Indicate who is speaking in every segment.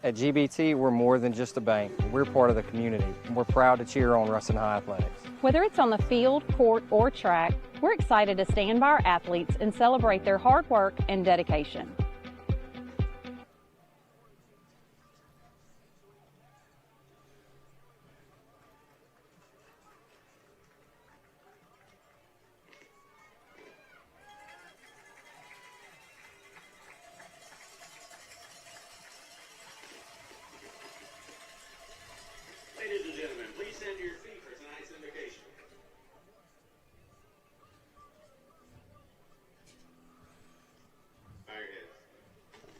Speaker 1: At GBT, we're more than just a bank. We're part of the community, and we're proud to cheer on Ruston High Athletics.
Speaker 2: Whether it's on the field, court, or track, we're excited to stand by our athletes and celebrate their hard work and dedication.
Speaker 3: Ladies and gentlemen, please stand to your feet for tonight's invocation. Bow your heads.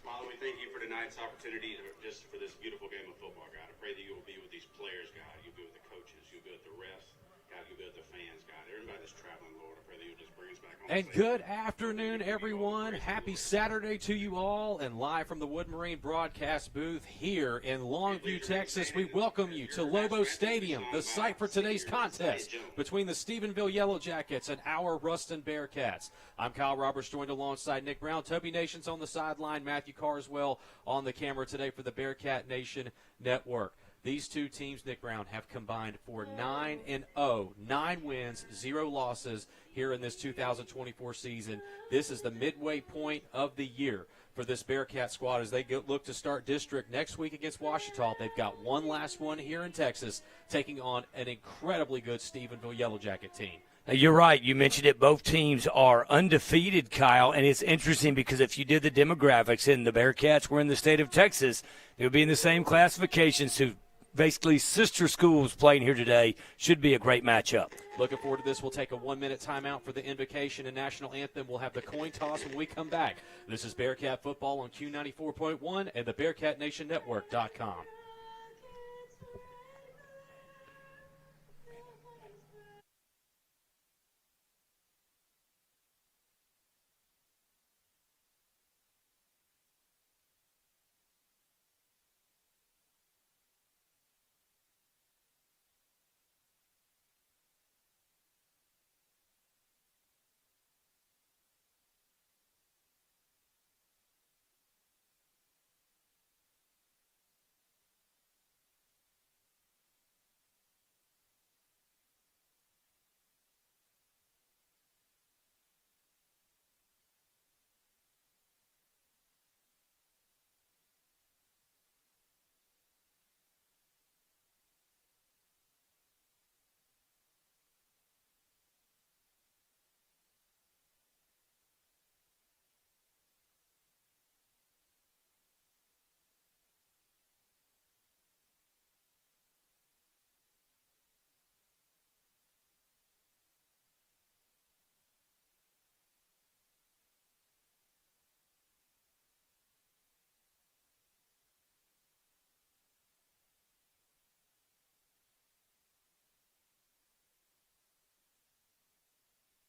Speaker 3: Father, we thank you for tonight's opportunity just for this beautiful game of football, God. I pray that you will be with these players, God. You'll be with the coaches. You'll be with the refs. God, you'll be with the fans, God. Everybody that's traveling, Lord, I pray that you'll just bring us back on.
Speaker 4: And good afternoon, everyone. Happy Saturday to you all. And live from the Wood Marine broadcast booth here in Longview, Texas, we welcome you to Lobo Stadium, the site for today's contest between the Stephenville Yellow Jackets and our Ruston Bearcats. I'm Kyle Roberts, joined alongside Nick Brown. Toby Nation's on the sideline. Matthew Carswell on the camera today for the Bearcat Nation Network. These two teams, Nick Brown, have combined for 9-0, 9 wins, 0 losses here in this 2024 season. This is the midway point of the year for this Bearcat squad as they look to start district next week against Ouachita. They've got one last one here in Texas, taking on an incredibly good Stephenville Yellow Jacket team.
Speaker 5: You're right. You mentioned it. Both teams are undefeated, Kyle, and it's interesting because if you did the demographics and the Bearcats were in the state of Texas, they would be in the same classification. So basically sister schools playing here today. Should be a great matchup.
Speaker 4: Looking forward to this. We'll take a 1-minute timeout for the invocation and national anthem. We'll have the coin toss when we come back. This is Bearcat Football on Q94.1 and the BearcatNationNetwork.com.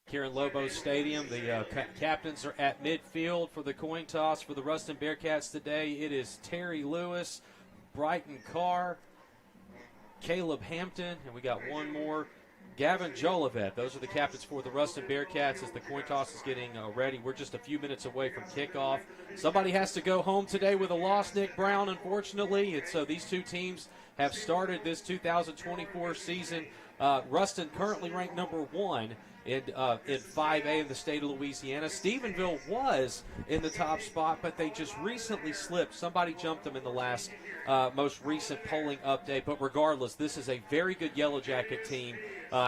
Speaker 4: Here in Lobo Stadium, the captains are at midfield for the coin toss for the Ruston Bearcats today. It is Terry Lewis, Brighton Carr, Caleb Hampton, and we got one more, Gavin Jolivet. Those are the captains for the Ruston Bearcats as the coin toss is getting ready. We're just a few minutes away from kickoff. Somebody has to go home today with a loss, Nick Brown, unfortunately. And so these two teams have started this 2024 season. Ruston currently ranked number 1 in 5A in the state of Louisiana. Stephenville was in the top spot, but they just recently slipped. Somebody jumped them in the last most recent polling update. But regardless, this is a very good Yellow Jacket team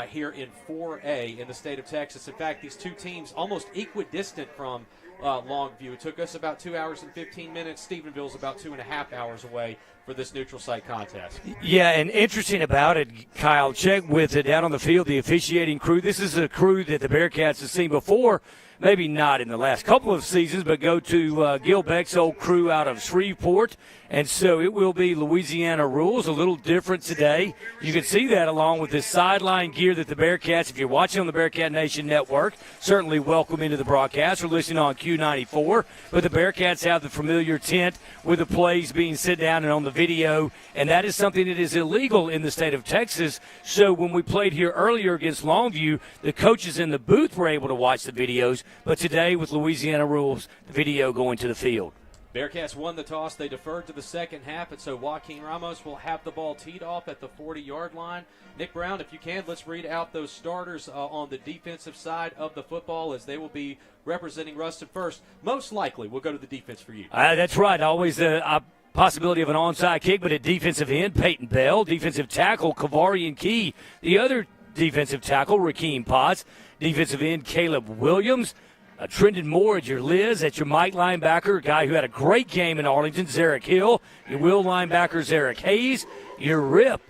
Speaker 4: here in 4A in the state of Texas. In fact, these two teams almost equidistant from Longview. It took us about 2 hours and 15 minutes. Stephenville's about 2.5 hours away for this neutral site contest.
Speaker 5: Yeah, and interesting about it, Kyle, check with it down on the field, the officiating crew. This is a crew that the Bearcats have seen before, maybe not in the last couple of seasons, but go to Gil Beck's old crew out of Shreveport. And so it will be Louisiana rules, a little different today. You can see that along with this sideline gear that the Bearcats, if you're watching on the Bearcat Nation Network, certainly welcome into the broadcast or listening on Q94. But the Bearcats have the familiar tent with the plays being sit down and on the video, and that is something that is illegal in the state of Texas. So when we played here earlier against Longview, the coaches in the booth were able to watch the videos, but today with Louisiana rules, the video going to the field.
Speaker 4: Bearcats won the toss. They deferred to the second half, and so Joaquin Ramos will have the ball teed off at the 40-yard line. Nick Brown, if you can, let's read out those starters on the defensive side of the football, as they will be representing Ruston first. Most likely, we'll go to the defense for you.
Speaker 5: That's right. Always the possibility of an onside kick, but at defensive end, Peyton Bell. Defensive tackle, Kavarian Key. The other defensive tackle, Rakeem Potts. Defensive end, Caleb Williams. Trendon Moore at your Liz, at your Mike linebacker, a guy who had a great game in Arlington, Zarek Hill. Your Will linebacker, Zarek Hayes. Your Rip,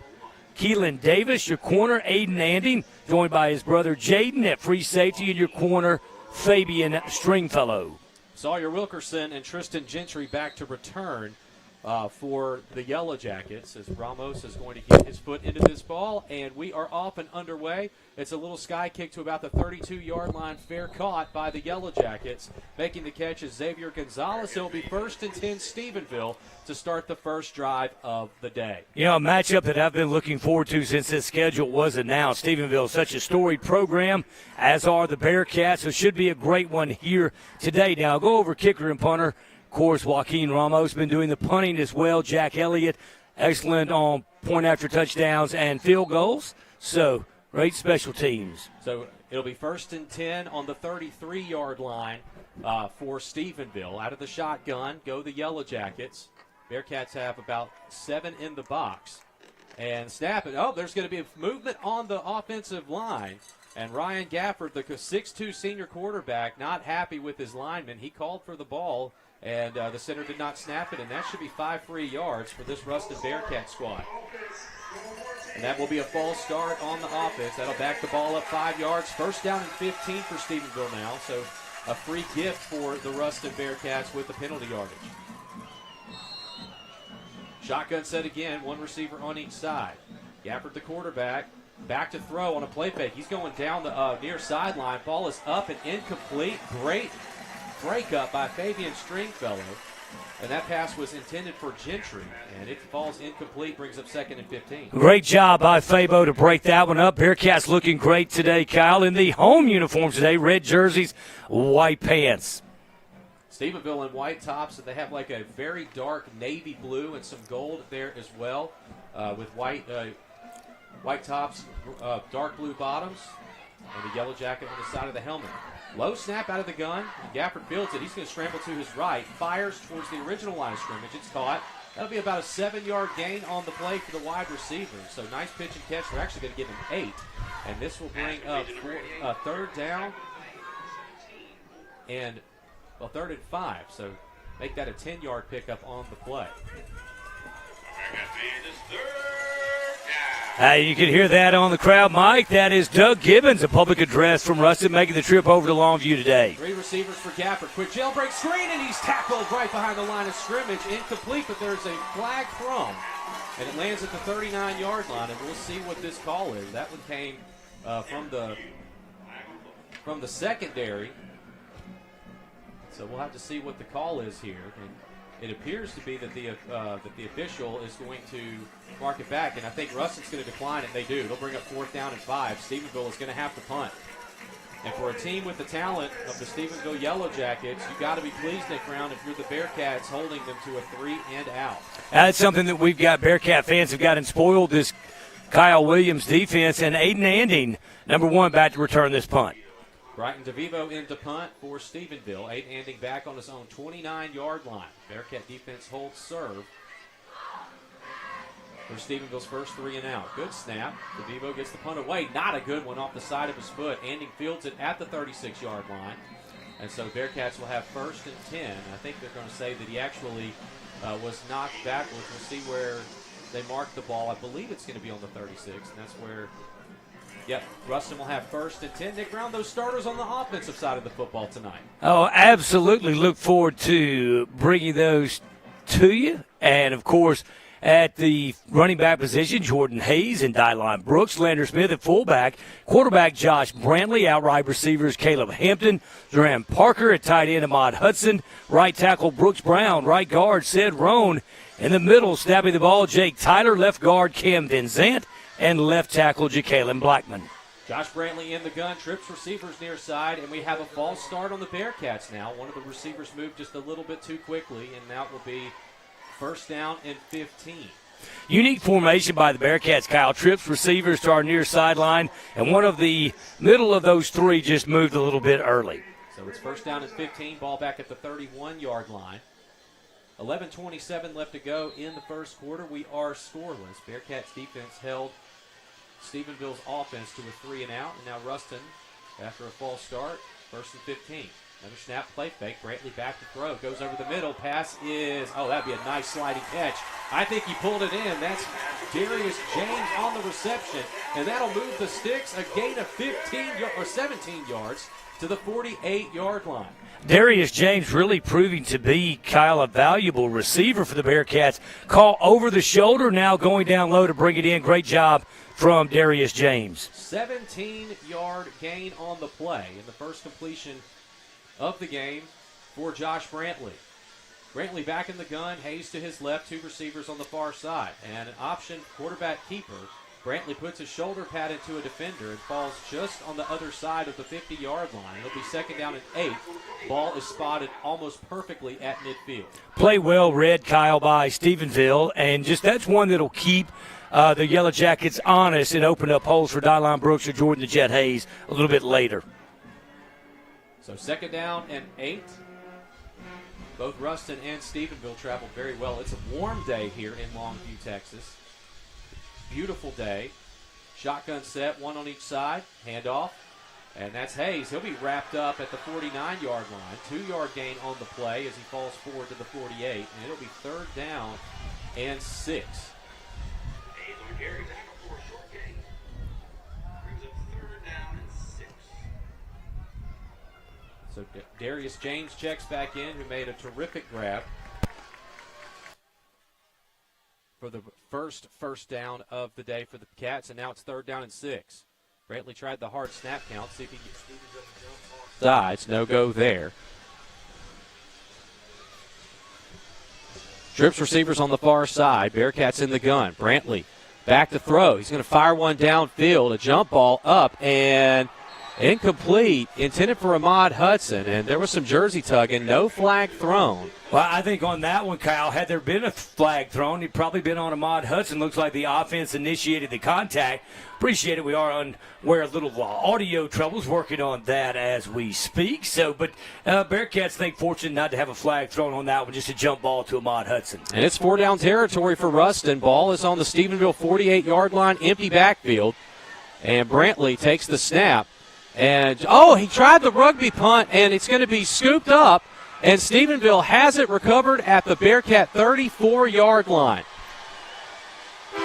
Speaker 5: Keelan Davis. Your corner, Aiden Anding, joined by his brother Jaden at free safety. And your corner, Fabian Stringfellow.
Speaker 4: Sawyer Wilkerson and Tristan Gentry back to return for the Yellow Jackets, as Ramos is going to get his foot into this ball, and we are off and underway. It's a little sky kick to about the 32-yard line, fair caught by the Yellow Jackets. Making the catch is Xavier Gonzalez. It will be 1st and 10 Stephenville to start the first drive of the day.
Speaker 5: You know, a matchup that I've been looking forward to since this schedule was announced. Stephenville is such a storied program, as are the Bearcats, so it should be a great one here today. Now, I'll go over kicker and punter. Of course, Joaquin Ramos been doing the punting as well. Jack Elliott, excellent on point after touchdowns and field goals. So, great special teams.
Speaker 4: So, it'll be 1st and 10 on the 33-yard line for Stephenville. Out of the shotgun go the Yellow Jackets. Bearcats have about 7 in the box. And snap it. Oh, there's going to be a movement on the offensive line. And Ryan Gafford, the 6'2 senior quarterback, not happy with his lineman. He called for the ball, and the center did not snap it, and that should be 5 free yards for this Ruston Bearcat squad. And that will be a false start on the offense. That'll back the ball up 5 yards. 1st down and 15 for Stephenville now, so a free gift for the Ruston Bearcats with the penalty yardage. Shotgun set again, one receiver on each side. Gafford, the quarterback, back to throw on a play fake. He's going down the near sideline. Ball is up and incomplete. Great breakup by Fabian Stringfellow. And that pass was intended for Gentry, and it falls incomplete, brings up 2nd and 15.
Speaker 5: Great job by Fabo to break that one up. Bearcats looking great today, Kyle, in the home uniforms today. Red jerseys, white pants.
Speaker 4: Stephenville in white tops, and they have like a very dark navy blue and some gold there as well, with white tops, dark blue bottoms, and the Yellow Jacket on the side of the helmet. Low snap out of the gun. Gafford fields it. He's going to scramble to his right. Fires towards the original line of scrimmage. It's caught. That'll be about a 7-yard gain on the play for the wide receiver. So nice pitch and catch. They're actually going to give him 8. And this will bring up 3rd down and, 3rd and 5. So make that a 10-yard pickup on the play.
Speaker 5: You can hear that on the crowd, Mike. That is Doug Gibbons, a public address from Ruston, making the trip over to Longview today.
Speaker 4: 3 receivers for Gafford. Quick jailbreak screen, and he's tackled right behind the line of scrimmage. Incomplete, but there's a flag thrown. And it lands at the 39-yard line, and we'll see what this call is. That one came from the secondary. So we'll have to see what the call is here. And it appears to be that the official is going to mark it back, and I think Ruston's going to decline it. They do. They'll bring up 4th down and 5. Stephenville is going to have to punt. And for a team with the talent of the Stephenville Yellow Jackets, you got to be pleased, Nick Brown, if you're the Bearcats, holding them to a 3 and out.
Speaker 5: That's something that we've got. Bearcat fans have gotten spoiled, this Kyle Williams defense, and Aiden Anding, number 1, back to return this punt.
Speaker 4: Brighton DeVivo into punt for Stephenville. Aiden Anding back on his own 29-yard line. Bearcat defense holds serve for Stephenville's first 3 and out. Good snap. DeVivo gets the punt away. Not a good one off the side of his foot. Anding fields it at the 36-yard line. And so Bearcats will have 1st and 10. I think they're going to say that he actually was knocked backwards. We'll see where they mark the ball. I believe it's going to be on the 36, and that's where, Ruston will have 1st and 10. Nick Brown, those starters on the offensive side of the football tonight.
Speaker 5: Oh, absolutely. Look forward to bringing those to you. And, of course, at the running back position, Jordan Hayes and Dylan Brooks, Lander Smith at fullback, quarterback Josh Brantley, outright receivers Caleb Hampton, Duran Parker at tight end, Ahmad Hudson, right tackle Brooks Brown, right guard Sid Roan, in the middle snapping the ball Jake Tyler, left guard Cam Vincent, and left tackle Jacqueline Blackman.
Speaker 4: Josh Brantley in the gun, trips receivers near side, and we have a false start on the Bearcats now. One of the receivers moved just a little bit too quickly, and now it will be first down and 15.
Speaker 5: Unique formation by the Bearcats, Kyle. Trips receivers to our near sideline, and one of the middle of those three just moved a little bit early.
Speaker 4: So it's first down and 15, ball back at the 31-yard line. 11:27 left to go in the first quarter. We are scoreless. Bearcats defense held Stephenville's offense to a 3-and-out, and now Ruston, after a false start, first and 15. Another snap, play fake. Brantley back to throw. Goes over the middle. Pass is, that'd be a nice sliding catch. I think he pulled it in. That's Darius James on the reception, and that'll move the Sticks a gain of 17 yards to the 48-yard line.
Speaker 5: Darius James really proving to be, Kyle, a valuable receiver for the Bearcats. Call over the shoulder, now going down low to bring it in. Great job from Darius James.
Speaker 4: 17-yard gain on the play, and the first completion of the game for Josh Brantley. Brantley back in the gun, Hayes to his left, two receivers on the far side, and an option quarterback keeper. Brantley puts his shoulder pad into a defender and falls just on the other side of the 50-yard line. It'll be second down and 8. Ball is spotted almost perfectly at midfield.
Speaker 5: Play well read, Kyle, by Stephenville, and just that's one that'll keep the Yellow Jackets honest and open up holes for Dylan Brooks or Jordan the Jet Hayes a little bit later.
Speaker 4: So second down and 8. Both Ruston and Stephenville traveled very well. It's a warm day here in Longview, Texas. Beautiful day. Shotgun set, one on each side. Handoff. And that's Hayes. He'll be wrapped up at the 49-yard line. 2-yard gain on the play as he falls forward to the 48. And it'll be third down and 6.
Speaker 3: Hayes on carry, tackle for a short gain. Brings up third down and 6.
Speaker 4: So Darius James checks back in, who made a terrific grab for the first down of the day for the Cats, and now it's third down and 6. Brantley tried the hard snap count, see if he gets Stevens up the jump off sides. No go there. Trips receivers on the far side. Bearcats in the gun. Brantley back to throw. He's going to fire one downfield, a jump ball up, and incomplete, intended for Ahmad Hudson, and there was some jersey tugging, no flag thrown.
Speaker 5: Well, I think on that one, Kyle, had there been a flag thrown, he'd probably been on Ahmad Hudson. Looks like the offense initiated the contact. Appreciate it. We are unaware of little audio troubles, working on that as we speak. But Bearcats think fortunate not to have a flag thrown on that one, just a jump ball to Ahmad Hudson.
Speaker 4: And it's 4-down territory for Ruston. Ball is on the Stephenville 48-yard line, empty backfield, and Brantley takes the snap. And, he tried the rugby punt, and it's going to be scooped up, and Stephenville has it recovered at the Bearcat 34-yard line.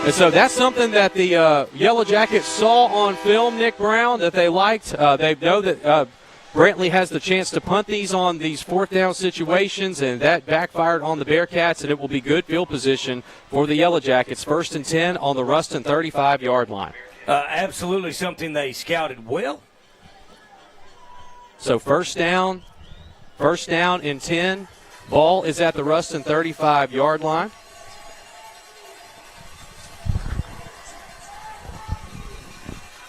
Speaker 4: And so that's something that the Yellow Jackets saw on film, Nick Brown, that they liked. They know that Brantley has the chance to punt these on these fourth down situations, and that backfired on the Bearcats, and it will be good field position for the Yellow Jackets. First and 10 on the Ruston 35-yard line.
Speaker 5: Absolutely something they scouted well.
Speaker 4: So first down and 10. Ball is at the Ruston 35-yard line.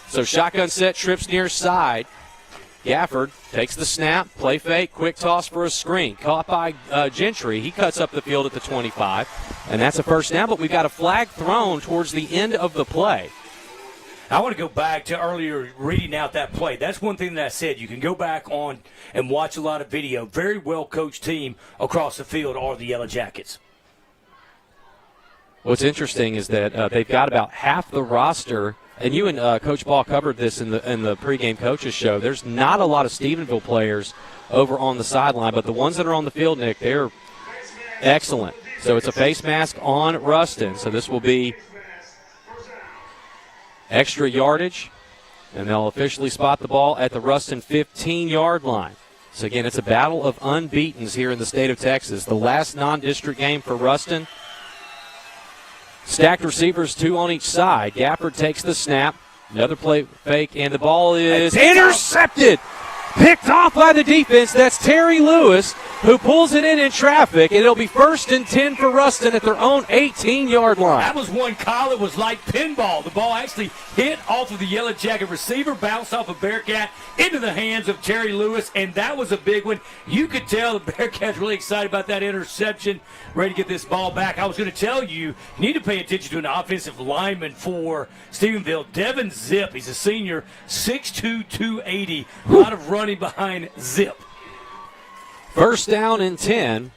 Speaker 4: So shotgun set, trips near side. Gafford takes the snap, play fake, quick toss for a screen. Caught by Gentry. He cuts up the field at the 25. And that's a first down, but we've got a flag thrown towards the end of the play.
Speaker 5: I want to go back to earlier reading out that play. That's one thing that I said. You can go back on and watch a lot of video. Very well-coached team across the field are the Yellow Jackets.
Speaker 4: What's interesting is that they've got about half the roster, and you and Coach Ball covered this in the pregame coaches show. There's not a lot of Stephenville players over on the sideline, but the ones that are on the field, Nick, they're excellent. So it's a face mask on Ruston. So this will be extra yardage, and they'll officially spot the ball at the Ruston 15-yard line. So, again, it's a battle of unbeatens here in the state of Texas. The last non-district game for Ruston. Stacked receivers, 2 on each side. Gafford takes the snap. Another play fake, and the ball is intercepted. Picked off by the defense. That's Terry Lewis. who pulls it in traffic, and it'll be 1st and 10 for Ruston at their own 18-yard line.
Speaker 5: That was one, Kyle. It was like pinball. The ball actually hit off of the Yellow Jacket receiver, bounced off of Bearcat into the hands of Terry Lewis, and that was a big one. You could tell the Bearcats really excited about that interception, ready to get this ball back. I was going to tell you, you need to pay attention to an offensive lineman for Stephenville, Devin Zip. He's a senior, 6'2", 280. A lot of running behind Zip.
Speaker 4: 1st down and 10.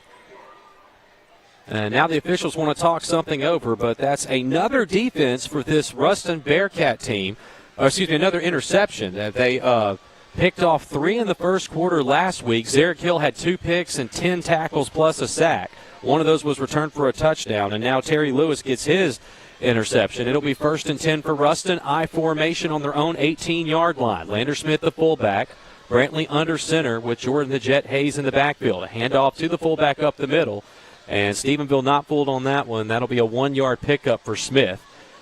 Speaker 4: And now the officials want to talk something over, but that's another defense for this Ruston Bearcat team. Another interception. They picked off 3 in the first quarter last week. Zarek Hill had 2 picks and 10 tackles plus a sack. One of those was returned for a touchdown, and now Terry Lewis gets his interception. It'll be 1st and 10 for Ruston. I formation on their own 18-yard line. Lander Smith, the fullback. Brantley under center with Jordan the Jet Hayes in the backfield. A handoff to the fullback up the middle. And Stephenville not fooled on that one. That'll be a 1-yard pickup for Smith.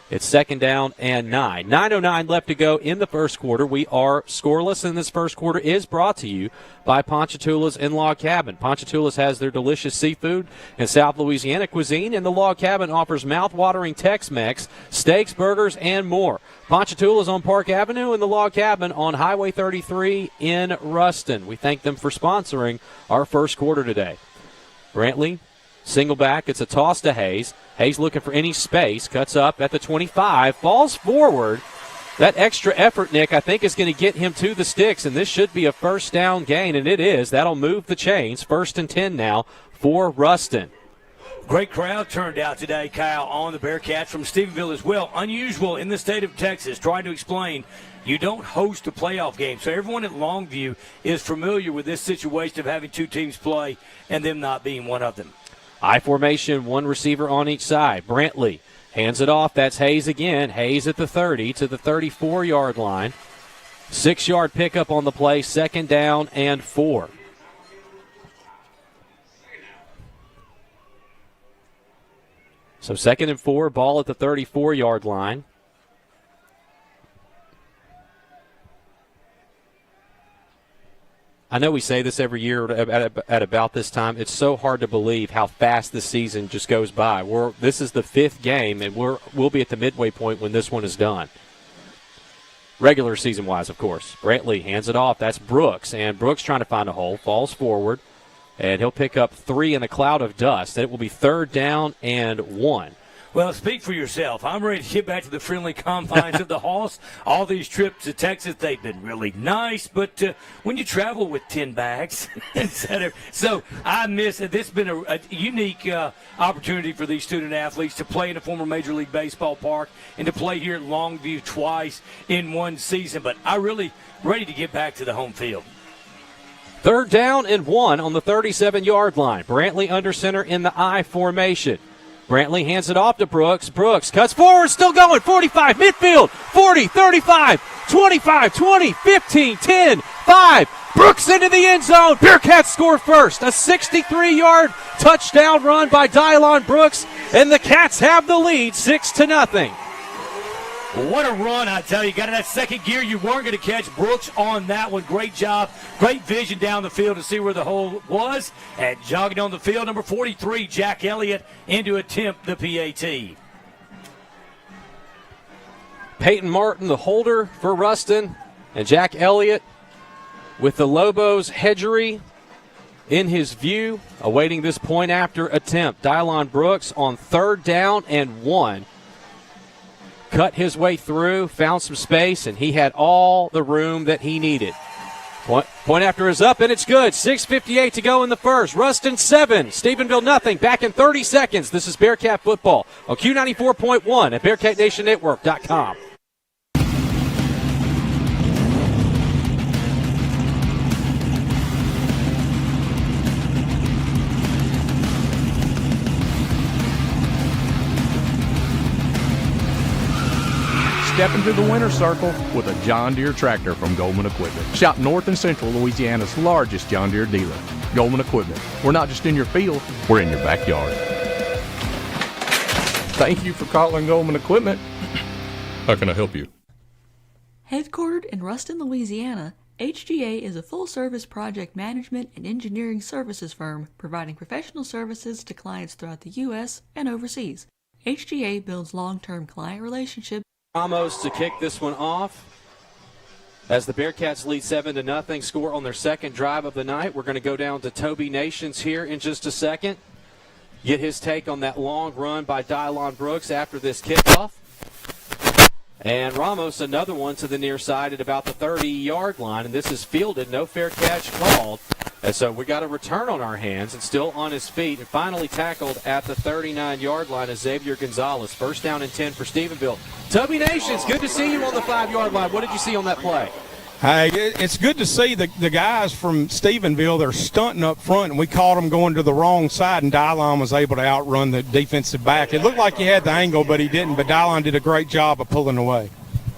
Speaker 4: It's 2nd down and 9. 9:09 left to go in the first quarter. We are scoreless, and this first quarter is brought to you by Ponchatoula's in Log Cabin. Ponchatoula's has their delicious seafood and South Louisiana cuisine, and the Log Cabin offers mouth-watering Tex-Mex, steaks, burgers, and more. Ponchatoula's on Park Avenue and the Log Cabin on Highway 33 in Ruston. We thank them for sponsoring our first quarter today. Brantley, single back. It's a toss to Hayes. Hayes looking for any space. Cuts up at the 25. Falls forward. That extra effort, Nick, I think is going to get him to the sticks, and this should be a 1st down gain, and it is. That'll move the chains. 1st and 10 now for Ruston.
Speaker 5: Great crowd turned out today, Kyle, on the Bearcats from Stephenville as well. Unusual in the state of Texas. Trying to explain, you don't host a playoff game. So everyone at Longview is familiar with this situation of having 2 teams play and them not being one of them.
Speaker 4: I formation, 1 receiver on each side. Brantley hands it off. That's Hayes again. Hayes at the 30 to the 34-yard line. 6-yard pickup on the play. 2nd down and 4. So 2nd and 4, ball at the 34-yard line. I know we say this every year at about this time. It's so hard to believe how fast this season just goes by. This is the 5th game, and we'll be at the midway point when this one is done. Regular season-wise, of course. Brantley hands it off. That's Brooks, and Brooks trying to find a hole. Falls forward, and he'll pick up 3 in a cloud of dust. It will be 3rd down and 1.
Speaker 5: Well, speak for yourself. I'm ready to get back to the friendly confines of the Hoss. All these trips to Texas, they've been really nice, but when you travel with 10 bags, so I miss it. This has been a unique opportunity for these student athletes to play in a former Major League Baseball park and to play here at Longview twice in one season, but I'm really ready to get back to the home field.
Speaker 4: 3rd down and 1 on the 37-yard line. Brantley under center in the I formation. Brantley hands it off to Brooks. Brooks cuts forward, still going. 45, midfield. 40, 35, 25, 20, 15, 10, 5. Brooks into the end zone. Bearcats score first. A 63-yard touchdown run by Dylon Brooks, and the Cats have the lead 6-0.
Speaker 5: What a run, I tell you. Got in that second gear. You weren't going to catch Brooks on that one. Great job. Great vision down the field to see where the hole was. And jogging on the field, number 43, Jack Elliott, in to attempt the PAT.
Speaker 4: Peyton Martin, the holder for Ruston, and Jack Elliott with the Lobos Hedgery in his view, awaiting this point after attempt. Dylon Brooks on 3rd down and 1. Cut his way through, found some space, and he had all the room that he needed. Point after is up, and it's good. 6:58 to go in the first. Ruston 7, Stephenville nothing. Back in 30 seconds. This is Bearcat football on Q94.1 at BearcatNationNetwork.com.
Speaker 6: Step into the winner's circle with a John Deere tractor from Goldman Equipment. Shop North and Central Louisiana's largest John Deere dealer. Goldman Equipment. We're not just in your field, we're in your backyard. Thank you for calling Goldman Equipment. How can I help you?
Speaker 7: Headquartered in Ruston, Louisiana, HGA is a full-service project management and engineering services firm providing professional services to clients throughout the U.S. and overseas. HGA builds long-term client relationships.
Speaker 4: Ramos to kick this one off. As the Bearcats lead 7-0, score on their second drive of the night. We're going to go down to Toby Nations here in just a second. Get his take on that long run by Dylon Brooks after this kickoff. And Ramos, another one to the near side at about the 30-yard line. And this is fielded, no fair catch called. And so we got a return on our hands and still on his feet. And finally tackled at the 39-yard line is Xavier Gonzalez. First down and 10 for Stephenville. Toby Nations, good to see you on the 5-yard line. What did you see on that play?
Speaker 8: Hey, it's good to see the guys from Stephenville. They're stunting up front, and we caught them going to the wrong side, and Dylon was able to outrun the defensive back. It looked like he had the angle, but he didn't. But Dylon did a great job of pulling away.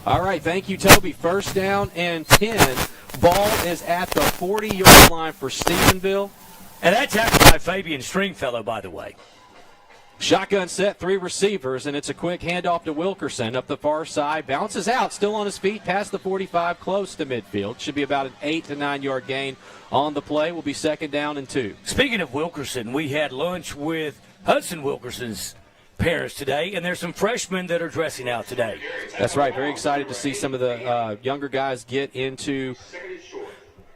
Speaker 4: All right, thank you, Toby. First down and 10. Ball is at the 40-yard line for Stephenville.
Speaker 5: And that's happened by Fabian Stringfellow, by the way.
Speaker 4: Shotgun set, 3 receivers, and it's a quick handoff to Wilkerson up the far side. Bounces out, still on his feet, past the 45, close to midfield. Should be about an 8 to 9 yard gain on the play. Will be second down and 2.
Speaker 5: Speaking of Wilkerson, we had lunch with Hudson Wilkerson's parents today, and there's some freshmen that are dressing out today.
Speaker 4: That's right. Very excited to see some of the younger guys get into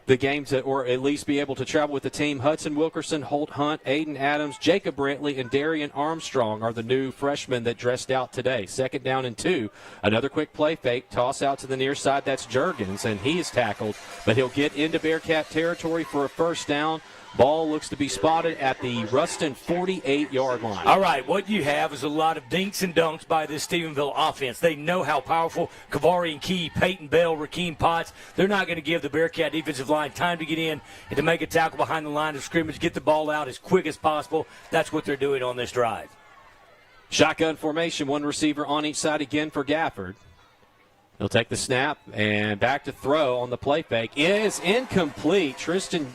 Speaker 4: the game or at least be able to travel with the team. Hudson Wilkerson, Holt Hunt, Aiden Adams, Jacob Brantley, and Darian Armstrong are the new freshmen that dressed out today. Second down and 2. Another quick play fake, toss out to the near side. That's Juergens, and he is tackled, but he'll get into Bearcat territory for a first down. Ball looks to be spotted at the Ruston 48-yard line.
Speaker 5: All right, what you have is a lot of dinks and dunks by this Stephenville offense. They know how powerful Kavari and Key, Peyton Bell, Rakeem Potts. They're not going to give the Bearcat defensive line time to get in and to make a tackle behind the line of scrimmage, get the ball out as quick as possible. That's what they're doing on this drive.
Speaker 4: Shotgun formation, one receiver on each side again for Gafford. He'll take the snap and back to throw on the play fake. Is incomplete. Tristan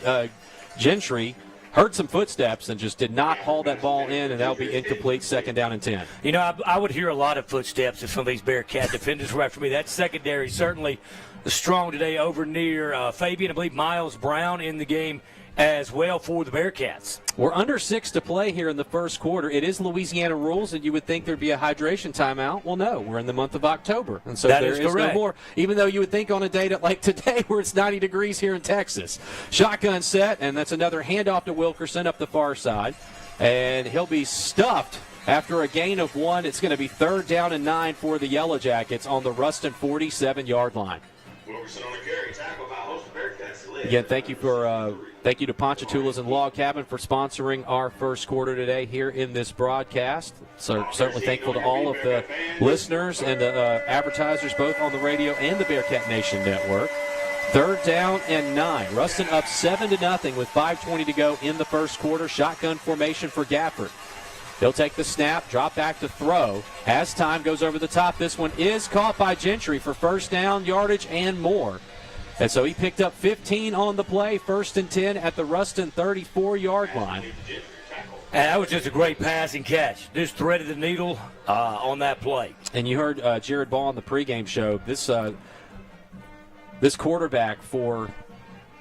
Speaker 4: Gentry heard some footsteps and just did not haul that ball in, and that'll be incomplete. Second down and 10.
Speaker 5: You know, I would hear a lot of footsteps if some of these Bearcat defenders were after me. That secondary certainly strong today over near Fabian. I believe Miles Brown in the game as well for the Bearcats.
Speaker 4: We're under 6 to play here in the first quarter. It is Louisiana rules, and you would think there'd be a hydration timeout. Well, no, we're in the month of October, and so there is no more. Even though you would think on a day like today where it's 90 degrees here in Texas. Shotgun set, and that's another handoff to Wilkerson up the far side, and he'll be stuffed after a gain of 1. It's going to be third down and 9 for the Yellow Jackets on the Ruston 47-yard line.
Speaker 3: Wilkerson on the carry, tackle by host Bearcats.
Speaker 4: Again, thank you to Ponchatoula's and Log Cabin for sponsoring our first quarter today here in this broadcast. So certainly thankful to all of the listeners and the advertisers both on the radio and the Bearcat Nation Network. Third down and 9. Ruston up 7-0 with 5:20 to go in the first quarter. Shotgun formation for Gafford. He'll take the snap, drop back to throw. As time goes over the top, this one is caught by Gentry for first down, yardage, and more. And so he picked up 15 on the play, first and 10 at the Ruston 34-yard line.
Speaker 5: And that was just a great pass and catch. Just threaded the needle on that play.
Speaker 4: And you heard Jared Ball on the pregame show. This quarterback for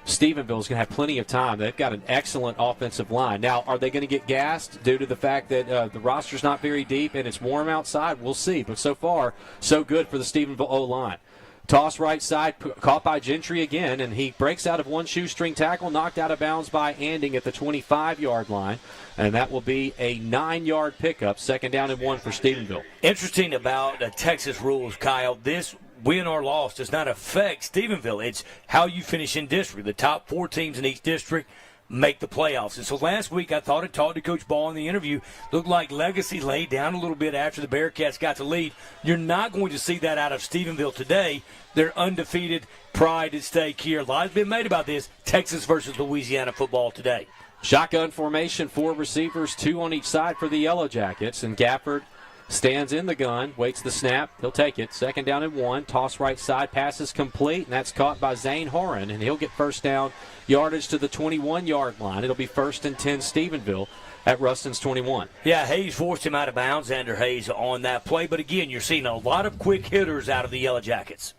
Speaker 4: Stephenville is going to have plenty of time. They've got an excellent offensive line. Now, are they going to get gassed due to the fact that the roster's not very deep and it's warm outside? We'll see. But so far, so good for the Stephenville O-line. Toss right side, caught by Gentry again, and he breaks out of one shoestring tackle, knocked out of bounds by Anding at the 25-yard line, and that will be a 9-yard pickup, second down and 1 for Stephenville.
Speaker 5: Interesting about the Texas rules, Kyle. This win or loss does not affect Stephenville. It's how you finish in district. The top 4 teams in each district make the playoffs. And so last week I thought it talked to Coach Ball in the interview. Looked like Legacy laid down a little bit after the Bearcats got the lead. You're not going to see that out of Stephenville today. They're undefeated, pride at stake here. A lot has been made about this. Texas versus Louisiana football today.
Speaker 4: Shotgun formation, 4 receivers, 2 on each side for the Yellow Jackets. And Gafford stands in the gun, waits the snap. He'll take it. Second down and 1. Toss right side. Pass is complete, and that's caught by Zane Horan. And he'll get first down yardage to the 21-yard line. It'll be first and 10 Stephenville at Ruston's 21.
Speaker 5: Yeah, Hayes forced him out of bounds, Xander Hayes, on that play. But again, you're seeing a lot of quick hitters out of the Yellow Jackets.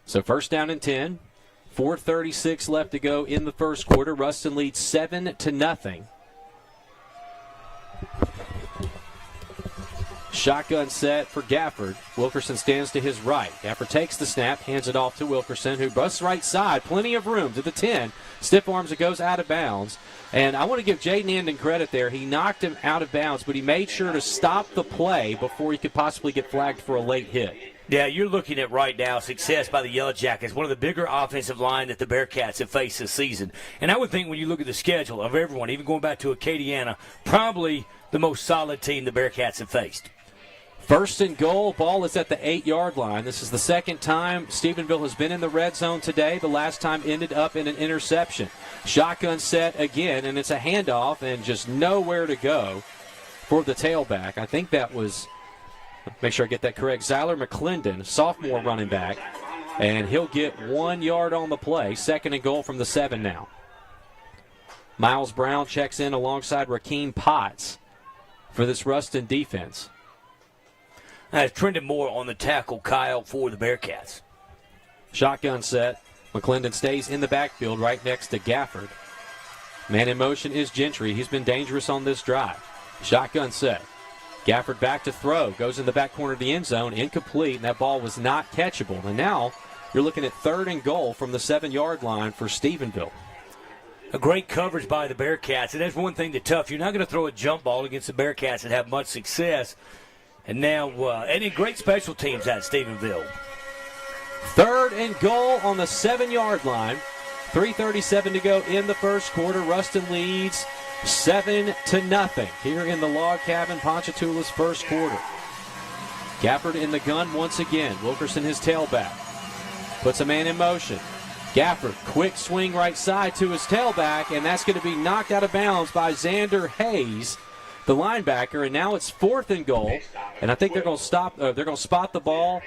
Speaker 4: So first down and 10. 4:36 left to go in the first quarter. Ruston leads 7-0. Shotgun set for Gafford. Wilkerson stands to his right. Gafford takes the snap, hands it off to Wilkerson, who busts right side. Plenty of room to the 10. Stiff arms, it goes out of bounds. And I want to give Jaden Anden credit there. He knocked him out of bounds, but he made sure to stop the play before he could possibly get flagged for a late hit.
Speaker 5: Yeah, you're looking at right now success by the Yellow Jackets, one of the bigger offensive line that the Bearcats have faced this season. And I would think when you look at the schedule of everyone, even going back to Acadiana, probably the most solid team the Bearcats have faced.
Speaker 4: First and goal, ball is at the 8-yard line. This is the second time Stephenville has been in the red zone today. The last time ended up in an interception. Shotgun set again, and it's a handoff and just nowhere to go for the tailback. I think that was, make sure I get that correct, Zyler McClendon, sophomore running back, and he'll get 1 yard on the play. Second and goal from the 7 now. Miles Brown checks in alongside Rakeem Potts for this Ruston defense.
Speaker 5: It's trending more on the tackle, Kyle, for the Bearcats.
Speaker 4: Shotgun set. McClendon stays in the backfield right next to Gafford. Man in motion is Gentry. He's been dangerous on this drive. Shotgun set. Gafford back to throw. Goes in the back corner of the end zone. Incomplete, and that ball was not catchable. And now you're looking at third and goal from the 7-yard line for Stephenville.
Speaker 5: A great coverage by the Bearcats, and that's one thing that's tough. You're not going to throw a jump ball against the Bearcats that have much success. And now, and in great special teams at Stephenville.
Speaker 4: Third and goal on the 7-yard line. 3:37 to go in the first quarter. Ruston leads 7-0 here in the log cabin, Ponchatoula's first quarter. Gafford in the gun once again. Wilkerson his tailback. Puts a man in motion. Gafford, quick swing right side to his tailback, and that's going to be knocked out of bounds by Xander Hayes, the linebacker, and now it's fourth and goal. And I think they're going to stop. They're going to spot the ball.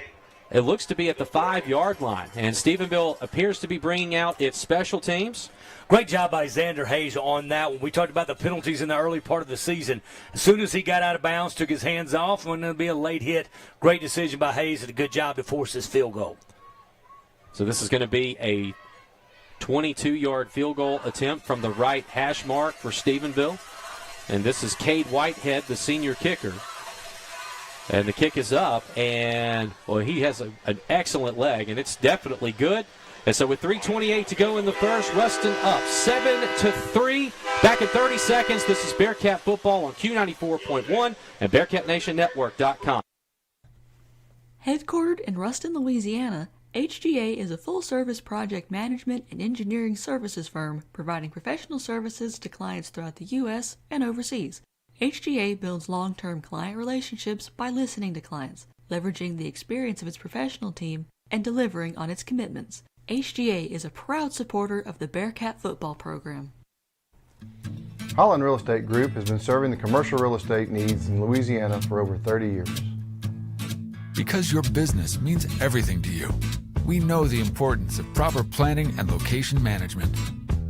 Speaker 4: It looks to be at the 5-yard line, and Stephenville appears to be bringing out its special teams.
Speaker 5: Great job by Xander Hayes on that one. We talked about the penalties in the early part of the season. As soon as he got out of bounds, took his hands off, and it'll be a late hit. Great decision by Hayes, and a good job to force this field goal.
Speaker 4: So this is going to be a 22-yard field goal attempt from the right hash mark for Stephenville. And this is Cade Whitehead, the senior kicker. And the kick is up, and, well, he has an excellent leg, and it's definitely good. And so with 3:28 to go in the first, Ruston up 7-3. Back in 30 seconds, this is Bearcat football on Q94.1 and BearcatNationNetwork.com.
Speaker 7: Headquartered in Ruston, Louisiana, HGA is a full-service project management and engineering services firm providing professional services to clients throughout the U.S. and overseas. HGA builds long-term client relationships by listening to clients, leveraging the experience of its professional team, and delivering on its commitments. HGA is a proud supporter of the Bearcat football program.
Speaker 9: Holland Real Estate Group has been serving the commercial real estate needs in Louisiana for over 30 years.
Speaker 10: Because your business means everything to you, we know the importance of proper planning and location management.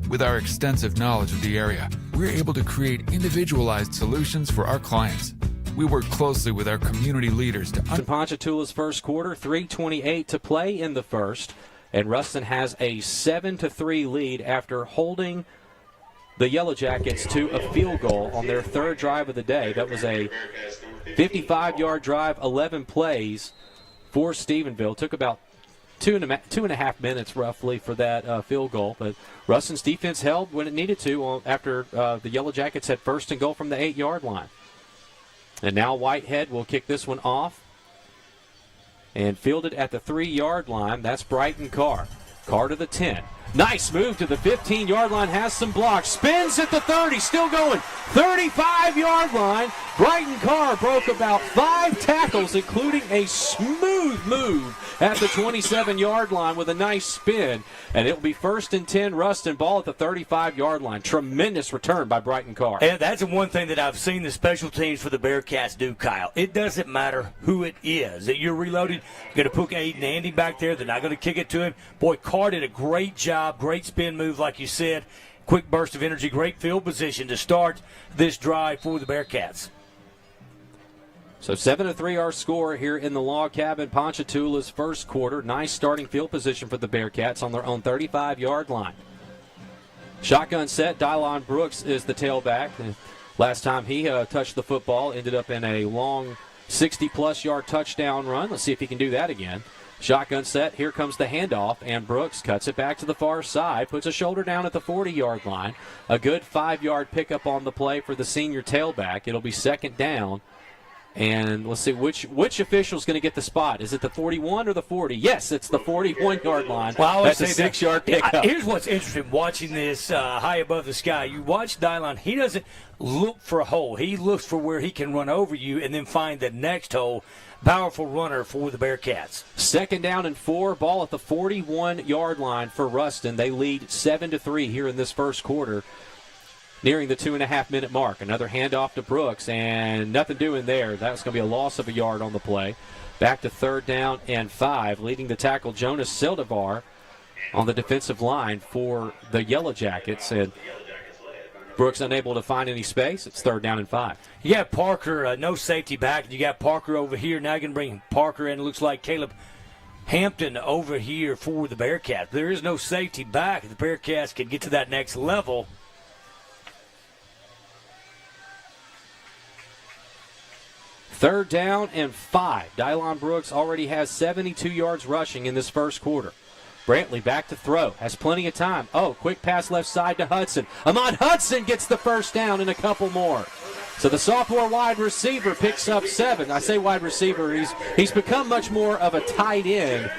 Speaker 10: With our extensive knowledge of the area, we're able to create individualized solutions for our clients. We work closely with our community leaders to
Speaker 4: Ponchatoula's first quarter, 3:28 to play in the first, and Ruston has a 7-3 lead after holding the Yellow Jackets to a field goal on their third drive of the day. That was a 55-yard drive, 11 plays for Stephenville. Took about two and a half minutes roughly for that field goal, but Ruston's defense held when it needed to after the Yellow Jackets had first and goal from the 8-yard line. And now Whitehead will kick this one off and field it at the 3-yard line. That's Brighton Carr. Carr to the 10. Nice move to the 15-yard line, has some blocks, spins at the 30, still going, 35-yard line. Brighton Carr broke about 5 tackles, including a smooth move at the 27-yard line with a nice spin, and it will be first and 10 Ruston, ball at the 35-yard line. Tremendous return by Brighton Carr.
Speaker 5: And that's the one thing that I've seen the special teams for the Bearcats do, Kyle. It doesn't matter who it is. That you're reloaded, you're going to put Aiden Andy back there. They're not going to kick it to him. Boy, Carr did a great job. Great spin move, like you said. Quick burst of energy. Great field position to start this drive for the Bearcats.
Speaker 4: So 7-3 our score here in the log cabin. Ponchatoula's first quarter. Nice starting field position for the Bearcats on their own 35-yard line. Shotgun set. Dylon Brooks is the tailback. Last time he touched the football, ended up in a long 60-plus yard touchdown run. Let's see if he can do that again. Shotgun set. Here comes the handoff, and Brooks cuts it back to the far side, puts a shoulder down at the 40-yard line. A good 5-yard pickup on the play for the senior tailback. It'll be second down. And let's see, which official's going to get the spot? Is it the 41 or the 40? Yes, it's the 41-yard line.
Speaker 5: Well,
Speaker 4: that's a 6-yard pickup.
Speaker 5: Here's what's interesting watching this high above the sky. You watch Dylon. He doesn't look for a hole. He looks for where he can run over you and then find the next hole. Powerful runner for the Bearcats.
Speaker 4: Second down and 4. Ball at the 41-yard line for Ruston. They lead 7-3 here in this first quarter, nearing the 2.5-minute mark. Another handoff to Brooks, and nothing doing there. That's going to be a loss of a yard on the play. Back to third down and 5, leading the tackle Jonas Sildivar on the defensive line for the Yellow Jackets. And Brooks unable to find any space. It's third down and 5.
Speaker 5: You got Parker, no safety back. You got Parker over here. Now you can bring Parker in. It looks like Caleb Hampton over here for the Bearcats. There is no safety back. The Bearcats can get to that next level.
Speaker 4: Third down and 5. Dylon Brooks already has 72 yards rushing in this first quarter. Brantley back to throw. Has plenty of time. Oh, quick pass left side to Hudson. Ahmad Hudson gets the first down and a couple more. So the sophomore wide receiver picks up 7. I say wide receiver. He's become much more of a tight end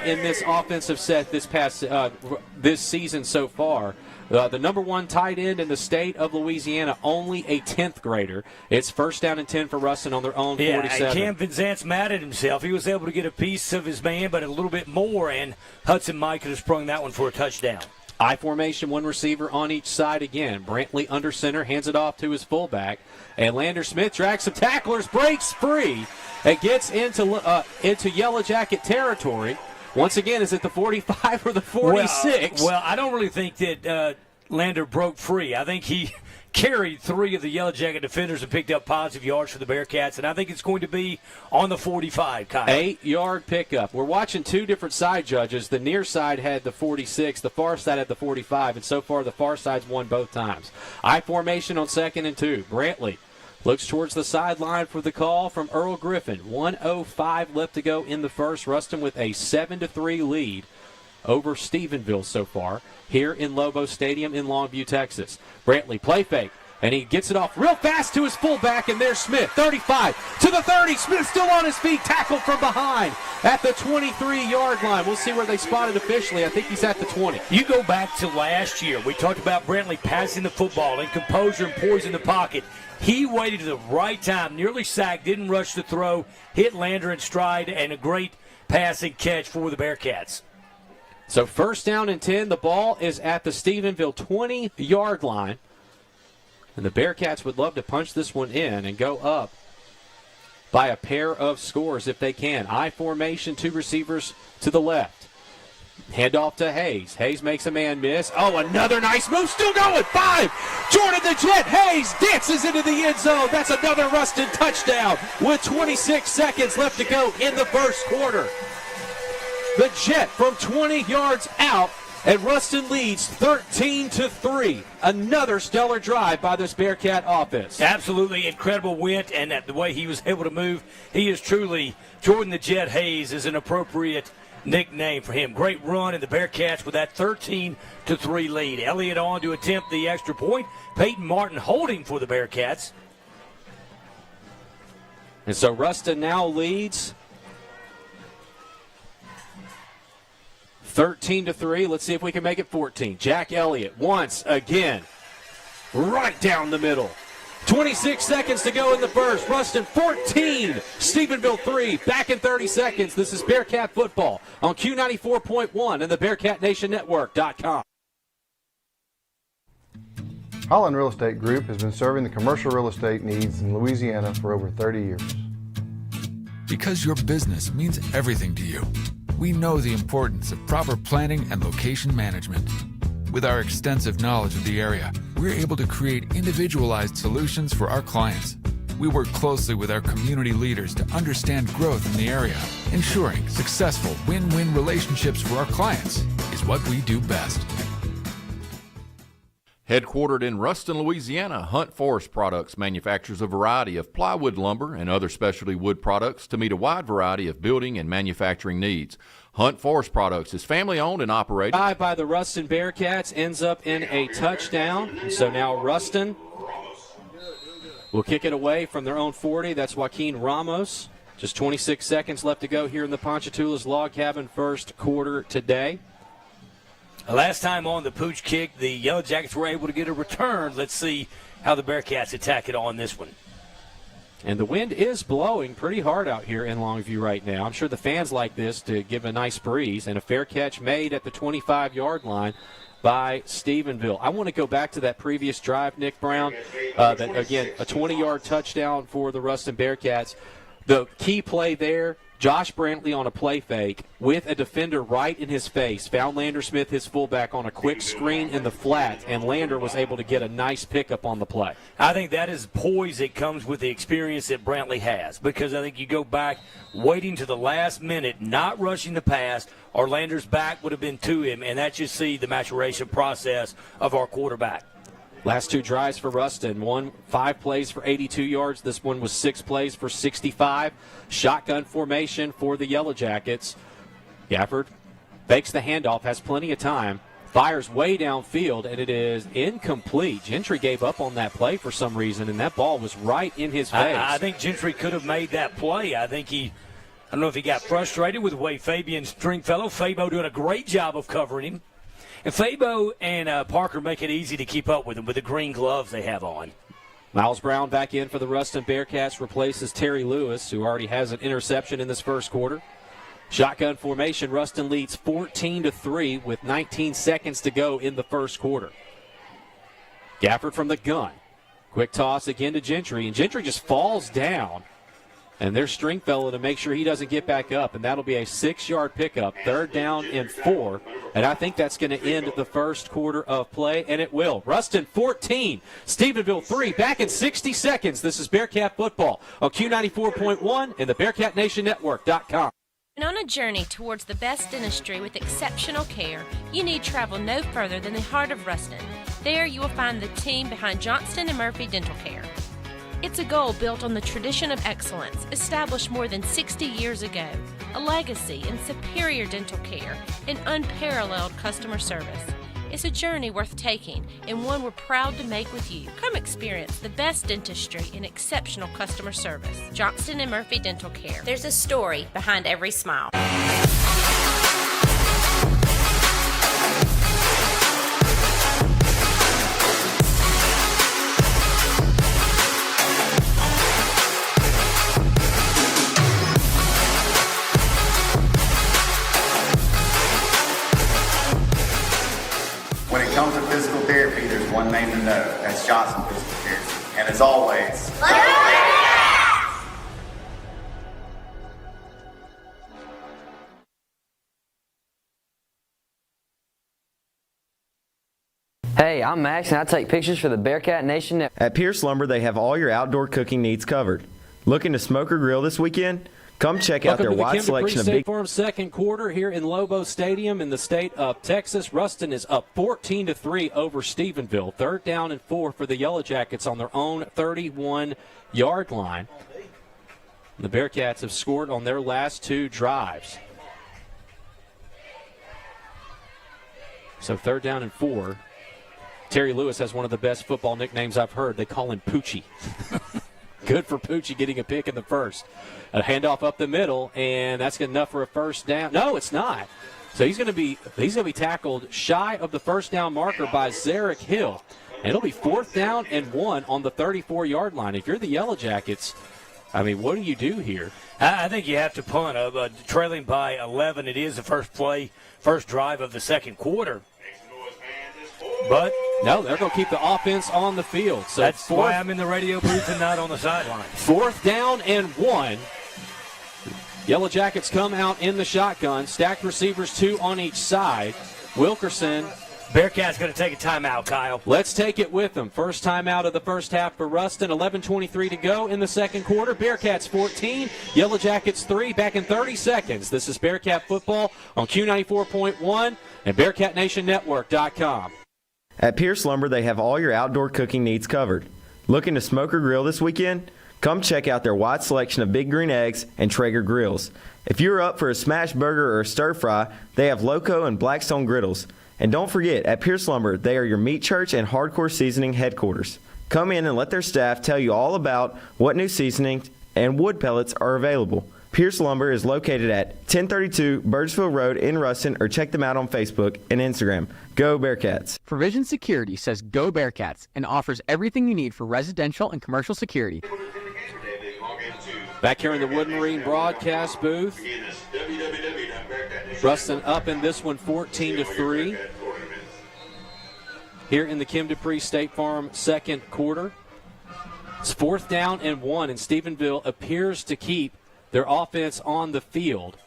Speaker 4: in this offensive set this season so far. The number 1 tight end in the state of Louisiana, only a 10th grader. It's first down and 10 for Ruston on their own 47.
Speaker 5: Yeah, Cam Vinzant's mad at himself. He was able to get a piece of his man, but a little bit more, and Hudson Mike could have sprung that one for a touchdown.
Speaker 4: I formation, 1 receiver on each side again. Brantley under center, hands it off to his fullback. And Lander Smith drags some tacklers, breaks free, and gets into Yellow Jacket territory. Once again, is it the 45 or the 46?
Speaker 5: Well, I don't really think that Lander broke free. I think he carried 3 of the Yellow Jacket defenders and picked up positive yards for the Bearcats, and I think it's going to be on the 45, Kyle.
Speaker 4: 8-yard pickup. We're watching 2 different side judges. The near side had the 46, the far side had the 45, and so far the far side's won both times. I formation on 2nd and 2. Brantley looks towards the sideline for the call from Earl Griffin. 1:05 left to go in the first. Ruston with a 7-3 lead over Stephenville so far here in Lobo Stadium in Longview, Texas. Brantley play fake, and he gets it off real fast to his fullback, and there's Smith. 35 to the 30. Smith still on his feet, tackled from behind at the 23-yard line. We'll see where they spot it officially. I think he's at the 20.
Speaker 5: You go back to last year. We talked about Brantley passing the football and composure and poise in the pocket. He waited at the right time, nearly sacked, didn't rush the throw, hit Lander in stride, and a great passing catch for the Bearcats.
Speaker 4: So first down and 10. The ball is at the Stephenville 20-yard line. And the Bearcats would love to punch this one in and go up by a pair of scores if they can. I formation, 2 receivers to the left. Hand off to Hayes. Hayes makes a man miss. Oh, another nice move. Still going. 5. Jordan the Jet. Hayes dances into the end zone. That's another Ruston touchdown with 26 seconds left to go in the first quarter. The Jet from 20 yards out, and Ruston leads 13-3. Another stellar drive by this Bearcat offense.
Speaker 5: Absolutely incredible win, and the way he was able to move, he is truly, Jordan the Jet Hayes is an appropriate nickname for him. Great run, and the Bearcats with that 13-3 lead. Elliott on to attempt the extra point. Peyton Martin holding for the Bearcats.
Speaker 4: And so Ruston now leads 13-3. Let's see if we can make it 14. Jack Elliott once again, right down the middle. 26 seconds to go in the first. Ruston 14, Stephenville 3. Back in 30 seconds. This is Bearcat football on Q94.1 and the BearcatNationNetwork.com.
Speaker 9: Holland Real Estate Group has been serving the commercial real estate needs in Louisiana for over 30 years.
Speaker 10: Because your business means everything to you, we know the importance of proper planning and location management. With our extensive knowledge of the area, we're able to create individualized solutions for our clients. We work closely with our community leaders to understand growth in the area. Ensuring successful win-win relationships for our clients is what we do best.
Speaker 11: Headquartered in Ruston, Louisiana, Hunt Forest Products manufactures a variety of plywood lumber and other specialty wood products to meet a wide variety of building and manufacturing needs. Hunt Forest Products is family-owned and operated.
Speaker 4: Drive by the Ruston Bearcats ends up in a touchdown. So now Ruston will kick it away from their own 40. That's Joaquin Ramos. Just 26 seconds left to go here in the Ponchatoula's Log Cabin first quarter today.
Speaker 5: Last time on the pooch kick, the Yellow Jackets were able to get a return. Let's see how the Bearcats attack it on this one.
Speaker 4: And the wind is blowing pretty hard out here in Longview right now. I'm sure the fans like this to give a nice breeze. And a fair catch made at the 25-yard line by Stephenville. I want to go back to that previous drive, Nick Brown. That, again, a 20-yard touchdown for the Ruston Bearcats. The key play there, Josh Brantley on a play fake with a defender right in his face. Found Lander Smith, his fullback, on a quick screen in the flat, and Lander was able to get a nice pickup on the play.
Speaker 5: I think that is poise that comes with the experience that Brantley has, because I think you go back waiting to the last minute, not rushing the pass, or Lander's back would have been to him, and that you see the maturation process of our quarterback.
Speaker 4: Last two drives for Ruston. One, 5 plays for 82 yards. This one was 6 plays for 65. Shotgun formation for the Yellow Jackets. Gafford fakes the handoff, has plenty of time, fires way downfield, and it is incomplete. Gentry gave up on that play for some reason, and that ball was right in his face.
Speaker 5: I think Gentry could have made that play. I don't know if he got frustrated with the way Fabian Stringfellow. Fabo doing a great job of covering him. And Fabo and Parker make it easy to keep up with him with the green gloves they have on.
Speaker 4: Miles Brown back in for the Ruston Bearcats, replaces Terry Lewis, who already has an interception in this first quarter. Shotgun formation, Ruston leads 14-3 with 19 seconds to go in the first quarter. Gafford from the gun. Quick toss again to Gentry, and Gentry just falls down. And there's Stringfellow to make sure he doesn't get back up, and that'll be a 6-yard pickup, 3rd down and 4. And I think that's going to end the first quarter of play, and it will. Ruston 14, Stephenville 3, back in 60 seconds. This is Bearcat football on Q94.1 and the BearcatNationNetwork.com.
Speaker 12: And on a journey towards the best dentistry with exceptional care, you need travel no further than the heart of Ruston. There you will find the team behind Johnston & Murphy Dental Care. It's a goal built on the tradition of excellence established more than 60 years ago, a legacy in superior dental care and unparalleled customer service. It's a journey worth taking and one we're proud to make with you. Come experience the best dentistry and exceptional customer service. Johnston & Murphy Dental Care. There's a story behind every smile.
Speaker 13: When it comes to physical therapy, there's one name to know. That's Johnson Physical Therapy. And as always,
Speaker 14: Hey, I'm Max, and I take pictures for the Bearcat Nation Network.
Speaker 15: At Pierce Lumber, they have all your outdoor cooking needs covered. Looking to smoke or grill this weekend? Come check out their wide selection of big.
Speaker 4: Farm second quarter here in Lobo Stadium in the state of Texas. Ruston is up 14-3 over Stephenville. 3rd down and 4 for the Yellow Jackets on their own 31-yard line. The Bearcats have scored on their last 2 drives. So 3rd down and 4. Terry Lewis has one of the best football nicknames I've heard. They call him Poochie. Good for Poochie getting a pick in the first. A handoff up the middle, and that's enough for a first down. No, it's not. So he's going to be tackled shy of the first down marker by Zarek Hill. And it'll be 4th down and 1 on the 34-yard line. If you're the Yellow Jackets, I mean, what do you do here?
Speaker 5: I think you have to punt. Trailing by 11, it is the first drive of the second quarter.
Speaker 4: But no, they're going to keep the offense on the field. So
Speaker 5: that's why I'm in the radio booth and not on the sideline.
Speaker 4: 4th down and 1. Yellow Jackets come out in the shotgun. Stacked receivers, 2 on each side. Wilkerson
Speaker 5: Bearcats going to take a timeout, Kyle.
Speaker 4: Let's take it with them. First timeout of the first half for Ruston. 11:23 to go in the second quarter. Bearcats 14, Yellow Jackets 3. Back in 30 seconds. This is Bearcat football on Q94.1 and BearcatNationNetwork.com.
Speaker 15: At Pierce Lumber, they have all your outdoor cooking needs covered. Looking to smoke or grill this weekend? Come check out their wide selection of Big Green Eggs and Traeger grills. If you're up for a smash burger or a stir fry, they have Loco and Blackstone griddles. And don't forget, at Pierce Lumber, they are your meat church and hardcore seasoning headquarters. Come in and let their staff tell you all about what new seasoning and wood pellets are available. Pierce Lumber is located at 1032 Burgesville Road in Ruston, or check them out on Facebook and Instagram. Go Bearcats.
Speaker 16: Provision Security says Go Bearcats and offers everything you need for residential and commercial security.
Speaker 4: Back here in the Wood Marine broadcast booth, Ruston up in this one 14-3. Here in the Kim Dupree State Farm second quarter. It's 4th down and 1, and Stephenville appears to keep their offense on the field.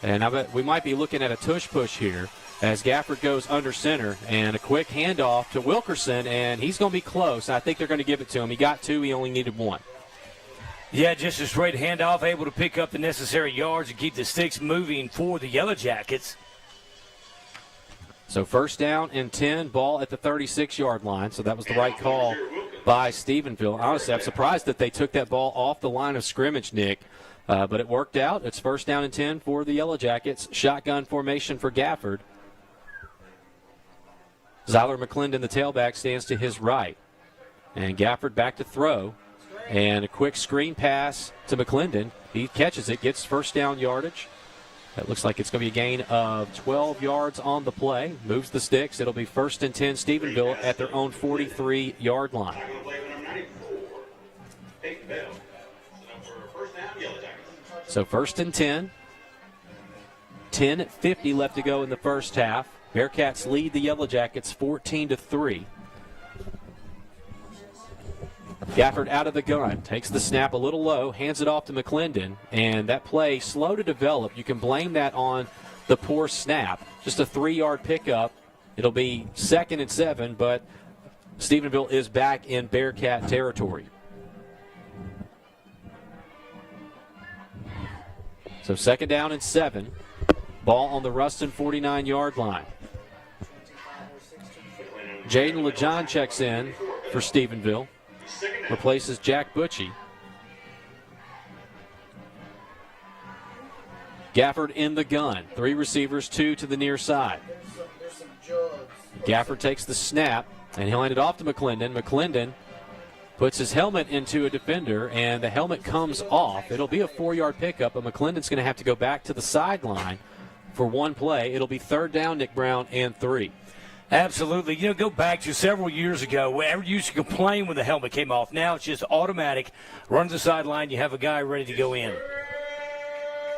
Speaker 4: And I bet we might be looking at a tush push here as Gafford goes under center, and a quick handoff to Wilkerson, and he's going to be close. I think they're going to give it to him. He got 2, he only needed 1.
Speaker 5: Yeah, just a straight handoff, able to pick up the necessary yards and keep the sticks moving for the Yellow Jackets.
Speaker 4: So 1st down and 10, ball at the 36-yard line. So that was the right call by Stephenville. Honestly, I'm surprised that they took that ball off the line of scrimmage, Nick. But it worked out. It's 1st down and 10 for the Yellow Jackets. Shotgun formation for Gafford. Zyler McClendon, the tailback, stands to his right. And Gafford back to throw. And a quick screen pass to McClendon. He catches it, gets 1st down yardage. That looks like it's going to be a gain of 12 yards on the play. Moves the sticks. It'll be 1st and 10, Stephenville at their own 43-yard line. So 1st and 10. 10:50 left to go in the first half. Bearcats lead the Yellow Jackets 14-3. Gafford out of the gun, takes the snap a little low, hands it off to McClendon, and that play slow to develop. You can blame that on the poor snap. Just a 3-yard pickup. It'll be 2nd and 7, but Stephenville is back in Bearcat territory. So 2nd down and 7. Ball on the Ruston 49-yard line. Jaden LeJohn checks in for Stephenville. Replaces Jack Butchie. Gafford in the gun. 3 receivers, 2 to the near side. Gafford takes the snap, and he'll hand it off to McClendon. McClendon puts his helmet into a defender, and the helmet comes off. It'll be a 4-yard pickup, but McClendon's going to have to go back to the sideline for one play. It'll be 3rd down, Nick Brown, and 3.
Speaker 5: Absolutely. You know, go back to several years ago where you used to complain when the helmet came off. Now it's just automatic. Run to the sideline, you have a guy ready to go in.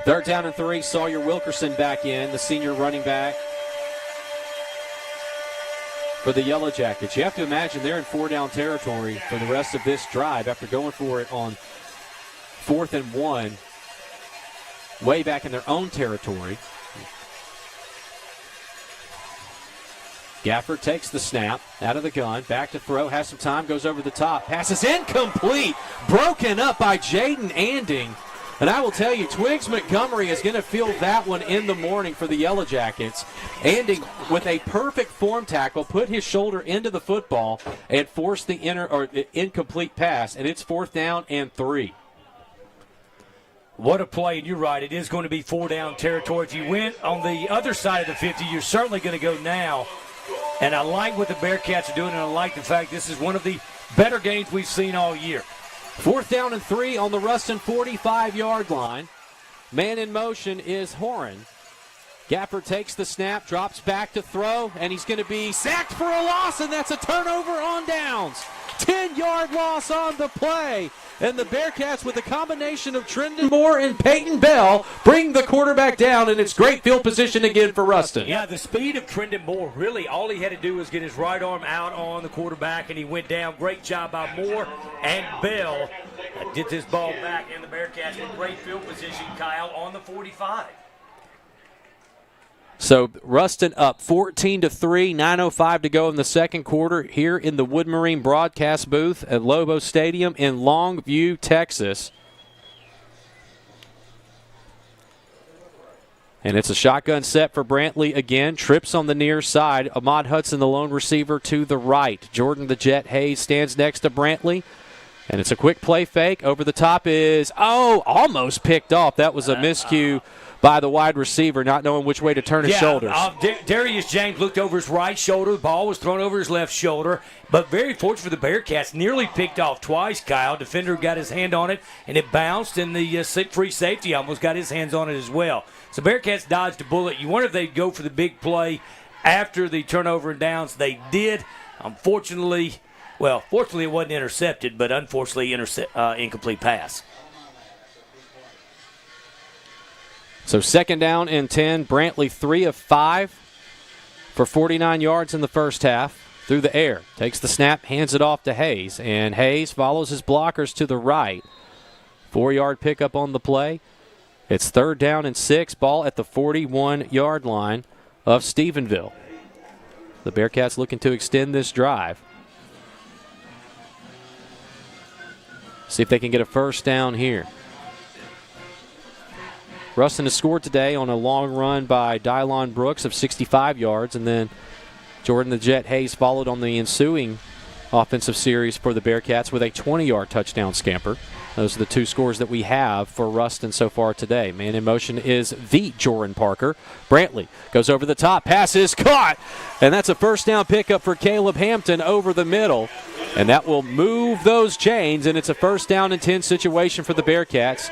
Speaker 4: 3rd down and 3, Sawyer Wilkerson back in, the senior running back for the Yellow Jackets. You have to imagine they're in 4-down territory for the rest of this drive after going for it on 4th and 1 way back in their own territory. Gafford takes the snap out of the gun, back to throw, has some time, goes over the top. Pass is incomplete, broken up by Jaden Anding. And I will tell you, Twiggs Montgomery is going to feel that one in the morning for the Yellow Jackets. Anding, with a perfect form tackle, put his shoulder into the football and forced the incomplete pass, and it's 4th down and 3.
Speaker 5: What a play, and you're right, it is going to be 4-down territory. If you went on the other side of the 50, you're certainly going to go now. And I like what the Bearcats are doing, and I like the fact this is one of the better games we've seen all year.
Speaker 4: 4th down and 3 on the Ruston 45-yard line. Man in motion is Horan. Gafford takes the snap, drops back to throw, and he's going to be sacked for a loss, and that's a turnover on downs. 10-yard loss on the play. And the Bearcats, with a combination of Trendon Moore and Peyton Bell, bring the quarterback down, and it's great field position again for Ruston.
Speaker 5: Yeah, the speed of Trendon Moore, really all he had to do was get his right arm out on the quarterback, and he went down. Great job by Moore and Bell. Get this ball back, and the Bearcats in great field position, Kyle, on the 45.
Speaker 4: So Ruston up 14-3, 9:05 to go in the second quarter here in the Wood Marine broadcast booth at Lobo Stadium in Longview, Texas. And it's a shotgun set for Brantley again. Trips on the near side. Ahmad Hudson, the lone receiver, to the right. Jordan the Jet Hayes stands next to Brantley. And it's a quick play fake. Over the top is, almost picked off. That was a miscue by the wide receiver, not knowing which way to turn his shoulders.
Speaker 5: Darius James looked over his right shoulder. The ball was thrown over his left shoulder. But very fortunate for the Bearcats. Nearly picked off twice, Kyle. Defender got his hand on it, and it bounced, and the free safety almost got his hands on it as well. So Bearcats dodged a bullet. You wonder if they'd go for the big play after the turnover and downs. They did. Fortunately, it wasn't intercepted, but unfortunately incomplete pass.
Speaker 4: So second down and 10. Brantley 3 of 5 for 49 yards in the first half through the air. Takes the snap, hands it off to Hayes, and Hayes follows his blockers to the right. 4-yard pickup on the play. It's third down and 6. Ball at the 41-yard line of Stephenville. The Bearcats looking to extend this drive. See if they can get a first down here. Ruston has scored today on a long run by Dylon Brooks of 65 yards, and then Jordan the Jet Hayes followed on the ensuing offensive series for the Bearcats with a 20-yard touchdown scamper. Those are the two scores that we have for Ruston so far today. Man in motion is the Jordan Parker. Brantley goes over the top. Pass is caught. And that's a first down pickup for Caleb Hampton over the middle. And that will move those chains, and it's a first down and 10 situation for the Bearcats.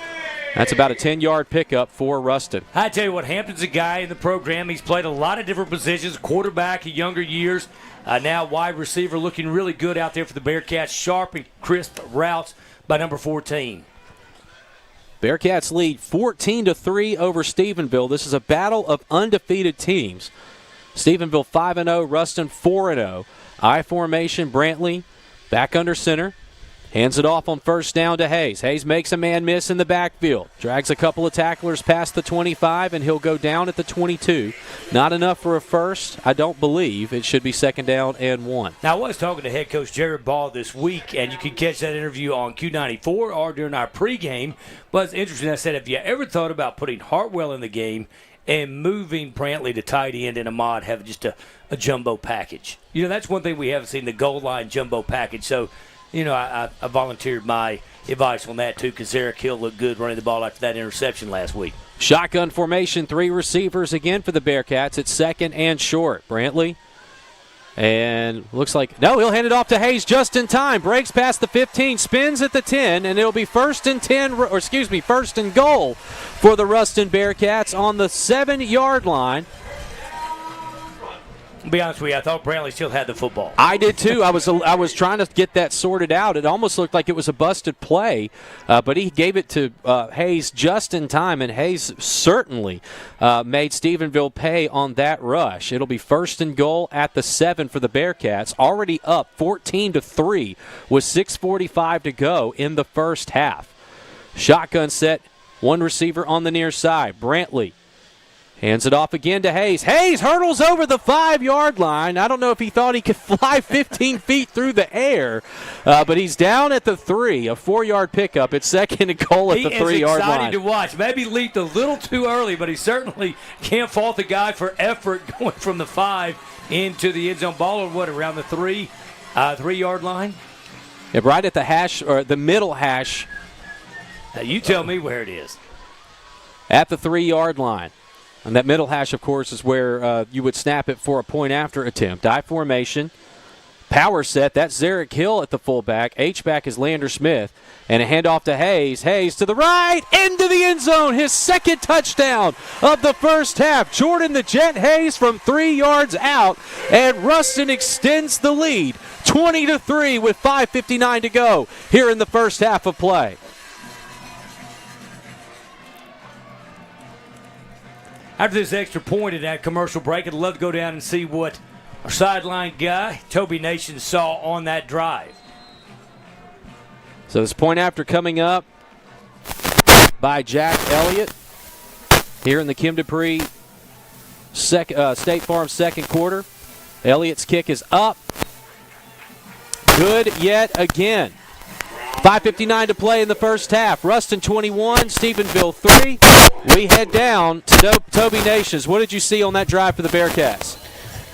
Speaker 4: That's about a 10-yard pickup for Ruston.
Speaker 5: I tell you what, Hampton's a guy in the program. He's played a lot of different positions, quarterback in younger years, now wide receiver, looking really good out there for the Bearcats. Sharp and crisp routes by number 14.
Speaker 4: Bearcats lead 14-3 over Stephenville. This is a battle of undefeated teams. Stephenville 5-0, Ruston 4-0. I formation, Brantley back under center. Hands it off on first down to Hayes. Hayes makes a man miss in the backfield. Drags a couple of tacklers past the 25, and he'll go down at the 22. Not enough for a first, I don't believe. It should be second down and 1.
Speaker 5: Now, I was talking to head coach Jared Ball this week, and you can catch that interview on Q94 or during our pregame. But it's interesting. I said, have you ever thought about putting Hartwell in the game and moving Brantley to tight end and Ahmad have just a jumbo package? That's one thing we haven't seen, the goal line jumbo package. So, I volunteered my advice on that, too, because Zarek Hill looked good running the ball after that interception last week.
Speaker 4: Shotgun formation, 3 receivers again for the Bearcats. It's second and short. Brantley. And looks like, no, he'll hand it off to Hayes just in time. Breaks past the 15, spins at the 10, and it'll be first and goal for the Ruston Bearcats on the 7-yard line.
Speaker 5: To be honest with you, I thought Brantley still had the football.
Speaker 4: I did too. I was trying to get that sorted out. It almost looked like it was a busted play, but he gave it to Hayes just in time, and Hayes certainly made Stephenville pay on that rush. It'll be first and goal at the 7 for the Bearcats, already up 14-3 with 6:45 to go in the first half. Shotgun set, 1 receiver on the near side. Brantley hands it off again to Hayes. Hayes hurdles over the 5-yard line. I don't know if he thought he could fly 15 feet through the air, but he's down at the 3, a 4-yard pickup. It's second and goal at the 3-yard line.
Speaker 5: He's exciting to watch. Maybe leaped a little too early, but he certainly can't fault the guy for effort going from the 5 into the end zone. Ball around the 3-yard line?
Speaker 4: Yeah, right at the hash, or the middle hash.
Speaker 5: Now you tell me where it is.
Speaker 4: At the 3-yard line. And that middle hash, of course, is where you would snap it for a point-after attempt. I formation, power set. That's Zarek Hill at the fullback. H-back is Lander Smith. And a handoff to Hayes. Hayes to the right, into the end zone. His second touchdown of the first half. Jordan the Jet Hayes from 3 yards out. And Ruston extends the lead, 20-3 with 5:59 to go here in the first half of play.
Speaker 5: After this extra point in that commercial break, I'd love to go down and see what our sideline guy, Toby Nation, saw on that drive.
Speaker 4: So this point after coming up by Jack Elliott here in the Kim Dupree State Farm second quarter. Elliott's kick is up. Good yet again. 5:59 to play in the first half. Ruston 21, Stephenville 3. We head down to Toby Nations. What did you see on that drive for the Bearcats?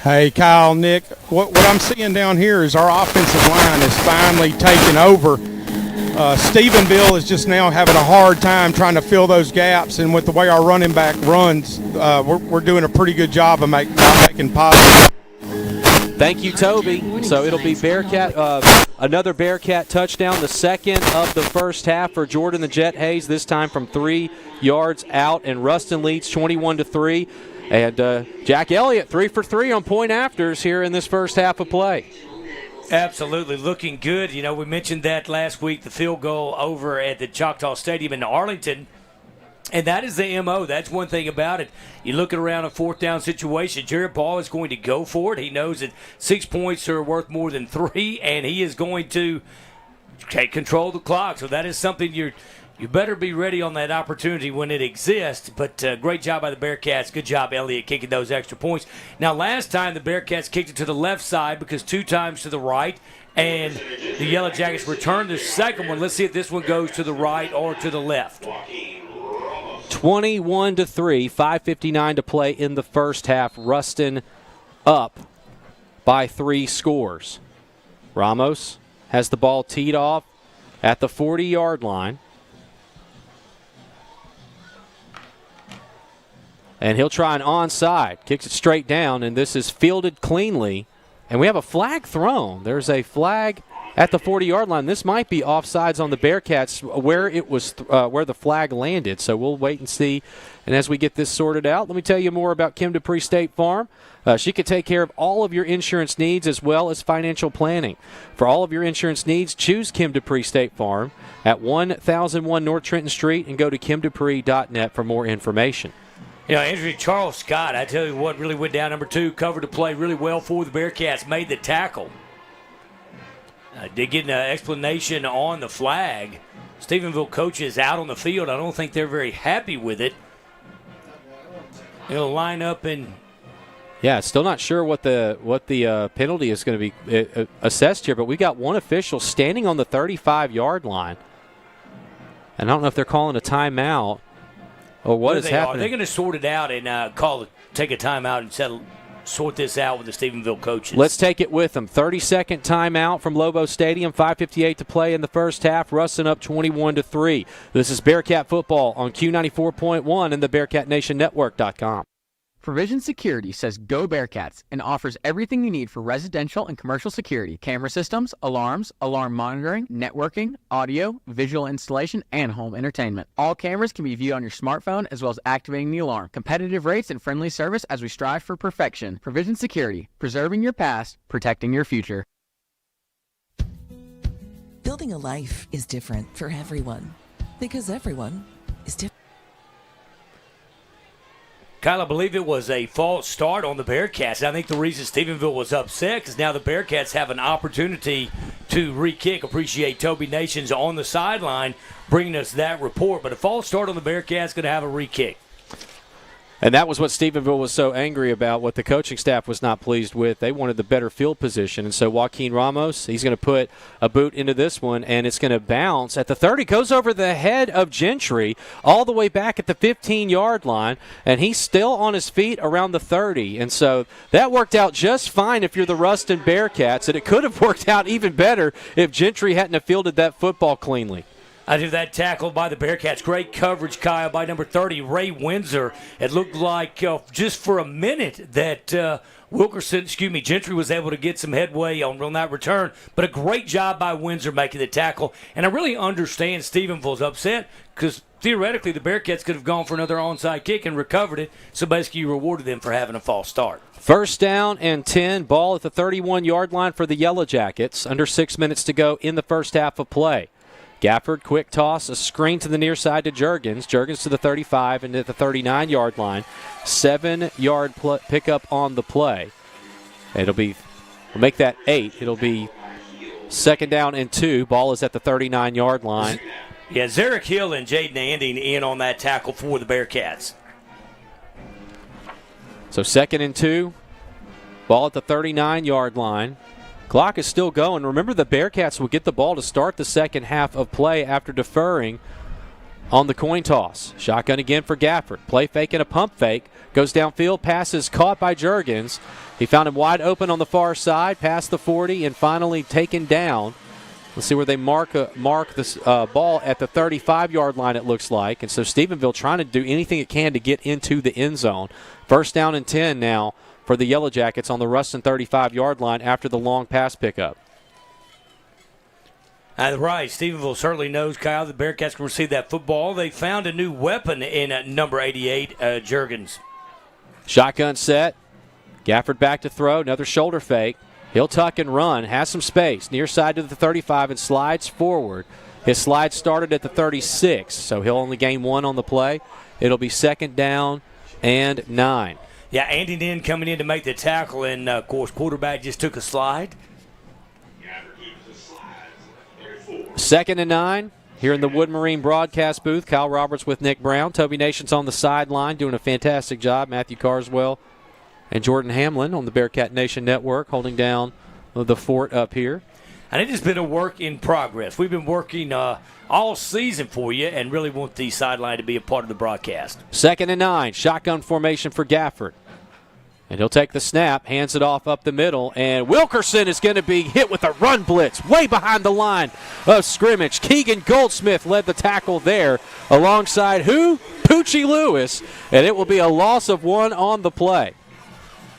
Speaker 8: Hey, Kyle, Nick, what I'm seeing down here is our offensive line is finally taking over. Stephenville is just now having a hard time trying to fill those gaps, and with the way our running back runs, we're doing a pretty good job of making positive.
Speaker 4: Thank you, Toby. So it'll be Bearcat, another Bearcat touchdown, the second of the first half for Jordan the Jet Hayes, this time from 3 yards out, and Ruston leads 21-3. And Jack Elliott, 3 for 3 on point afters here in this first half of play.
Speaker 5: Absolutely, looking good. You know, we mentioned that last week, the field goal over at the Choctaw Stadium in Arlington. And that is the M.O. That's one thing about it. You look at around a fourth down situation, Jared Ball is going to go for it. He knows that 6 points are worth more than 3, and he is going to take control of the clock. So that is something you better be ready on that opportunity when it exists. But great job by the Bearcats. Good job, Elliott, kicking those extra points. Now, last time the Bearcats kicked it to the left side because 2 times to the right, and the Yellow Jackets returned the second one. Let's see if this one goes to the right or to the left.
Speaker 4: 21-3, 5:59 to play in the first half. Ruston up by 3 scores. Ramos has the ball teed off at the 40-yard line. And he'll try an onside. Kicks it straight down, and this is fielded cleanly. And we have a flag thrown. There's a flag at the 40-yard line. This might be offsides on the Bearcats where it was where the flag landed. So we'll wait and see. And as we get this sorted out, let me tell you more about Kim Dupree State Farm. She can take care of all of your insurance needs as well as financial planning. For all of your insurance needs, choose Kim Dupree State Farm at 1001 North Trenton Street and go to kimdupree.net for more information.
Speaker 5: You know, Andrew Charles Scott, I tell you what, really went down number 2, covered the play really well for the Bearcats, made the tackle. Did get an explanation on the flag. Stephenville coaches out on the field. I don't think they're very happy with it. They'll line up and...
Speaker 4: Yeah, still not sure what the penalty is going to be assessed here, but we got one official standing on the 35-yard line. And I don't know if they're calling a timeout or what is happening.
Speaker 5: They're going to sort it out and take a timeout and sort this out with the Stephenville coaches.
Speaker 4: Let's take it with them. 30-second timeout from Lobo Stadium. 5:58 to play in the first half. Ruston up 21-3. This is Bearcat football on Q94.1 and the BearcatNationNetwork.com.
Speaker 16: Provision Security says go Bearcats and offers everything you need for residential and commercial security, camera systems, alarms, alarm monitoring, networking, audio, visual installation, and home entertainment. All cameras can be viewed on your smartphone as well as activating the alarm. Competitive rates and friendly service as we strive for perfection. Provision Security, preserving your past, protecting your future.
Speaker 17: Building a life is different for everyone because everyone is different.
Speaker 5: Kyle, I believe it was a false start on the Bearcats. I think the reason Stephenville was upset is now the Bearcats have an opportunity to re-kick. Appreciate Toby Nations on the sideline bringing us that report. But a false start on the Bearcats going to have a re-kick.
Speaker 4: And that was what Stephenville was so angry about, what the coaching staff was not pleased with. They wanted the better field position. And so Joaquin Ramos, he's going to put a boot into this one, and it's going to bounce at the 30. Goes over the head of Gentry all the way back at the 15-yard line, and he's still on his feet around the 30. And so that worked out just fine if you're the Ruston Bearcats, and it could have worked out even better if Gentry hadn't have fielded that football cleanly.
Speaker 5: I do that tackle by the Bearcats. Great coverage, Kyle, by number 30, Ray Windsor. It looked like just for a minute that Gentry was able to get some headway on that return. But a great job by Windsor making the tackle. And I really understand Stephenville's upset because theoretically the Bearcats could have gone for another onside kick and recovered it. So basically you rewarded them for having a false start.
Speaker 4: First down and 10. Ball at the 31-yard line for the Yellow Jackets. Under 6 minutes to go in the first half of play. Gafford, quick toss, a screen to the near side to Juergens. Juergens to the 35 and at the 39-yard line. 7-yard pickup on the play. We'll make that 8. It'll be second down and 2. Ball is at the 39-yard line.
Speaker 5: Yeah, Zarek Hill and Jaden Anding in on that tackle for the Bearcats.
Speaker 4: So 2nd and 2. Ball at the 39-yard line. Clock is still going. Remember, the Bearcats will get the ball to start the second half of play after deferring on the coin toss. Shotgun again for Gafford. Play fake and a pump fake. Goes downfield. Pass is caught by Juergens. He found him wide open on the far side, past the 40, and finally taken down. Let's see where they mark this ball at the 35-yard line, it looks like. And so Stephenville trying to do anything it can to get into the end zone. 1st down and 10 now for the Yellow Jackets on the Ruston 35-yard line after the long pass pickup.
Speaker 5: Right, Stephenville certainly knows, Kyle, the Bearcats can receive that football. They found a new weapon in number 88, Juergens.
Speaker 4: Shotgun set. Gafford back to throw. Another shoulder fake. He'll tuck and run. Has some space. Near side to the 35 and slides forward. His slide started at the 36, so he'll only gain 1 on the play. It'll be 2nd down and 9.
Speaker 5: Yeah, Andy Nin coming in to make the tackle, and, of course, quarterback just took a slide.
Speaker 4: 2nd and 9 here in the Wood Marine broadcast booth. Kyle Roberts with Nick Brown. Toby Nation's on the sideline doing a fantastic job. Matthew Carswell and Jordan Hamlin on the Bearcat Nation Network holding down the fort up here.
Speaker 5: And it has been a work in progress. We've been working all season for you and really want the sideline to be a part of the broadcast.
Speaker 4: 2nd and 9. Shotgun formation for Gafford. And he'll take the snap, hands it off up the middle, and Wilkerson is going to be hit with a run blitz way behind the line of scrimmage. Keegan Goldsmith led the tackle there alongside who? Poochie Lewis, and it will be a loss of 1 on the play.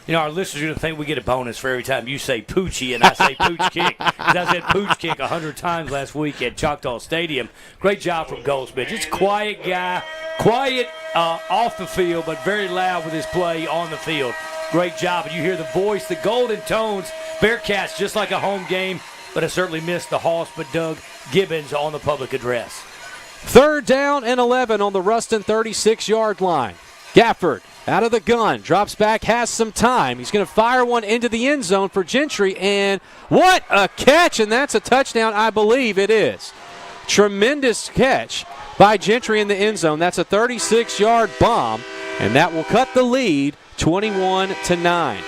Speaker 5: You know, our listeners are going to think we get a bonus for every time you say Poochie and I say Pooch Kick. I said Pooch Kick 100 times last week at Choctaw Stadium. Great job from Goldsmith. Just a quiet guy, quiet off the field, but very loud with his play on the field. Great job. And you hear the voice, the golden tones. Bearcats just like a home game, but I certainly missed the Hoss, but Doug Gibbons on the public address.
Speaker 4: 3rd down and 11 on the Ruston 36-yard line. Gafford out of the gun, drops back, has some time. He's going to fire one into the end zone for Gentry, and what a catch, and that's a touchdown, I believe it is. Tremendous catch by Gentry in the end zone. That's a 36-yard bomb, and that will cut the lead 21-9.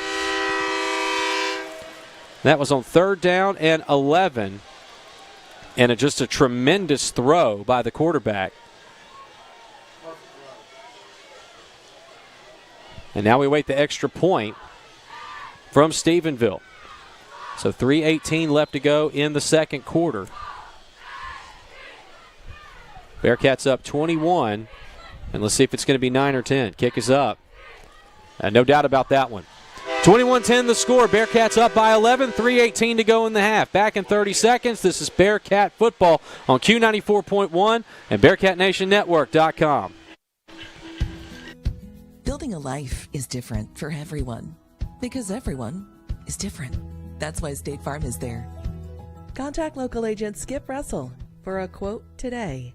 Speaker 4: That was on 3rd down and 11, and just a tremendous throw by the quarterback. And now we wait the extra point from Stephenville. So 3:18 left to go in the second quarter. Bearcats up 21. And let's see if it's going to be 9 or 10. Kick is up. No doubt about that one. 21-10 the score. Bearcats up by 11. 3:18 to go in the half. Back in 30 seconds. This is Bearcat football on Q94.1 and BearcatNationNetwork.com.
Speaker 17: Building a life is different for everyone because everyone is different. That's why State Farm is there. Contact local agent Skip Russell for a quote today.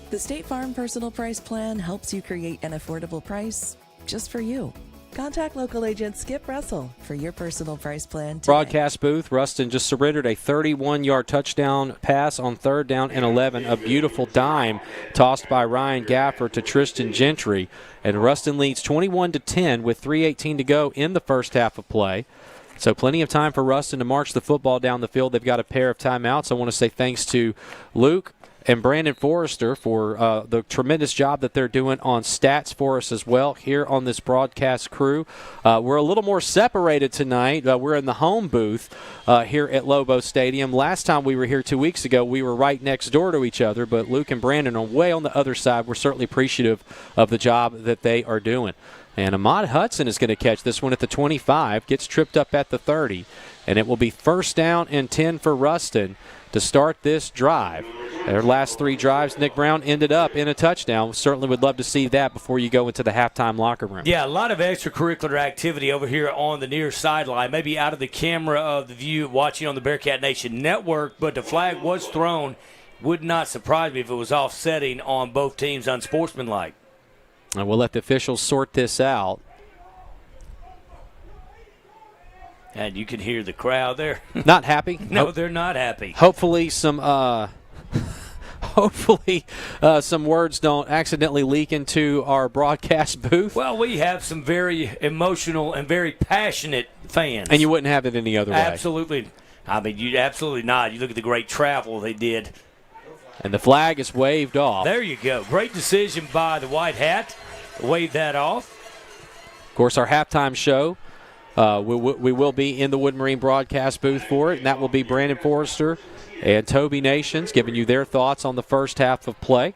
Speaker 17: The State Farm Personal Price Plan helps you create an affordable price just for you. Contact local agent Skip Russell for your personal price plan today.
Speaker 4: Broadcast booth, Ruston just surrendered a 31-yard touchdown pass on 3rd down and 11. A beautiful dime tossed by Ryan Gafford to Tristan Gentry. And Ruston leads 21-10 with 3:18 to go in the first half of play. So plenty of time for Ruston to march the football down the field. They've got a pair of timeouts. I want to say thanks to Luke and Brandon Forrester for the tremendous job that they're doing on stats for us as well here on this broadcast crew. We're a little more separated tonight. We're in the home booth here at Lobo Stadium. Last time we were here 2 weeks ago, we were right next door to each other, but Luke and Brandon are way on the other side. We're certainly appreciative of the job that they are doing. And Ahmad Hudson is going to catch this one at the 25, gets tripped up at the 30, and it will be 1st down and 10 for Ruston to start this drive. Their last 3 drives, Nick Brown ended up in a touchdown. Certainly would love to see that before you go into the halftime locker room.
Speaker 5: Yeah, a lot of extracurricular activity over here on the near sideline, maybe out of the camera of the view watching on the Bearcat Nation Network, but the flag was thrown Would not surprise me if it was offsetting on both teams unsportsmanlike.
Speaker 4: And we'll let the officials sort this out.
Speaker 5: And you can hear the crowd there.
Speaker 4: Not happy?
Speaker 5: No, they're not happy.
Speaker 4: Hopefully some some words don't accidentally leak into our broadcast booth.
Speaker 5: Well, we have some very emotional and very passionate fans.
Speaker 4: And you wouldn't have it any other way.
Speaker 5: Absolutely. I mean, you absolutely not. You look at the great travel they did.
Speaker 4: And the flag is waved off.
Speaker 5: There you go. Great decision by the White Hat. Wave that off.
Speaker 4: Of course, our halftime show, we will be in the Wood Marine broadcast booth for it, and that will be Brandon Forrester and Toby Nations giving you their thoughts on the first half of play.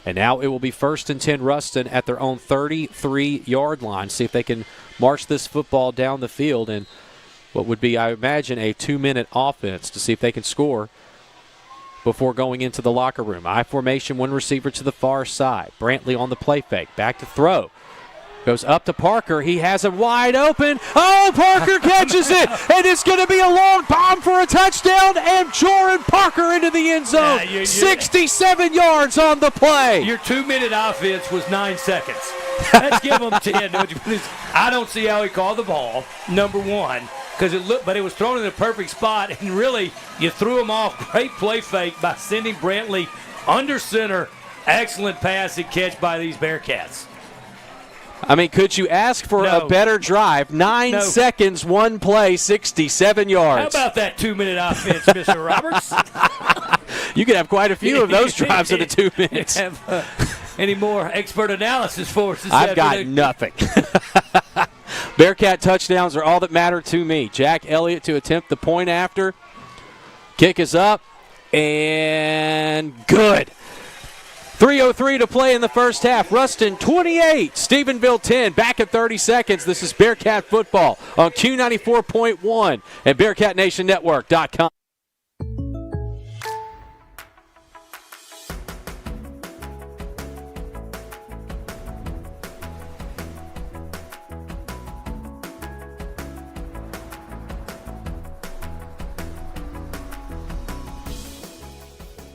Speaker 4: And now it will be 1st and 10 Ruston at their own 33-yard line. See if they can march this football down the field in what would be, I imagine, a 2-minute offense to see if they can score before going into the locker room. I formation, one receiver to the far side. Brantley on the play fake. Back to throw. Goes up to Parker. He has him wide open. Oh, Parker catches it. And it's going to be a long bomb for a touchdown. And Joran Parker into the end zone. 67 yards on the play.
Speaker 5: Your 2-minute offense was 9 seconds. Let's give them 10. I don't see how he called the ball, number one. But it was thrown in the perfect spot, and really, you threw him off. Great play fake by sending Brantley under center. Excellent pass and catch by these Bearcats.
Speaker 4: I mean, could you ask for a better drive? 9 seconds, one play, 67 yards.
Speaker 5: How about that 2-minute offense, Mr. Roberts?
Speaker 4: You could have quite a few of those drives in the 2 minutes.
Speaker 5: Any more expert analysis for us this
Speaker 4: I've
Speaker 5: afternoon?
Speaker 4: got nothing. Bearcat touchdowns are all that matter to me. Jack Elliott to attempt the point after. Kick is up, and good. 3:03 to play in the first half. Ruston 28, Stephenville 10. Back at 30 seconds. This is Bearcat football on Q94.1 and BearcatNationNetwork.com.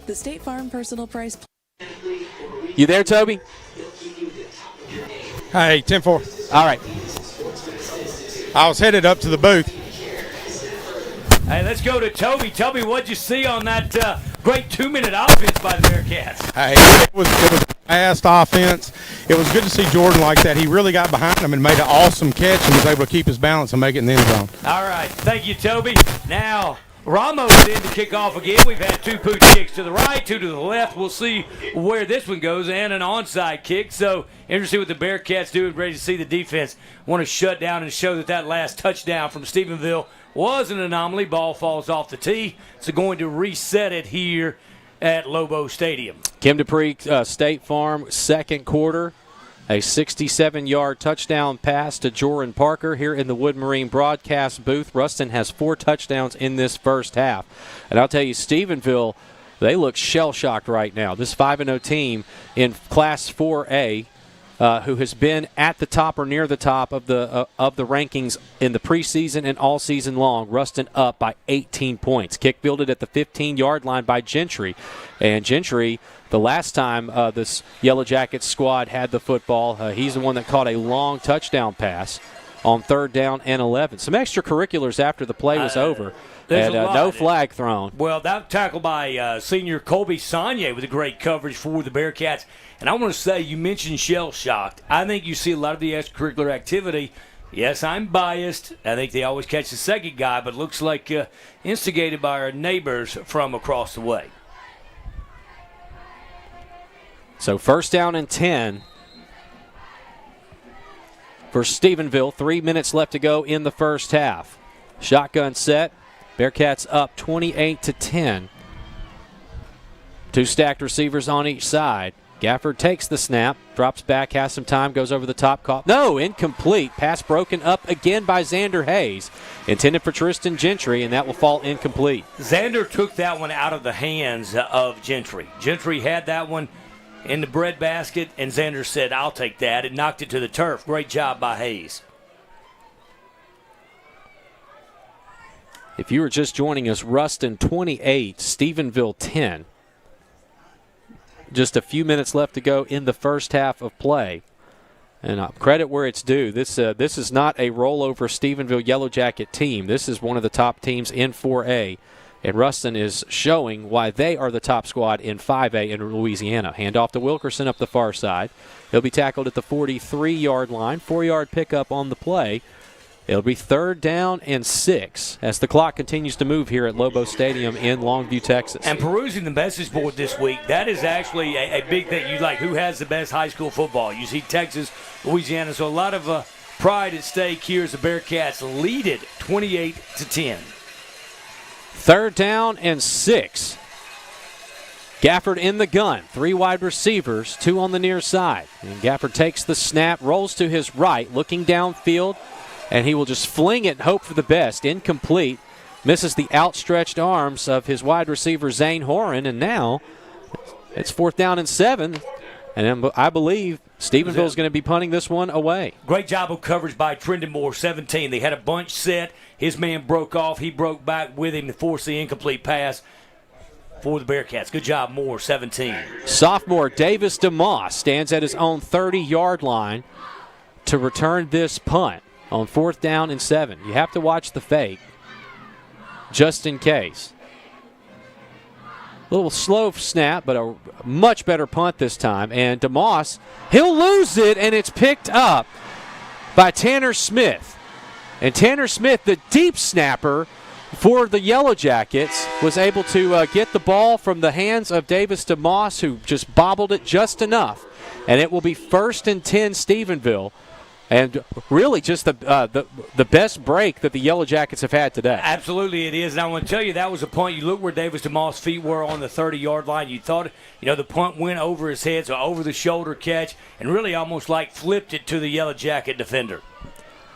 Speaker 17: The State Farm Personal Price.
Speaker 4: You there, Toby?
Speaker 8: Hey, 10-4.
Speaker 4: All right.
Speaker 8: I was headed up to the booth.
Speaker 5: Hey, let's go to Toby. Toby, what'd you see on that great 2-minute offense by the Bearcats?
Speaker 8: Hey, it was a fast offense. It was good to see Jordan like that. He really got behind him and made an awesome catch and was able to keep his balance and make it in the end zone.
Speaker 5: All right. Thank you, Toby. Now, Ramos in to kick off again. We've had 2 pooch kicks to the right, 2 to the left. We'll see where this one goes, and an onside kick. So interesting what the Bearcats do and ready to see the defense want to shut down and show that last touchdown from Stephenville was an anomaly. Ball falls off the tee, so going to reset it here at Lobo Stadium.
Speaker 4: Kim Dupree, State Farm, second quarter. A 67-yard touchdown pass to Joran Parker here in the Wood Marine broadcast booth. Ruston has 4 touchdowns in this first half. And I'll tell you, Stephenville, they look shell-shocked right now. This 5-0 team in Class 4A who has been at the top or near the top of the rankings in the preseason and all season long. Ruston up by 18 points. Kick fielded at the 15-yard line by Gentry. And Gentry, the last time this Yellow Jackets squad had the football, he's the one that caught a long touchdown pass on 3rd down and 11. Some extracurriculars after the play was over. And no flag thrown.
Speaker 5: Well, that tackle by senior Colby Sagne with a great coverage for the Bearcats. And I want to say, you mentioned shell-shocked. I think you see a lot of the extracurricular activity. Yes, I'm biased. I think they always catch the second guy, but it looks like instigated by our neighbors from across the way.
Speaker 4: So 1st down and 10 for Stephenville. 3 minutes left to go in the first half. Shotgun set. Bearcats up 28-10. 2 stacked receivers on each side. Gafford takes the snap, drops back, has some time, goes over the top. No, incomplete. Pass broken up again by Xander Hayes. Intended for Tristan Gentry, and that will fall incomplete.
Speaker 5: Xander took that one out of the hands of Gentry. Gentry had that one in the breadbasket, and Xander said, I'll take that, and knocked it to the turf. Great job by Hayes.
Speaker 4: If you were just joining us, Ruston 28, Stephenville 10. Just a few minutes left to go in the first half of play. And credit where it's due. This is not a rollover Stephenville Yellow Jacket team. This is one of the top teams in 4A. And Ruston is showing why they are the top squad in 5A in Louisiana. Handoff to Wilkerson up the far side. He'll be tackled at the 43-yard line. 4-yard pickup on the play. It'll be 3rd down and 6 as the clock continues to move here at Lobo Stadium in Longview, Texas.
Speaker 5: And perusing the message board this week, that is actually a big thing. You like who has the best high school football. You see Texas, Louisiana. So a lot of pride at stake here as the Bearcats lead it 28-10.
Speaker 4: 3rd down and 6. Gafford in the gun. 3 wide receivers, 2 on the near side. And Gafford takes the snap, rolls to his right, looking downfield, and he will just fling it and hope for the best. Incomplete. Misses the outstretched arms of his wide receiver, Zane Horan, and now it's 4th down and 7. And I believe Stephenville is going to be punting this one away.
Speaker 5: Great job of coverage by Trendon Moore, 17. They had a bunch set. His man broke off. He broke back with him to force the incomplete pass for the Bearcats. Good job, Moore, 17.
Speaker 4: Sophomore Davis DeMoss stands at his own 30-yard line to return this punt on 4th down and 7. You have to watch the fake just in case. A little slow snap, but a much better punt this time. And DeMoss, he'll lose it, and it's picked up by Tanner Smith. And Tanner Smith, the deep snapper for the Yellow Jackets, was able to get the ball from the hands of Davis DeMoss, who just bobbled it just enough. And it will be 1st and 10 Stephenville. And really just the best break that the Yellow Jackets have had today.
Speaker 5: Absolutely it is. And I want to tell you, that was a punt. You look where Davis DeMoss' feet were on the 30-yard line. You thought, the punt went over his head, so over the shoulder catch, and really almost like flipped it to the Yellow Jacket defender.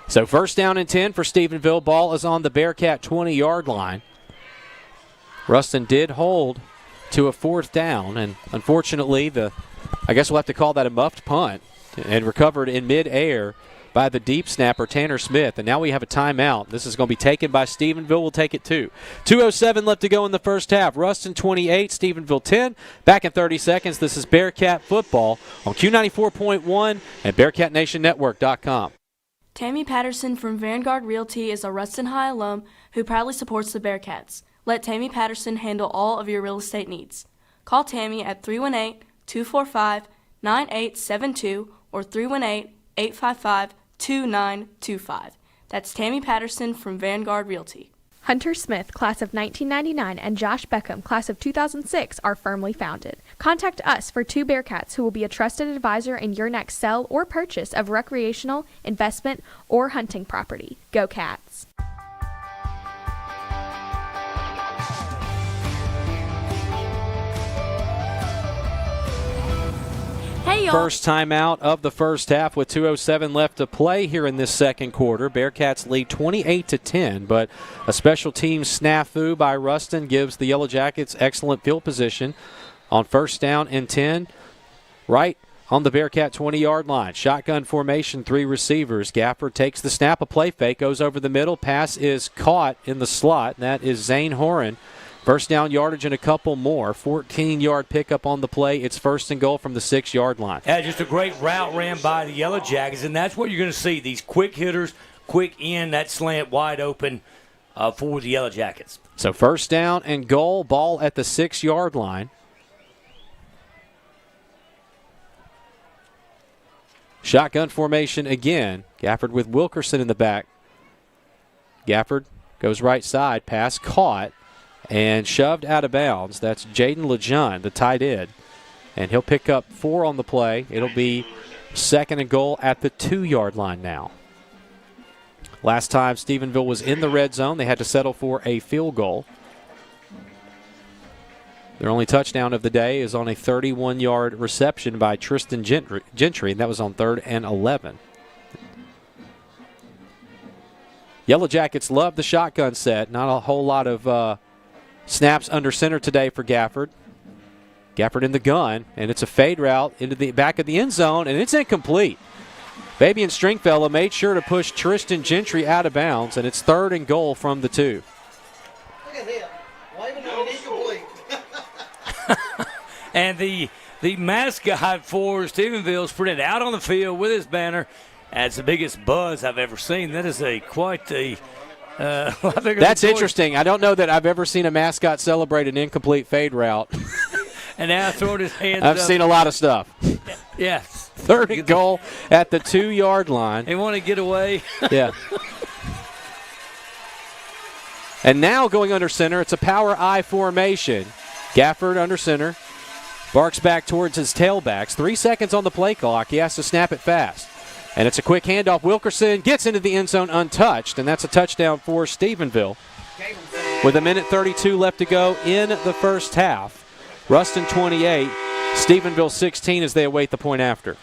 Speaker 4: So 1st down and 10 for Stephenville. Ball is on the Bearcat 20-yard line. Ruston did hold to a 4th down, and unfortunately, I guess we'll have to call that a muffed punt, and recovered in midair by the deep snapper, Tanner Smith. And now we have a timeout. This is going to be taken by Stephenville. We'll take it too. 2:07 left to go in the first half. Ruston 28, Stephenville 10. Back in 30 seconds. This is Bearcat football on Q94.1 and BearcatNationNetwork.com.
Speaker 18: Tammy Patterson from Vanguard Realty is a Ruston High alum who proudly supports the Bearcats. Let Tammy Patterson handle all of your real estate needs. Call Tammy at 318-245-9872 or 318-855-2925. That's Tammy Patterson from Vanguard Realty.
Speaker 19: Hunter Smith, class of 1999, and Josh Beckham, class of 2006, are firmly founded. Contact us for 2 Bearcats who will be a trusted advisor in your next sell or purchase of recreational, investment, or hunting property. Go Cats!
Speaker 18: Hey, y'all.
Speaker 4: First timeout of the first half with 2:07 left to play here in this second quarter. Bearcats lead 28-10, but a special teams snafu by Ruston gives the Yellow Jackets excellent field position on 1st down and 10, right on the Bearcat 20-yard line. Shotgun formation, 3 receivers. Gafford takes the snap, a play fake, goes over the middle. Pass is caught in the slot. That is Zane Horan. 1st down yardage and a couple more. 14-yard pickup on the play. It's 1st and goal from the 6-yard line.
Speaker 5: Yeah, just a great route ran by the Yellow Jackets, and that's what you're going to see. These quick hitters, quick in, that slant wide open for the Yellow Jackets.
Speaker 4: So 1st down and goal, ball at the 6-yard line. Shotgun formation again. Gafford with Wilkerson in the back. Gafford goes right side, pass caught and shoved out of bounds. That's Jaden LeJean, the tight end. And he'll pick up 4 on the play. It'll be 2nd and goal at the 2-yard line now. Last time Stephenville was in the red zone, they had to settle for a field goal. Their only touchdown of the day is on a 31-yard reception by Tristan Gentry, and that was on 3rd and 11. Yellow Jackets love the shotgun set. Not a whole lot of snaps under center today for Gafford. Gafford in the gun, and it's a fade route into the back of the end zone, and it's incomplete. Fabian Stringfellow made sure to push Tristan Gentry out of bounds, and it's 3rd and goal from the 2.
Speaker 5: And the mascot for Stephenville sprinted out on the field with his banner. That's the biggest buzz I've ever seen. That is quite the
Speaker 4: That's interesting. I don't know that I've ever seen a mascot celebrate an incomplete fade route.
Speaker 5: And now throwing his hands
Speaker 4: I've
Speaker 5: up.
Speaker 4: seen a lot of stuff.
Speaker 5: Yes.
Speaker 4: 3rd and goal at the 2-yard line.
Speaker 5: They want to get away.
Speaker 4: Yeah. And now going under center, it's a power I formation. Gafford under center. Barks back towards his tailbacks. 3 seconds on the play clock. He has to snap it fast. And it's a quick handoff. Wilkerson gets into the end zone untouched, and that's a touchdown for Stephenville. With 1:32 left to go in the first half. Ruston 28, Stephenville 16 as they await the point after.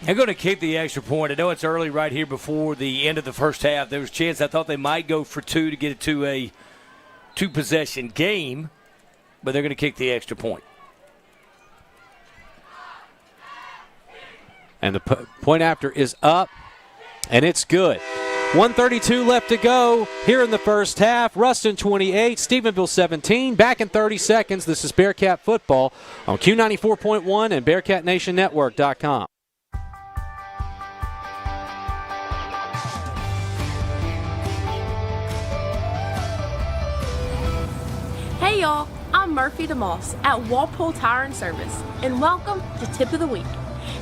Speaker 5: They're going to kick the extra point. I know it's early right here before the end of the first half. There was a chance I thought they might go for 2 to get it to a 2-possession game, but they're going to kick the extra point.
Speaker 4: And the point after is up, and it's good. 1:32 left to go here in the first half. Ruston 28, Stephenville 17. Back in 30 seconds. This is Bearcat football on Q94.1 and BearcatNationNetwork.com.
Speaker 20: Hey y'all, I'm Murphy DeMoss at Walpole Tire and Service, and welcome to Tip of the Week.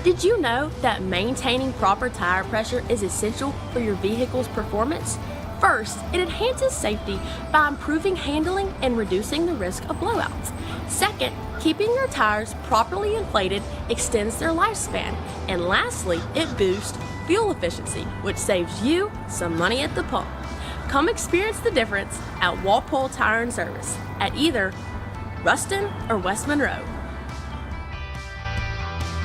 Speaker 20: Did you know that maintaining proper tire pressure is essential for your vehicle's performance? First, it enhances safety by improving handling and reducing the risk of blowouts. Second, keeping your tires properly inflated extends their lifespan. And lastly, it boosts fuel efficiency, which saves you some money at the pump. Come experience the difference at Walpole Tire and Service at either Ruston or West Monroe.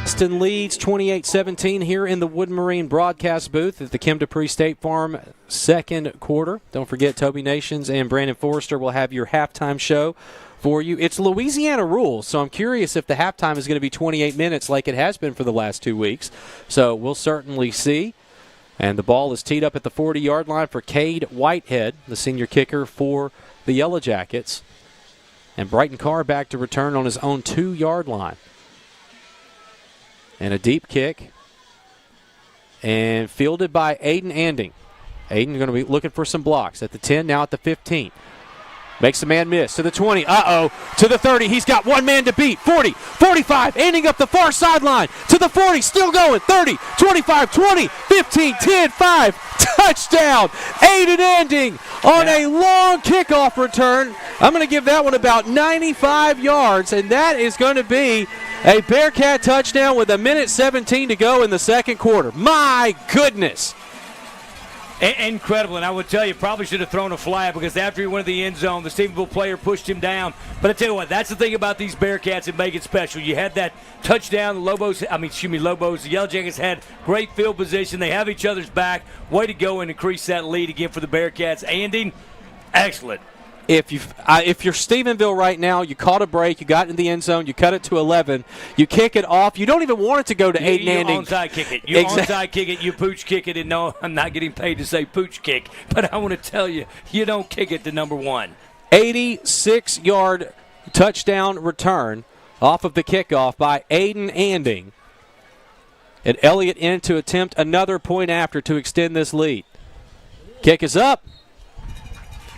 Speaker 4: Ruston leads 28-17 here in the Wood Marine broadcast booth at the Kim Dupree State Farm second quarter. Don't forget, Toby Nations and Brandon Forrester will have your halftime show for you. It's Louisiana rules, so I'm curious if the halftime is going to be 28 minutes like it has been for the last 2 weeks. So we'll certainly see. And the ball is teed up at the 40-yard line for Cade Whitehead, the senior kicker for the Yellow Jackets. And Brighton Carr back to return on his own 2-yard line. And a deep kick. And fielded by Aiden Anding. Aiden going to be looking for some blocks at the 10, now at the 15. Makes the man miss to the 20. To the 30. He's got one man to beat. 40, 45. Ending up the far sideline to the 40. Still going. 30, 25, 20, 15, 10, 5. Touchdown. Aiden Anding on a long kickoff return. I'm going to give that one about 95 yards, and that is going to be a Bearcat touchdown with 1:17 to go in the second quarter. My goodness.
Speaker 5: Incredible, and I would tell you, probably should have thrown a flag because after he went to the end zone, the Stephenville player pushed him down. But I tell you what, that's the thing about these Bearcats that make it special. You had that touchdown, the Yellow Jackets had great field position. They have each other's back. Way to go and increase that lead again for the Bearcats. Anding, excellent.
Speaker 4: If you're Stephenville right now, you caught a break, you got in the end zone, you cut it to 11, you kick it off, you don't even want it to go to Aiden Anding.
Speaker 5: You onside kick it. You onside kick it, you pooch kick it, and no, I'm not getting paid to say pooch kick, but I want to tell you, you don't kick it to number 1.
Speaker 4: 86-yard touchdown return off of the kickoff by Aiden Anding. And Elliott in to attempt another point after to extend this lead. Kick is up.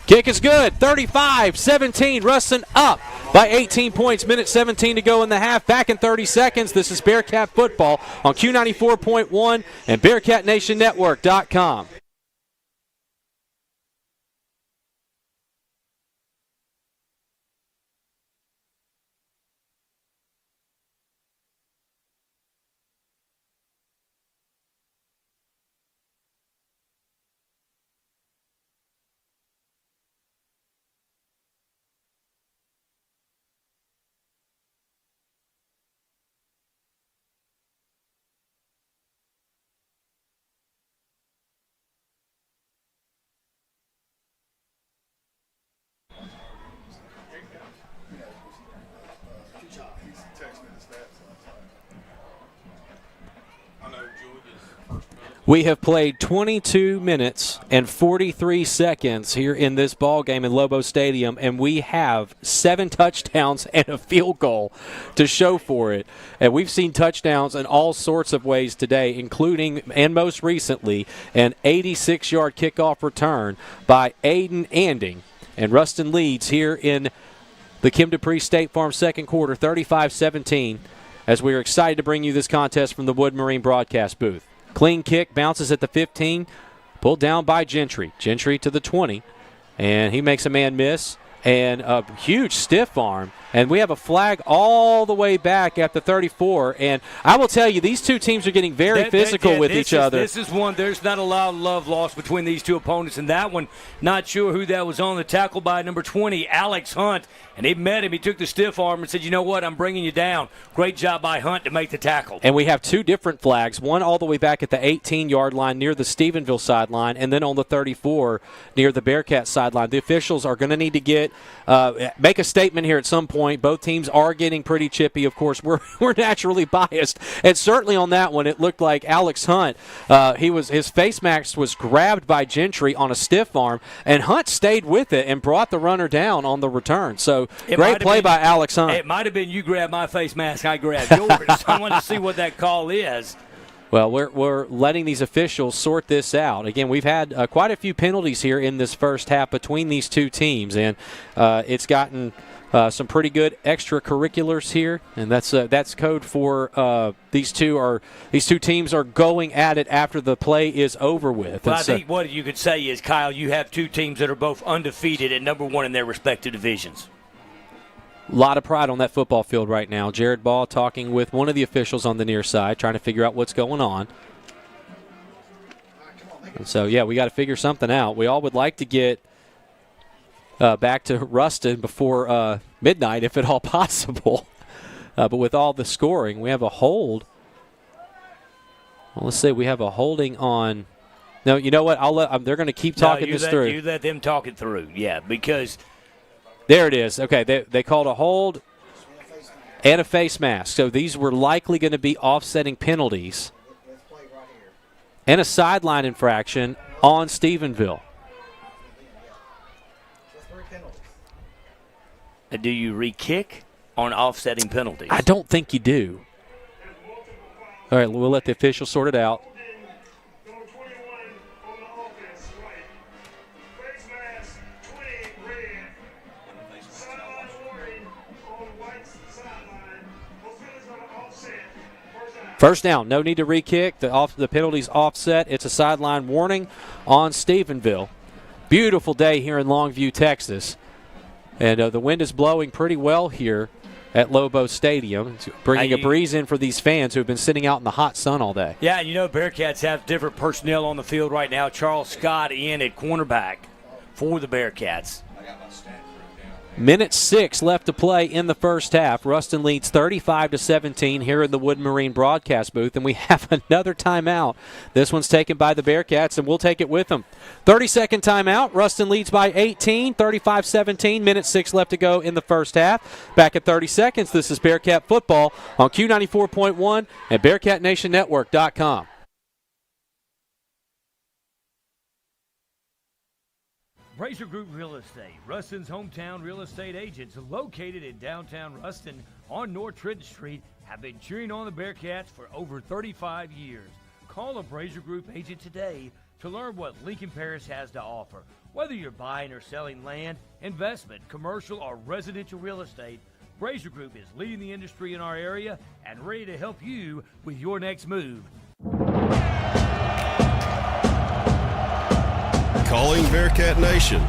Speaker 4: Kick is good. 35-17. Ruston up by 18 points. 1:17 to go in the half. Back in 30 seconds. This is Bearcat football on Q94.1 and BearcatNationNetwork.com. We have played 22 minutes and 43 seconds here in this ball game in Lobo Stadium, and we have 7 touchdowns and a field goal to show for it. And we've seen touchdowns in all sorts of ways today, including, and most recently, an 86-yard kickoff return by Aiden Anding. And Ruston leads here in the Kim Dupree State Farm second quarter, 35-17, as we are excited to bring you this contest from the Wood Marine broadcast booth. Clean kick, bounces at the 15, pulled down by Gentry. Gentry to the 20, and he makes a man miss, and a huge stiff arm. And we have a flag all the way back at the 34. And I will tell you, these two teams are getting very physical with each other.
Speaker 5: This is one, there's not a lot of love lost between these two opponents. And that one, not sure who that was on. The tackle by number 20, Alex Hunt. And he met him. He took the stiff arm and said, you know what, I'm bringing you down. Great job by Hunt to make the tackle.
Speaker 4: And we have 2 different flags, one all the way back at the 18-yard line near the Stephenville sideline, and then on the 34 near the Bearcat sideline. The officials are going to need to make a statement here at some point. Both teams are getting pretty chippy. Of course, we're naturally biased. And certainly on that one, it looked like Alex Hunt, his face mask was grabbed by Gentry on a stiff arm, and Hunt stayed with it and brought the runner down on the return. So great play by Alex Hunt.
Speaker 5: It might have been you grabbed my face mask, I grabbed yours. I want to see what that call is.
Speaker 4: Well, we're letting these officials sort this out. Again, we've had quite a few penalties here in this first half between these two teams, and it's gotten some pretty good extracurriculars here, and that's code for these two teams are going at it after the play is over with.
Speaker 5: Well, I think what you could say is, Kyle, you have two teams that are both undefeated and number 1 in their respective divisions.
Speaker 4: A lot of pride on that football field right now. Jared Ball talking with one of the officials on the near side, trying to figure out what's going on. And so, yeah, we got to figure something out. We all would like to get back to Ruston before midnight, if at all possible. But with all the scoring, we have a hold. Well, let's see. We have a holding on. No, you know what? They're going to keep talking through.
Speaker 5: You let them talk it through, yeah, because –
Speaker 4: there it is. Okay, they called a hold and a face mask. So these were likely going to be offsetting penalties and a sideline infraction on Stephenville.
Speaker 5: Do you re-kick on offsetting penalties?
Speaker 4: I don't think you do. All right, we'll let the officials sort it out. First down, no need to re-kick. The penalty's offset. It's a sideline warning on Stephenville. Beautiful day here in Longview, Texas. And the wind is blowing pretty well here at Lobo Stadium. It's bringing a breeze in for these fans who have been sitting out in the hot sun all day.
Speaker 5: Yeah, and you know Bearcats have different personnel on the field right now. Charles Scott in at cornerback for the Bearcats.
Speaker 4: Minute 6 left to play in the first half. Ruston leads 35-17 here in the Wood Marine broadcast booth, and we have another timeout. This one's taken by the Bearcats, and we'll take it with them. 30-second timeout. Ruston leads by 18, 35-17. Minute 6 left to go in the first half. Back at 30 seconds, this is Bearcat football on Q94.1 and BearcatNationNetwork.com.
Speaker 5: Brazier Group Real Estate, Ruston's hometown real estate agents located in downtown Ruston on North Trenton Street, have been cheering on the Bearcats for over 35 years. Call a Brazier Group agent today to learn what Lincoln Parish has to offer. Whether you're buying or selling land, investment, commercial, or residential real estate, Brazier Group is leading the industry in our area and ready to help you with your next move.
Speaker 21: Calling Bearcat Nation.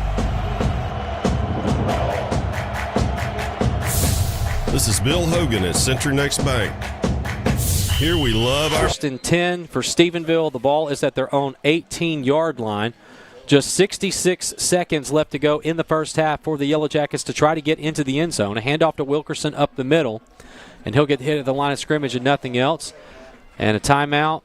Speaker 21: This is Bill Hogan at Century Next Bank. Here we love our...
Speaker 4: First and 10 for Stephenville. The ball is at their own 18-yard line. Just 66 seconds left to go in the first half for the Yellow Jackets to try to get into the end zone. A handoff to Wilkerson up the middle, and he'll get hit at the line of scrimmage and nothing else. And a timeout.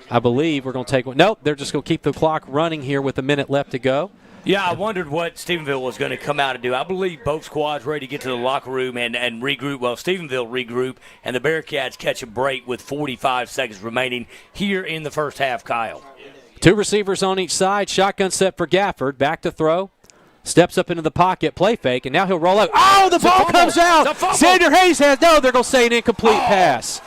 Speaker 4: I believe we're going to take one. Nope, they're just going to keep the clock running here with a minute left to go.
Speaker 5: Yeah, I wondered what Stephenville was going to come out and do. I believe both squads ready to get to the locker room and regroup. Well, Stephenville regroup, and the Bearcats catch a break with 45 seconds remaining here in the first half, Kyle.
Speaker 4: Two receivers on each side. Shotgun set for Gafford. Back to throw. Steps up into the pocket. Play fake. And now he'll roll out. Oh, the ball comes out. Xander Hayes has. No, they're going to say an incomplete pass.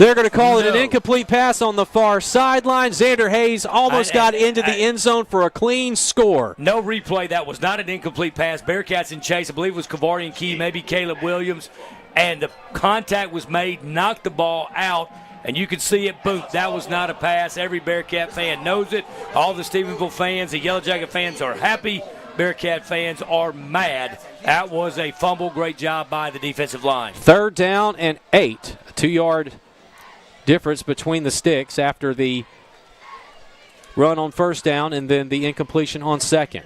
Speaker 4: They're going to call it an incomplete pass on the far sideline. Xander Hayes almost got into the end zone for a clean score.
Speaker 5: No replay. That was not an incomplete pass. Bearcats in chase. I believe it was Kavarian Key, maybe Caleb Williams. And the contact was made, knocked the ball out, and you could see it, boom. That was not a pass. Every Bearcat fan knows it. All the Stephenville fans, the Yellow Jacket fans are happy. Bearcat fans are mad. That was a fumble. Great job by the defensive line.
Speaker 4: 3rd down and 8. A 2-yard difference between the sticks after the run on 1st down and then the incompletion on 2nd.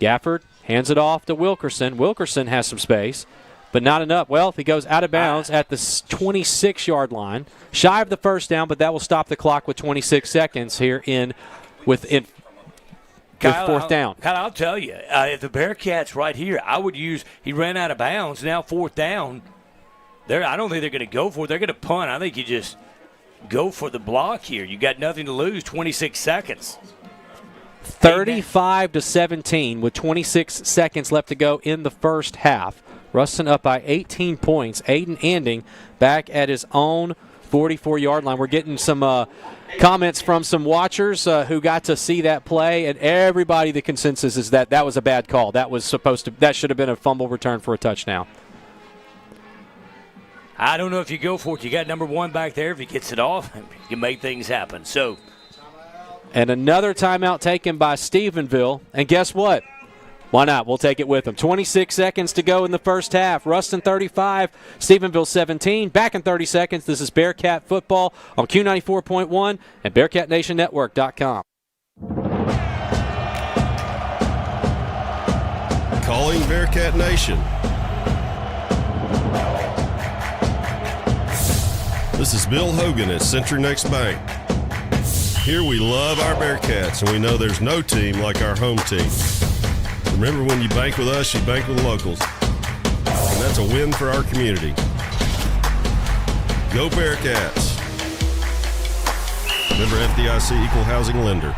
Speaker 4: Gafford hands it off to Wilkerson. Wilkerson has some space, but not enough. Well, he goes out of bounds at the 26-yard line, shy of the 1st down, but that will stop the clock with 26 seconds here with 4th down.
Speaker 5: Kyle, I'll tell you, if the Bearcats right here, I would use, he ran out of bounds, now 4th down. I don't think they're going to go for it. They're going to punt. I think you just go for the block here. You got nothing to lose, 26 seconds.
Speaker 4: 35-17 with 26 seconds left to go in the first half. Ruston up by 18 points. Aiden Anding back at his own 44-yard line. We're getting some comments from some watchers who got to see that play, and everybody, the consensus is that was a bad call. That should have been a fumble return for a touchdown.
Speaker 5: I don't know if you go for it. You got number 1 back there. If he gets it off, you can make things happen.
Speaker 4: And another timeout taken by Stephenville. And guess what? Why not? We'll take it with them. 26 seconds to go in the first half. Ruston 35, Stephenville 17. Back in 30 seconds. This is Bearcat football on Q94.1 and BearcatNationNetwork.com.
Speaker 21: Calling Bearcat Nation. This is Bill Hogan at Century Next Bank. Here we love our Bearcats, and we know there's no team like our home team. Remember, when you bank with us, you bank with locals. And that's a win for our community. Go Bearcats. Member FDIC Equal Housing Lender.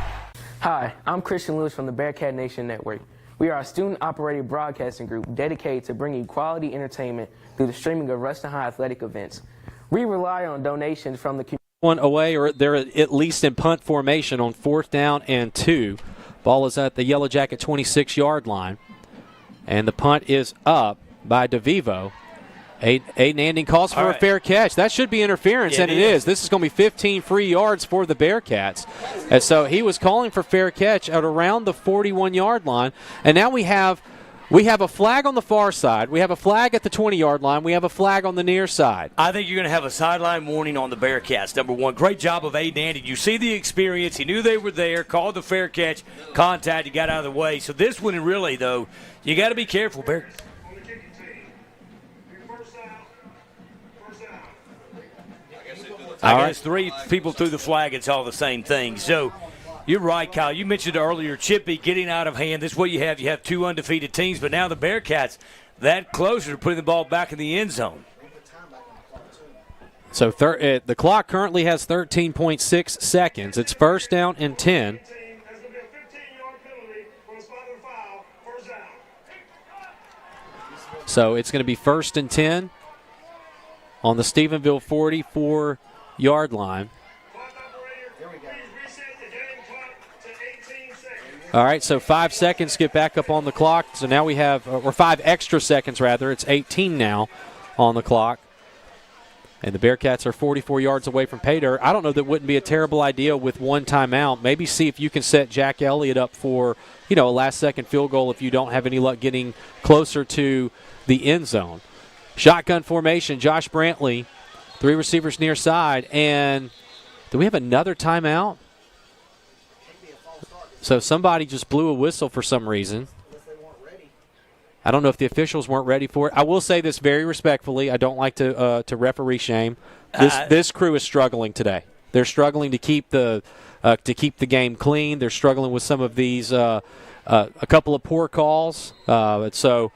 Speaker 1: Hi, I'm Christian Lewis from the Bearcat Nation Network. We are a student-operated broadcasting group dedicated to bringing quality entertainment through the streaming of Ruston High athletic events. We rely on donations from the community.
Speaker 4: One away, or they're at least in punt formation on 4th down and 2. Ball is at the Yellow Jacket 26-yard line. And the punt is up by DeVivo. Aiden Anding calls for a fair catch. That should be interference, and it is. This is going to be 15 free yards for the Bearcats. And so he was calling for fair catch at around the 41-yard line. And now we have a flag on the far side. We have a flag at the 20-yard line. We have a flag on the near side.
Speaker 5: I think you're going to have a sideline warning on the Bearcats, number 1. Great job of Aiden Anding. You see the experience. He knew they were there, called the fair catch, contact, he got out of the way. So this one, really, though, you got to be careful, Bear. I guess 3 people threw the flag. It's all the same thing. So you're right, Kyle. You mentioned earlier Chippy getting out of hand. This is what you have. You have 2 undefeated teams, but now the Bearcats that closer to putting the ball back in the end zone.
Speaker 4: So the clock currently has 13.6 seconds. It's 1st down and 10. So it's going to be 1st and 10 on the Stephenville 44-yard line. All right, so 5 seconds get back up on the clock. So now we have, or 5 extra seconds rather. It's 18 now on the clock. And the Bearcats are 44 yards away from pay dirt. I don't know, that wouldn't be a terrible idea with 1 timeout. Maybe see if you can set Jack Elliott up for, a last-second field goal if you don't have any luck getting closer to the end zone. Shotgun formation, Josh Brantley, 3 receivers near side. And do we have another timeout? So somebody just blew a whistle for some reason. I don't know if the officials weren't ready for it. I will say this very respectfully. I don't like to referee shame. This crew is struggling today. They're struggling to keep the game clean. They're struggling with some of these a couple of poor calls. So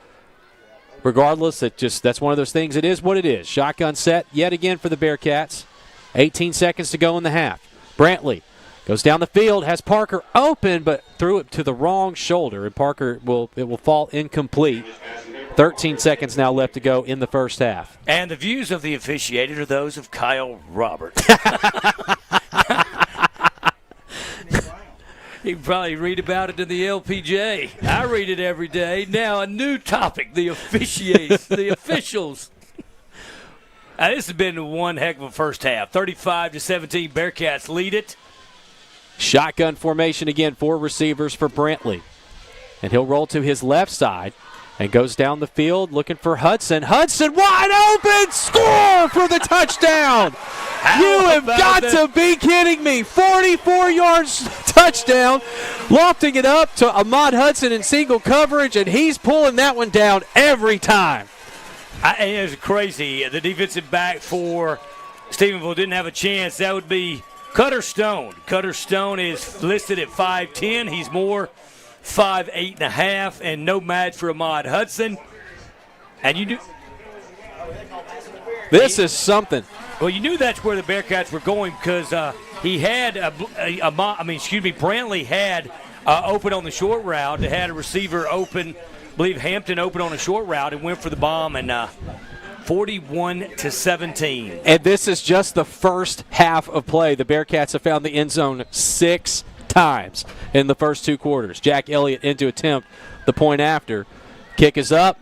Speaker 4: regardless, that's one of those things. It is what it is. Shotgun set yet again for the Bearcats. 18 seconds to go in the half. Brantley Goes down the field, has Parker open, but threw it to the wrong shoulder, and Parker will fall incomplete. 13 seconds now left to go in the first half.
Speaker 5: And the views of the officiator are those of Kyle Roberts. You can probably read about it in the LPJ. I read it every day. Now a new topic, the officiates, the officials. This has been one heck of a first half. 35-17, Bearcats lead it.
Speaker 4: Shotgun formation again, 4 receivers for Brantley. And he'll roll to his left side and goes down the field looking for Hudson. Hudson wide open! Score for the touchdown! You have got to be kidding me. 44 yards touchdown. Lofting it up to Ahmad Hudson in single coverage, and he's pulling that one down every time.
Speaker 5: It's crazy. The defensive back for Stephenville didn't have a chance. That would be Cutter Stone. Cutter Stone is listed at 5'10". He's more 5'8.5", and no match for Ahmad Hudson. And you do.
Speaker 4: This is something.
Speaker 5: Well, you knew that's where the Bearcats were going because he had Brantley had open on the short route. They had a receiver open. I believe Hampton open on a short route and went for the bomb, and 41-17.
Speaker 4: And this is just the first half of play. The Bearcats have found the end zone 6 times in the first 2 quarters. Jack Elliott in to attempt the point after. Kick is up.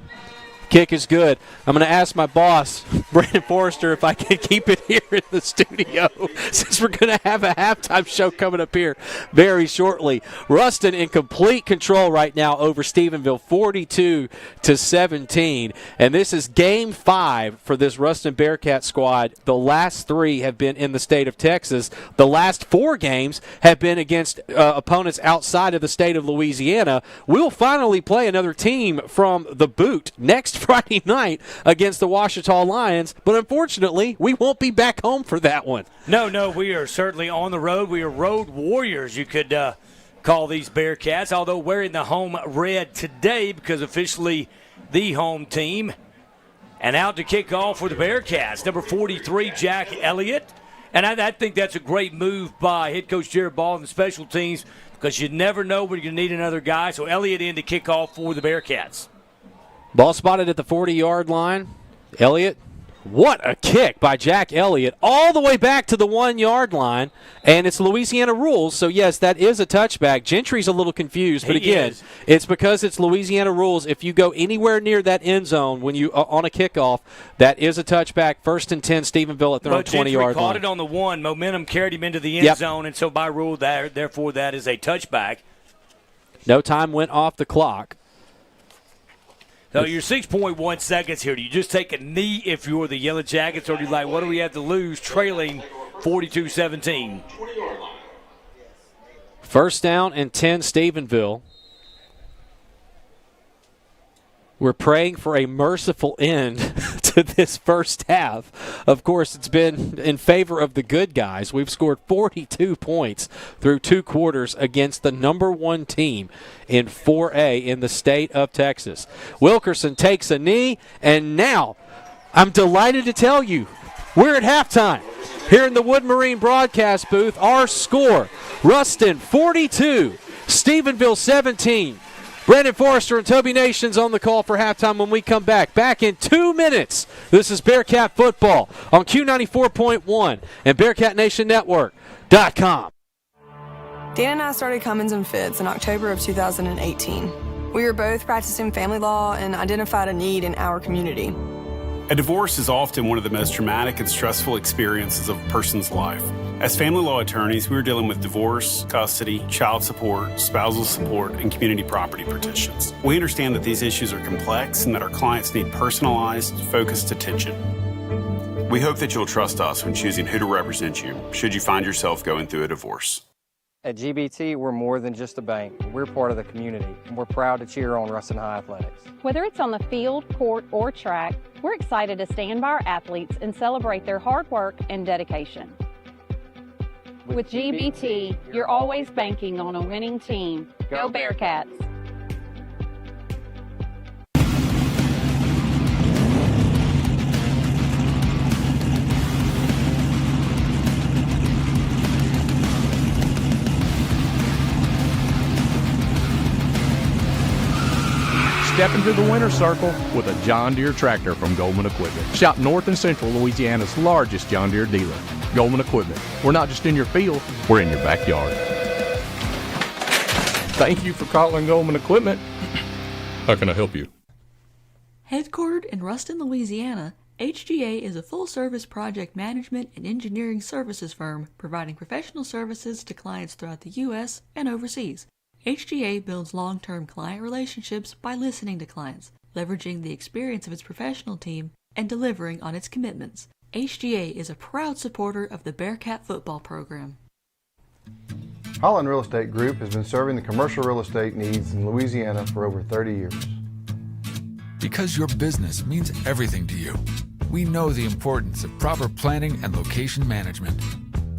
Speaker 4: Kick is good. I'm going to ask my boss, Brandon Forrester, if I can keep it here in the studio since we're going to have a halftime show coming up here very shortly. Ruston in complete control right now over Stephenville, 42-17. And this is game 5 for this Ruston Bearcat squad. The last 3 have been in the state of Texas. The last 4 games have been against opponents outside of the state of Louisiana. We'll finally play another team from the boot next Friday night against the Ouachita Lions, but unfortunately, we won't be back home for that one.
Speaker 5: No, we are certainly on the road. We are road warriors, you could call these Bearcats, although wearing the home red today because officially the home team. And out to kick off for the Bearcats, number 43, Jack Elliott. And I think that's a great move by head coach Jared Ball and the special teams because you never know when you're going to need another guy. So Elliott in to kick off for the Bearcats.
Speaker 4: Ball spotted at the 40-yard line. Elliott, what a kick by Jack Elliott all the way back to the 1-yard line. And it's Louisiana rules, so yes, that is a touchback. Gentry's a little confused, but again, it's because it's Louisiana rules. If you go anywhere near that end zone when you on a kickoff, that is a touchback. 1st and 10, Stephenville at their own 20-yard line.
Speaker 5: Caught it on the 1. Momentum carried him into the end zone, and so by rule, therefore, that is a touchback.
Speaker 4: No time went off the clock.
Speaker 5: So you're 6.1 seconds here. Do you just take a knee if you're the Yellow Jackets, or do you like, what do we have to lose, trailing 42-17?
Speaker 4: 1st down and 10, Stephenville. We're praying for a merciful end to this first half. Of course, it's been in favor of the good guys. We've scored 42 points through 2 quarters against the number 1 team in 4A in the state of Texas. Wilkerson takes a knee, and now I'm delighted to tell you we're at halftime. Here in the Wood Marine broadcast booth, our score, Ruston 42, Stephenville 17. Brandon Forrester and Toby Nations on the call for halftime when we come back. Back in 2 minutes. This is Bearcat Football on Q94.1 and BearcatNationNetwork.com.
Speaker 2: Dan and I started Cummins & Fitz in October of 2018. We were both practicing family law and identified a need in our community.
Speaker 22: A divorce is often one of the most traumatic and stressful experiences of a person's life. As family law attorneys, we were dealing with divorce, custody, child support, spousal support, and community property petitions. We understand that these issues are complex and that our clients need personalized, focused attention. We hope that you'll trust us when choosing who to represent you should you find yourself going through a divorce.
Speaker 23: At GBT, we're more than just a bank. We're part of the community, and we're proud to cheer on Ruston High Athletics.
Speaker 24: Whether it's on the field, court, or track, we're excited to stand by our athletes and celebrate their hard work and dedication. With GBT, you're always banking on a winning team. Go Bearcats!
Speaker 3: step into the winner's circle with a John Deere tractor from Goldman Equipment. Shop North and Central Louisiana's largest John Deere dealer. Goldman Equipment. We're not just in your field, we're in your backyard. Thank you for calling Goldman Equipment. How can I help you?
Speaker 6: Headquartered in Ruston, Louisiana, HGA is a full-service project management and engineering services firm providing professional services to clients throughout the U.S. and overseas. HGA builds long-term client relationships by listening to clients, leveraging the experience of its professional team, and delivering on its commitments. HGA is a proud supporter of the Bearcat football program.
Speaker 7: Holland Real Estate Group has been serving the commercial real estate needs in Louisiana for over 30 years.
Speaker 10: Because your business means everything to you, we know the importance of proper planning and location management.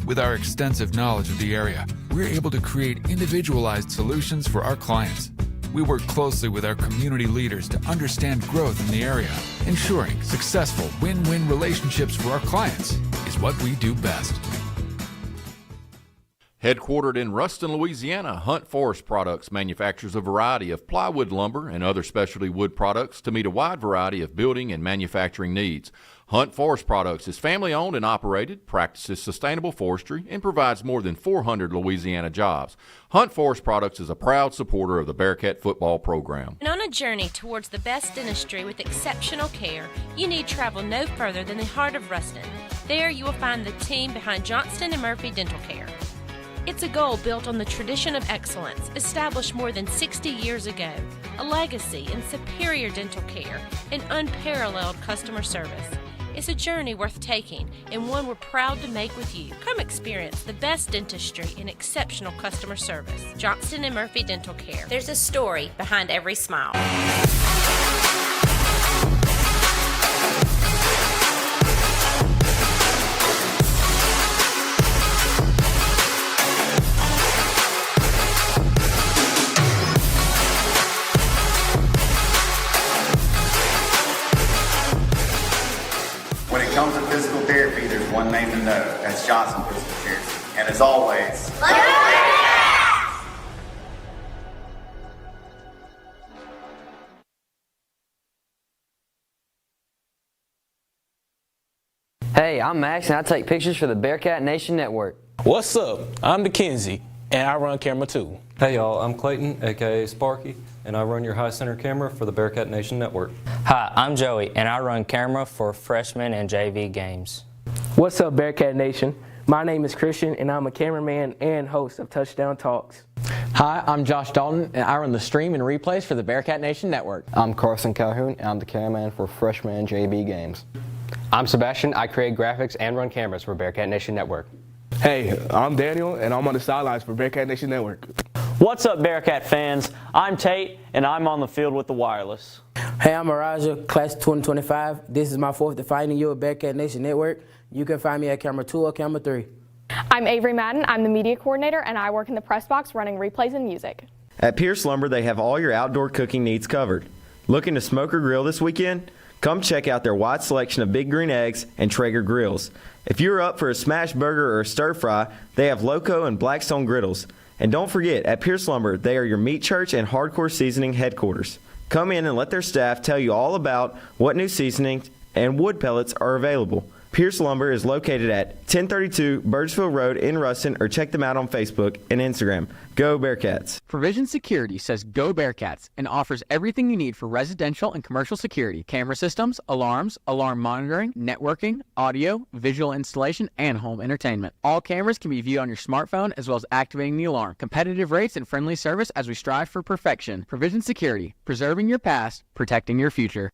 Speaker 10: With our extensive knowledge of the area, we're able to create individualized solutions for our clients. We work closely with our community leaders to understand growth in the area. Ensuring successful win-win relationships for our clients is what we do best.
Speaker 11: Headquartered in Ruston, Louisiana, Hunt Forest Products manufactures a variety of plywood lumber and other specialty wood products to meet a wide variety of building and manufacturing needs. Hunt Forest Products is family-owned and operated, practices sustainable forestry, and provides more than 400 Louisiana jobs. Hunt Forest Products is a proud supporter of the Bearcat football program.
Speaker 12: And on a journey towards the best dentistry with exceptional care, you need travel no further than the heart of Ruston. There you will find the team behind Johnston & Murphy Dental Care. It's a goal built on the tradition of excellence established more than 60 years ago, a legacy in superior dental care and unparalleled customer service. It's a journey worth taking and one we're proud to make with you. Come experience the best dentistry and exceptional customer service. Johnston & Murphy Dental Care. There's a story behind every smile.
Speaker 13: When it comes to physical therapy, there's one name to know. That's Johnson Physical Therapy. And as always,
Speaker 14: Hey, I'm Max, and I take pictures for the Bearcat Nation Network.
Speaker 9: What's up? I'm Dickenzie, and I run camera 2.
Speaker 25: Hey y'all, I'm Clayton, aka Sparky, and I run your high center camera for the Bearcat Nation Network.
Speaker 26: Hi, I'm Joey, and I run camera for freshman and JV games.
Speaker 1: What's up, Bearcat Nation? My name is Christian, and I'm a cameraman and host of Touchdown Talks.
Speaker 16: Hi, I'm Josh Dalton, and I run the stream and replays for the Bearcat Nation Network.
Speaker 27: I'm Carson Calhoun, and I'm the cameraman for freshman and JV games.
Speaker 28: I'm Sebastian. I create graphics and run cameras for Bearcat Nation Network.
Speaker 29: Hey, I'm Daniel, and I'm on the sidelines for Bearcat Nation Network.
Speaker 30: What's up, Bearcat fans? I'm Tate, and I'm on the field with the wireless.
Speaker 31: Hey, I'm Araja, class 2025. This is my 4th defining year with Bearcat Nation Network. You can find me at camera 2 or camera 3.
Speaker 19: I'm Avery Madden. I'm the media coordinator, and I work in the press box running replays and music.
Speaker 15: At Pierce Lumber, they have all your outdoor cooking needs covered. Looking to smoke or grill this weekend? Come check out their wide selection of Big Green Eggs and Traeger grills. If you're up for a smash burger or a stir fry, they have Loco and Blackstone griddles. And don't forget, at Pierce Lumber, they are your meat church and hardcore seasoning headquarters. Come in and let their staff tell you all about what new seasonings and wood pellets are available. Pierce Lumber is located at 1032 Birdsville Road in Ruston, or check them out on Facebook and Instagram. Go Bearcats.
Speaker 16: Provision Security says go Bearcats and offers everything you need for residential and commercial security, camera systems, alarms, alarm monitoring, networking, audio, visual installation, and home entertainment. All cameras can be viewed on your smartphone as well as activating the alarm. Competitive rates and friendly service as we strive for perfection. Provision Security, preserving your past, protecting your future.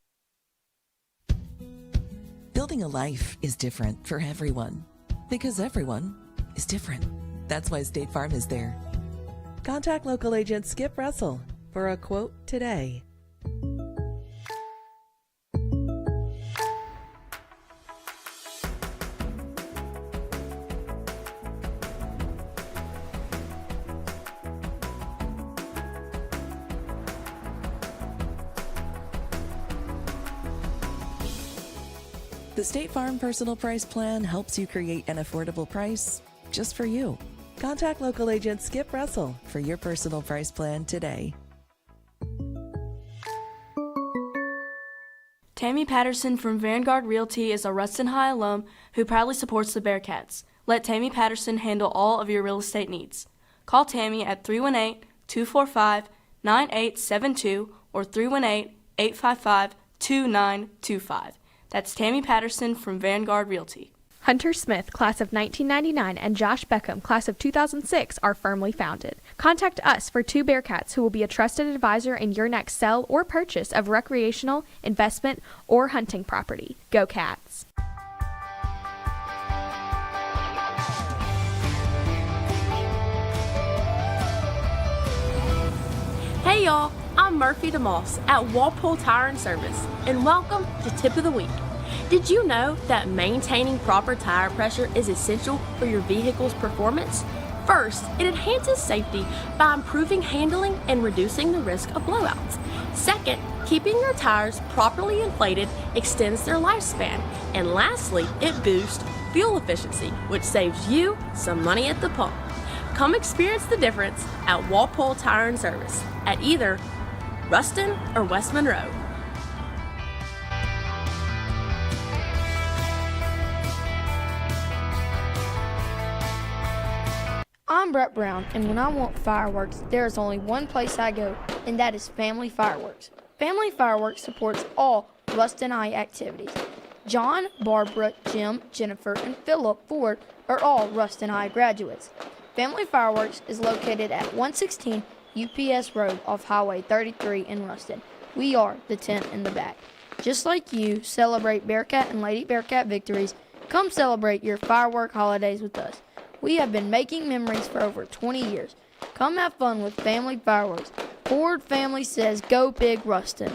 Speaker 17: Building a life is different for everyone because everyone is different. That's why State Farm is there. Contact local agent Skip Russell for a quote today. The State Farm Personal Price Plan helps you create an affordable price just for you. Contact local agent Skip Russell for your personal price plan today.
Speaker 2: Tammy Patterson from Vanguard Realty is a Ruston High alum who proudly supports the Bearcats. Let Tammy Patterson handle all of your real estate needs. Call Tammy at 318-245-9872 or 318-855-2925. That's Tammy Patterson from Vanguard Realty.
Speaker 19: Hunter Smith, class of 1999, and Josh Beckham, class of 2006, are firmly founded. Contact us for two Bearcats who will be a trusted advisor in your next sell or purchase of recreational, investment, or hunting property. Go Cats!
Speaker 3: Hey y'all, I'm Murphy DeMoss at Walpole Tire and Service, and welcome to Tip of the Week. Did you know that maintaining proper tire pressure is essential for your vehicle's performance? First, it enhances safety by improving handling and reducing the risk of blowouts. Second, keeping your tires properly inflated extends their lifespan. And lastly, it boosts fuel efficiency, which saves you some money at the pump. Come experience the difference at Walpole Tire and Service at either Ruston or West Monroe.
Speaker 4: I'm Brett Brown, and when I want fireworks, there is only one place I go, and that is Family Fireworks. Family Fireworks supports all Ruston High activities. John, Barbara, Jim, Jennifer, and Philip Ford are all Ruston High graduates. Family Fireworks is located at 116 UPS Road off Highway 33 in Ruston. We are the tent in the back. Just like you celebrate Bearcat and Lady Bearcat victories, come celebrate your firework holidays with us. We have been making memories for over 20 years. Come have fun with Family Fireworks. Ford Family says go big Ruston.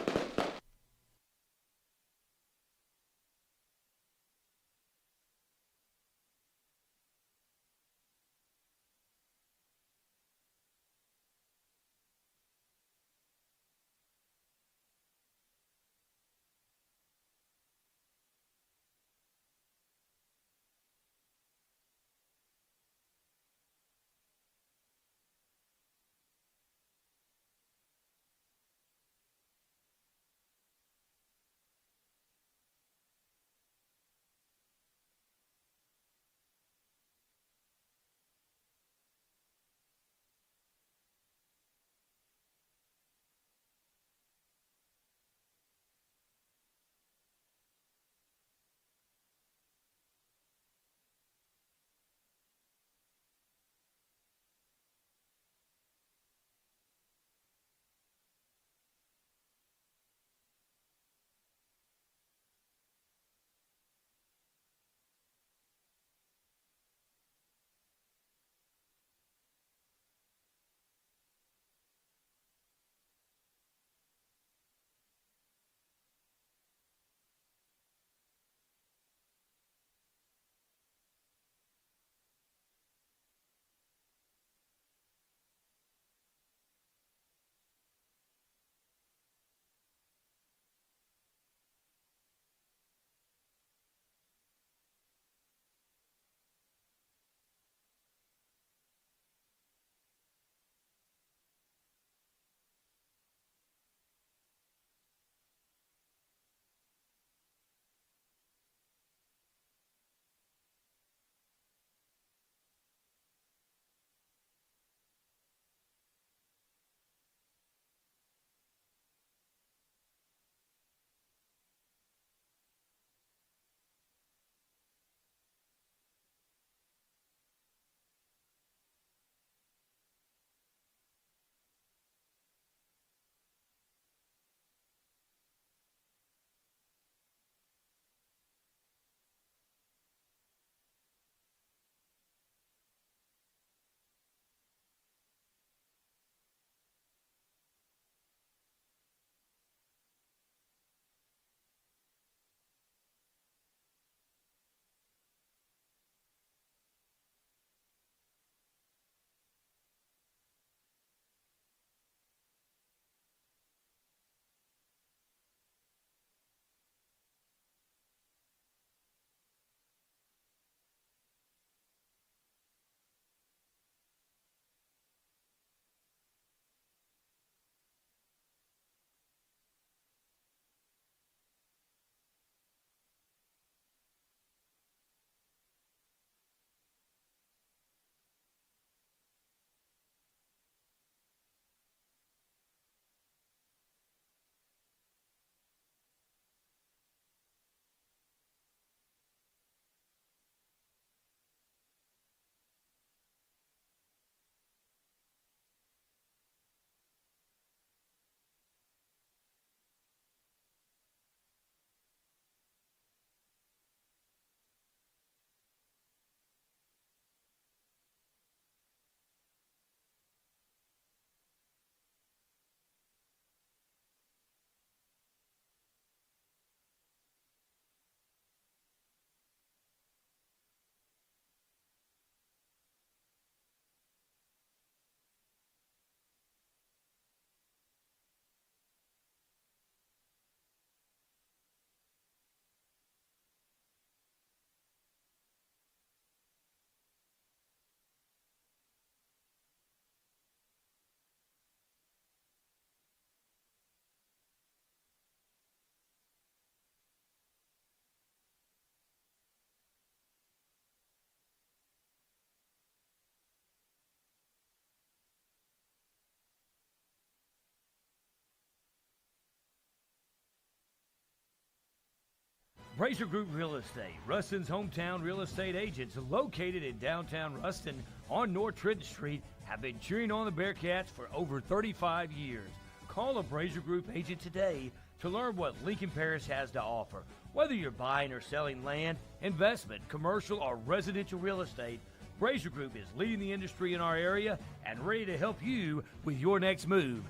Speaker 5: Brazier Group Real Estate, Ruston's hometown real estate agents located in downtown Ruston on North Trenton Street, have been cheering on the Bearcats for over 35 years. Call a Brazier Group agent today to learn what Lincoln Parish has to offer. Whether you're buying or selling land, investment, commercial, or residential real estate, Brazier Group is leading the industry in our area and ready to help you with your next move.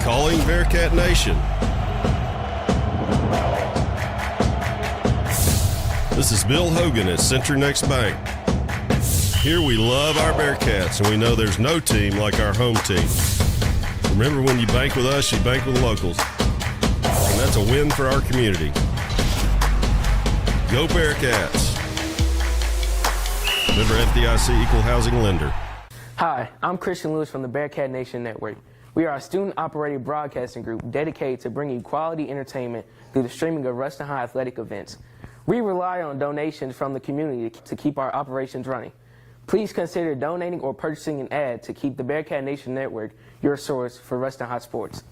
Speaker 6: Calling Bearcat Nation. This is Bill Hogan at CenturyNext Bank. Here we love our Bearcats, and we know there's no team like our home team. Remember, when you bank with us, you bank with locals. And that's a win for our community. Go Bearcats. Member FDIC Equal Housing Lender.
Speaker 1: Hi, I'm Christian Lewis from the Bearcat Nation Network. We are a student-operated broadcasting group dedicated to bringing quality entertainment through the streaming of Ruston High athletic events. We rely on donations from the community to keep our operations running. Please consider donating or purchasing an ad to keep the Bearcat Nation Network your source for Ruston High sports.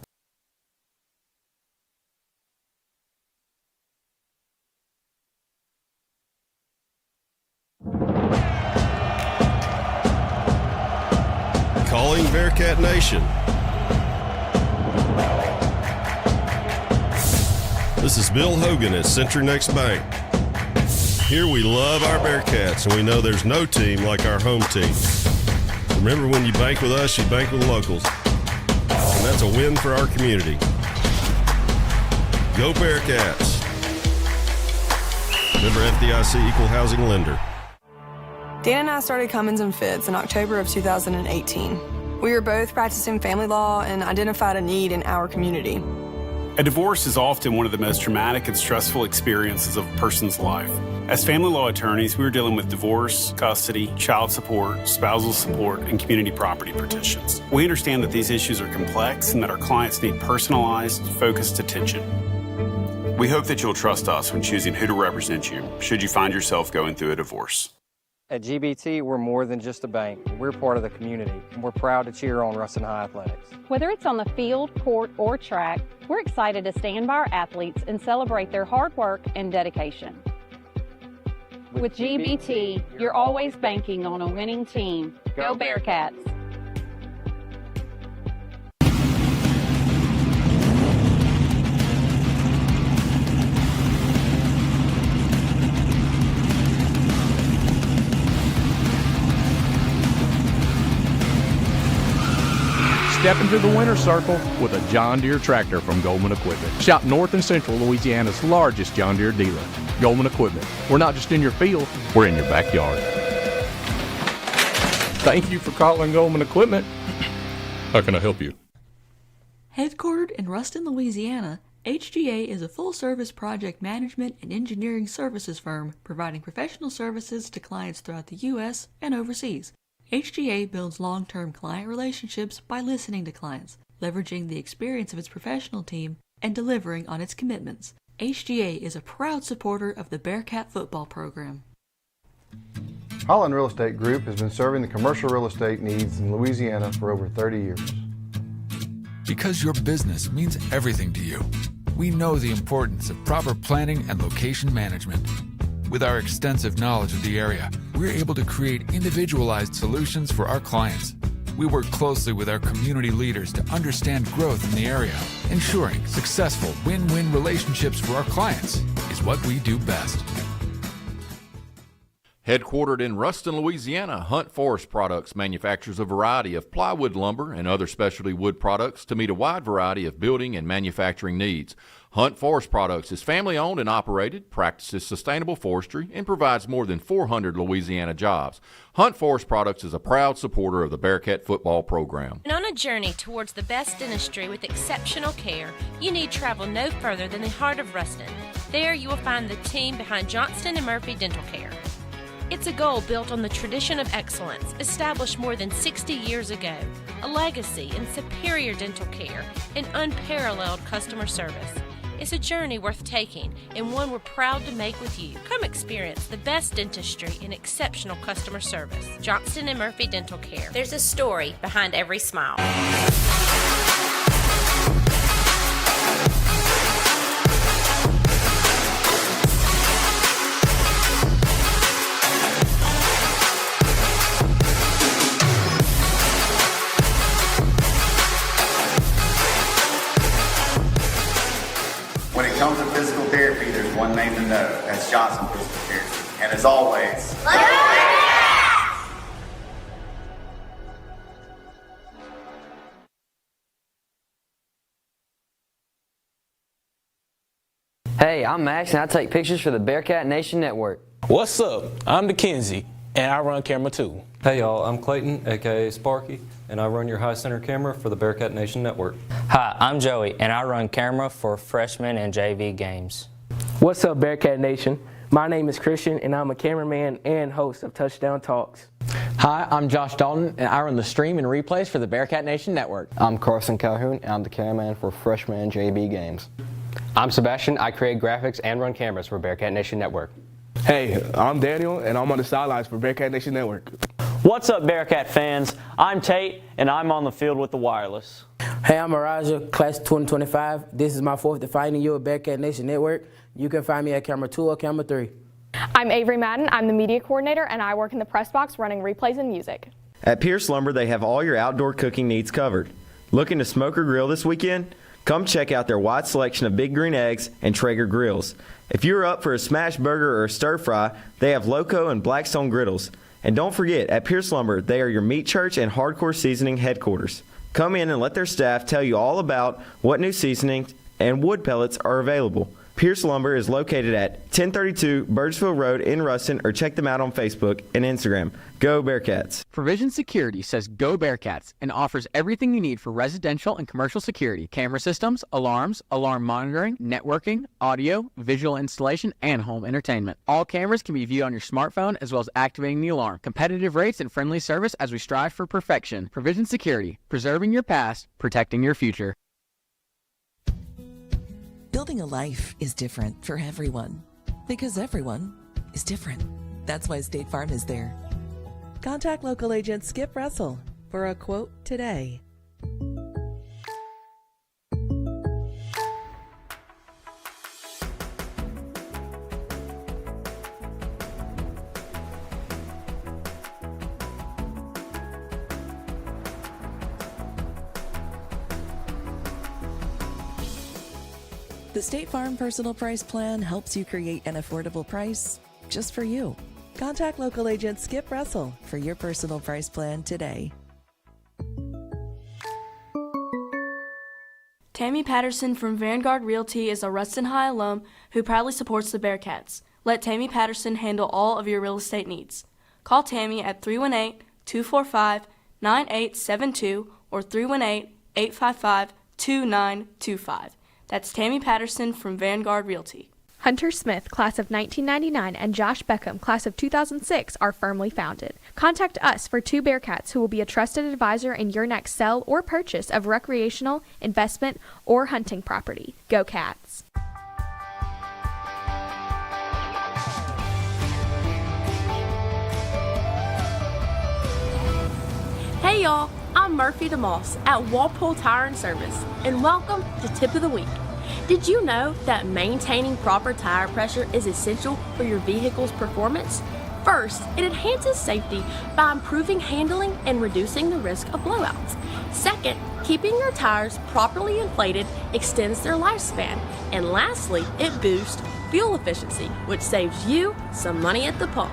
Speaker 6: Calling Bearcat Nation. This is Bill Hogan at CenturyNext Bank. Here we love our Bearcats, and we know there's no team like our home team. Remember, when you bank with us, you bank with locals. And that's a win for our community. Go Bearcats. Member FDIC Equal Housing Lender.
Speaker 7: Dan and I started Cummins & Fitz in October of 2018. We were both practicing family law and identified a need in our community.
Speaker 8: A divorce is often one of the most traumatic and stressful experiences of a person's life. As family law attorneys, we were dealing with divorce, custody, child support, spousal support, and community property petitions. We understand that these issues are complex and that our clients need personalized, focused attention. We hope that you'll trust us when choosing who to represent you, should you find yourself going through a divorce.
Speaker 27: At GBT, we're more than just a bank. We're part of the community, and we're proud to cheer on Ruston High Athletics.
Speaker 10: Whether it's on the field, court, or track, we're excited to stand by our athletes and celebrate their hard work and dedication. With GBT, you're always banking on a winning team. Go Bearcats!
Speaker 18: Step into the winner's circle with a John Deere tractor from Goldman Equipment. Shop North and Central Louisiana's largest John Deere dealer. Goldman Equipment. We're not just in your field, we're in your backyard. Thank you for calling Goldman Equipment. How can I help you?
Speaker 20: Headquartered in Ruston, Louisiana, HGA is a full-service project management and engineering services firm providing professional services to clients throughout the U.S. and overseas. HGA builds long-term client relationships by listening to clients, leveraging the experience of its professional team, and delivering on its commitments. HGA is a proud supporter of the Bearcat football program.
Speaker 21: Holland Real Estate Group has been serving the commercial real estate needs in Louisiana for over 30 years.
Speaker 22: Because your business means everything to you, we know the importance of proper planning and location management. With our extensive knowledge of the area, we're able to create individualized solutions for our clients. We work closely with our community leaders to understand growth in the area. Ensuring successful win-win relationships for our clients is what we do best.
Speaker 11: Headquartered in Ruston, Louisiana, Hunt Forest Products manufactures a variety of plywood lumber and other specialty wood products to meet a wide variety of building and manufacturing needs. Hunt Forest Products is family-owned and operated, practices sustainable forestry, and provides more than 400 Louisiana jobs. Hunt Forest Products is a proud supporter of the Bearcat football program.
Speaker 12: And on a journey towards the best dentistry with exceptional care, you need travel no further than the heart of Ruston. There you will find the team behind Johnston & Murphy Dental Care. It's a goal built on the tradition of excellence established more than 60 years ago, a legacy in superior dental care and unparalleled customer service. It's a journey worth taking and one we're proud to make with you. Come experience the best dentistry and exceptional customer service. Johnston & Murphy Dental Care. There's a story behind every smile.
Speaker 9: know as Johnson Physical Security. And as always,
Speaker 13: Hey, I'm Max and I take pictures for the Bearcat Nation Network.
Speaker 14: What's up? I'm Dickenzie and I run camera 2.
Speaker 23: Hey y'all, I'm Clayton, aka Sparky, and I run your high center camera for the Bearcat Nation Network.
Speaker 24: Hi, I'm Joey and I run camera for freshman and JV games.
Speaker 1: What's up, Bearcat Nation? My name is Christian and I'm a cameraman and host of Touchdown Talks.
Speaker 16: Hi, I'm Josh Dalton, and I run the stream and replays for the Bearcat Nation Network.
Speaker 25: I'm Carson Calhoun, and I'm the cameraman for freshman and JV games.
Speaker 26: I'm Sebastian. I create graphics and run cameras for Bearcat Nation Network.
Speaker 28: Hey, I'm Daniel, and I'm on the sidelines for Bearcat Nation Network.
Speaker 29: What's up, Bearcat fans? I'm Tate, and I'm on the field with the wireless.
Speaker 30: Hey, I'm Araja, class 2025. This is my 4th defining year with Bearcat Nation Network. You can find me at camera 2 or camera 3.
Speaker 19: I'm Avery Madden. I'm the media coordinator, and I work in the press box running replays and music.
Speaker 15: At Pierce Lumber, they have all your outdoor cooking needs covered. Looking to smoke or grill this weekend? Come check out their wide selection of Big Green Eggs and Traeger grills. If you're up for a smash burger or a stir fry, they have Loco and Blackstone griddles. And don't forget, at Pierce Lumber, they are your meat church and hardcore seasoning headquarters. Come in and let their staff tell you all about what new seasonings and wood pellets are available. Pierce Lumber is located at 1032 Birdsville Road in Ruston, or check them out on Facebook and Instagram. Go Bearcats.
Speaker 16: Provision Security says go Bearcats and offers everything you need for residential and commercial security, camera systems, alarms, alarm monitoring, networking, audio, visual installation, and home entertainment. All cameras can be viewed on your smartphone as well as activating the alarm. Competitive rates and friendly service as we strive for perfection. Provision Security, preserving your past, protecting your future.
Speaker 17: Building a life is different for everyone because everyone is different. That's why State Farm is there. Contact local agent Skip Russell for a quote today. The State Farm Personal Price Plan helps you create an affordable price just for you. Contact local agent Skip Russell for your personal price plan today.
Speaker 2: Tammy Patterson from Vanguard Realty is a Ruston High alum who proudly supports the Bearcats. Let Tammy Patterson handle all of your real estate needs. Call Tammy at 318-245-9872 or 318-855-2925. That's Tammy Patterson from Vanguard Realty.
Speaker 19: Hunter Smith, class of 1999, and Josh Beckham, class of 2006, are firmly founded. Contact us for two Bearcats who will be a trusted advisor in your next sell or purchase of recreational, investment, or hunting property. Go Cats!
Speaker 3: Hey y'all, I'm Murphy DeMoss at Walpole Tire and Service, and welcome to Tip of the Week. Did you know that maintaining proper tire pressure is essential for your vehicle's performance? First, it enhances safety by improving handling and reducing the risk of blowouts. Second, keeping your tires properly inflated extends their lifespan. And lastly, it boosts fuel efficiency, which saves you some money at the pump.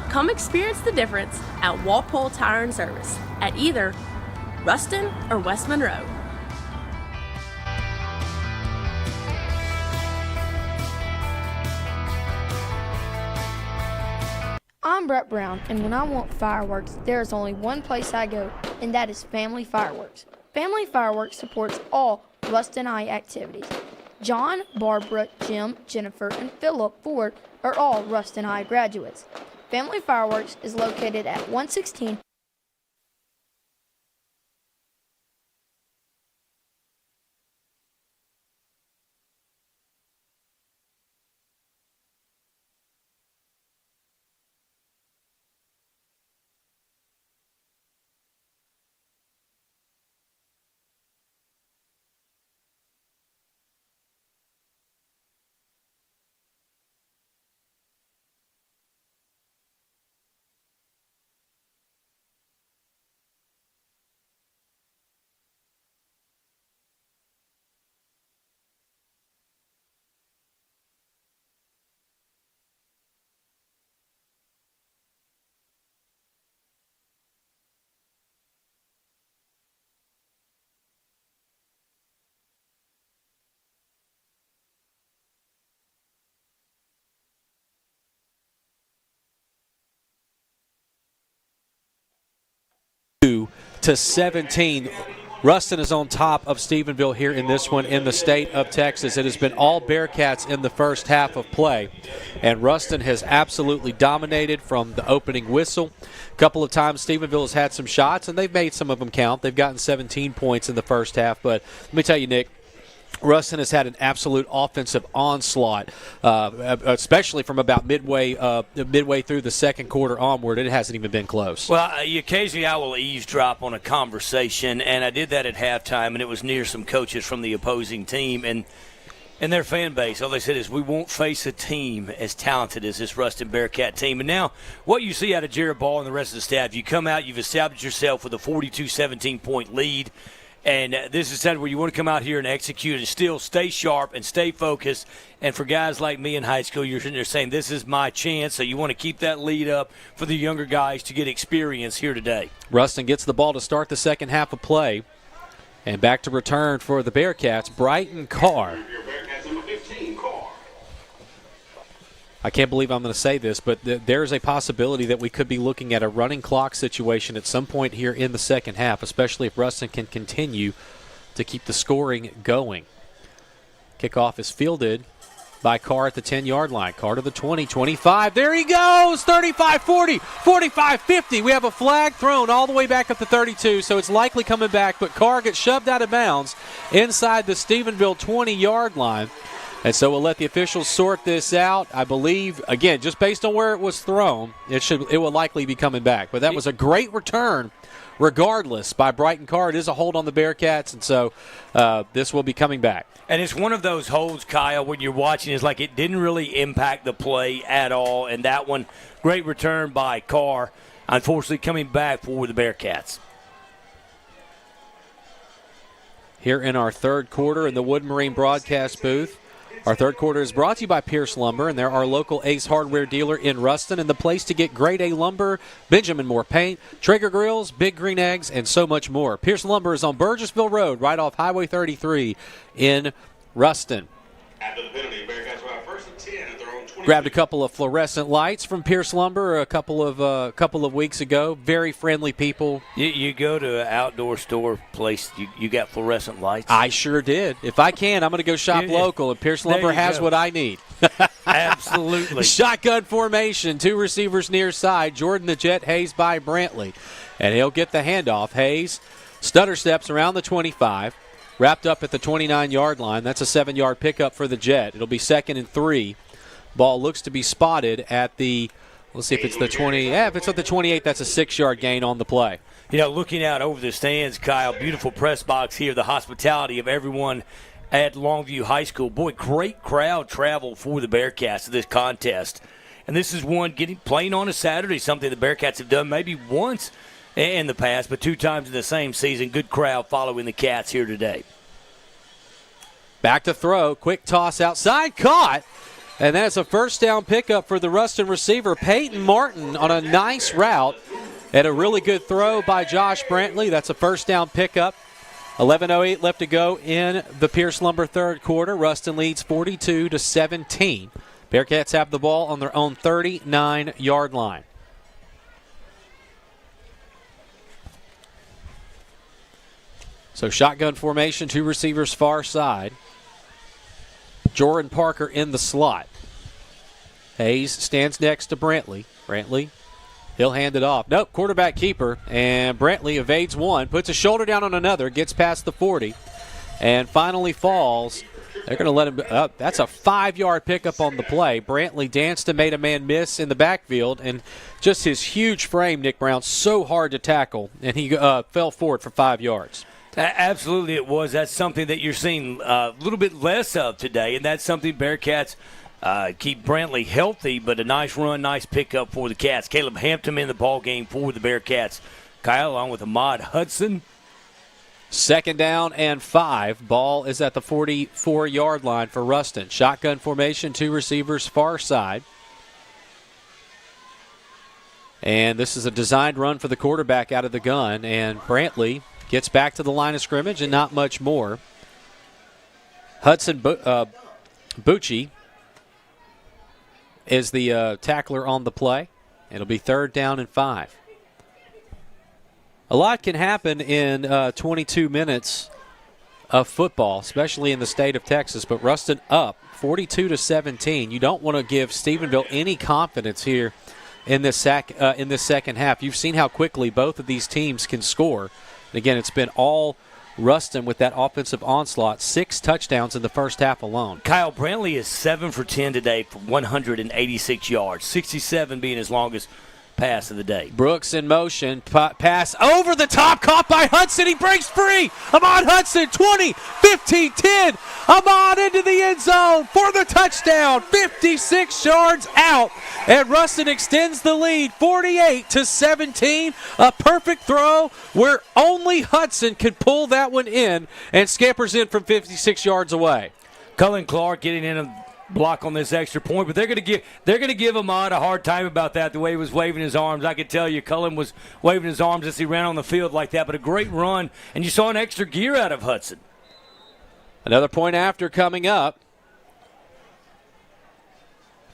Speaker 3: Come experience the difference at Walpole Tire and Service at either Ruston or West Monroe.
Speaker 4: I'm Brett Brown, and when I want fireworks, there is only one place I go, and that is Family Fireworks. Family Fireworks supports all Ruston High activities. John, Barbara, Jim, Jennifer, and Philip Ford are all Ruston High graduates. Family Fireworks is located at 116
Speaker 5: 17. Ruston is on top of Stephenville here in this one in the state of Texas. It has been all Bearcats in the first half of play, and Ruston has absolutely dominated from the opening whistle. A couple of times Stephenville has had some shots, and they've made some of them count. They've gotten 17 points in the first half, but let me tell you, Nick, Ruston has had an absolute offensive onslaught, especially from about midway through the second quarter onward. It hasn't even been close.
Speaker 6: Well, occasionally I will eavesdrop on a conversation, and I did that at halftime, and it was near some coaches from the opposing team, and their fan base. All they said is, we won't face a team as talented as this Ruston Bearcat team. And now what you see out of Jared Ball and the rest of the staff, you come out, you've established yourself with a 42-17-point lead. And this is something where you want to come out here and execute and still stay sharp and stay focused. And for guys like me in high school, you're saying, this is my chance. So you want to keep that lead up for the younger guys to get experience here today.
Speaker 5: Ruston gets the ball to start the second half of play. And back to return for the Bearcats, Brighton Carr. I can't believe I'm going to say this, but there is a possibility that we could be looking at a running clock situation at some point here in the second half, especially if Ruston can continue to keep the scoring going. Kickoff is fielded by Carr at the 10-yard line. Carr to the 20, 25. There he goes! 35-40, 45-50. We have a flag thrown all the way back up to 32, so it's likely coming back, but Carr gets shoved out of bounds inside the Stephenville 20-yard line. And so we'll let the officials sort this out. I believe, again, just based on where it was thrown, it will likely be coming back. But that was a great return, regardless, by Brighton Carr. It is a hold on the Bearcats, and so this will be coming back.
Speaker 6: And it's one of those holds, Kyle, when you're watching, it's like it didn't really impact the play at all. And that one, great return by Carr, unfortunately coming back for the Bearcats.
Speaker 5: Here in our third quarter in the Wood Marine broadcast booth. Our third quarter is brought to you by Pierce Lumber, and they're our local Ace Hardware dealer in Ruston, and the place to get grade A lumber, Benjamin Moore paint, Traeger grills, Big Green eggs, and so much more. Pierce Lumber is on Burgessville Road, right off Highway 33 in Ruston.
Speaker 7: After the penalty, Bearcats were out first and 10 at their own 20.
Speaker 5: Grabbed a couple of fluorescent lights from Pierce Lumber a couple of weeks ago. Very friendly people.
Speaker 6: You go to an outdoor store place, you got fluorescent lights?
Speaker 5: I sure did. If I can, I'm going to go shop local, and Pierce Lumber has what I need.
Speaker 6: Absolutely.
Speaker 5: Shotgun formation, two receivers near side. Jordan the Jet, Hayes by Brantley. And he'll get the handoff. Hayes stutter steps around the 25. Wrapped up at the 29-yard line. That's a 7-yard pickup for the Jet. It'll be 2nd and 3. Ball looks to be spotted at the, let's see if it's the 20. Yeah, if it's at the 28, that's a 6-yard gain on the play.
Speaker 6: You know, looking out over the stands, Kyle, beautiful press box here, the hospitality of everyone at Longview High School. Boy, great crowd travel for the Bearcats to this contest. And this is one playing on a Saturday, something the Bearcats have done maybe once in the past, but 2 times in the same season. Good crowd following the Cats here today.
Speaker 5: Back to throw. Quick toss outside. Caught. And that's a first down pickup for the Ruston receiver, Peyton Martin, on a nice route. And a really good throw by Josh Brantley. That's a first down pickup. 11:08 left to go in the Pierce Lumber third quarter. Ruston leads 42-17. Bearcats have the ball on their own 39-yard line. So shotgun formation, 2 receivers far side. Jordan Parker in the slot. Hayes stands next to Brantley. Brantley, he'll hand it off. Nope, quarterback keeper. And Brantley evades one, puts a shoulder down on another, gets past the 40, and finally falls. They're going to let him up. That's a 5-yard pickup on the play. Brantley danced and made a man miss in the backfield, and just his huge frame, Nick Brown, so hard to tackle, and he fell forward for 5 yards.
Speaker 6: Absolutely it was. That's something that you're seeing a little bit less of today, and that's something Bearcats keep Brantley healthy, but a nice run, nice pickup for the Cats. Caleb Hampton in the ball game for the Bearcats. Kyle along with Ahmad Hudson.
Speaker 5: 2nd down and 5. Ball is at the 44-yard line for Ruston. Shotgun formation, 2 receivers far side. And this is a designed run for the quarterback out of the gun, and Brantley gets back to the line of scrimmage and not much more. Hudson Bucci is the tackler on the play. It'll be 3rd down and 5. A lot can happen in 22 minutes of football, especially in the state of Texas. But Ruston up 42-17. You don't want to give Stephenville any confidence here in this second half. You've seen how quickly both of these teams can score. And again, it's been all Ruston with that offensive onslaught. 6 touchdowns in the first half alone.
Speaker 6: Kyle Brantley is 7 for 10 today for 186 yards, 67 being his longest pass of the day.
Speaker 5: Brooks in motion, pass over the top, caught by Hudson. He breaks free. Ahmad Hudson, 20, 15, 10. Ahmad into the end zone for the touchdown. 56 yards out, and Ruston extends the lead 48-17. A perfect throw where only Hudson could pull that one in and scampers in from 56 yards away.
Speaker 6: Cullen Clark getting in a block on this extra point, but they're going to give Ahmad a hard time about that, the way he was waving his arms. I could tell you Cullen was waving his arms as he ran on the field like that, but a great run, and you saw an extra gear out of Hudson.
Speaker 5: Another point after coming up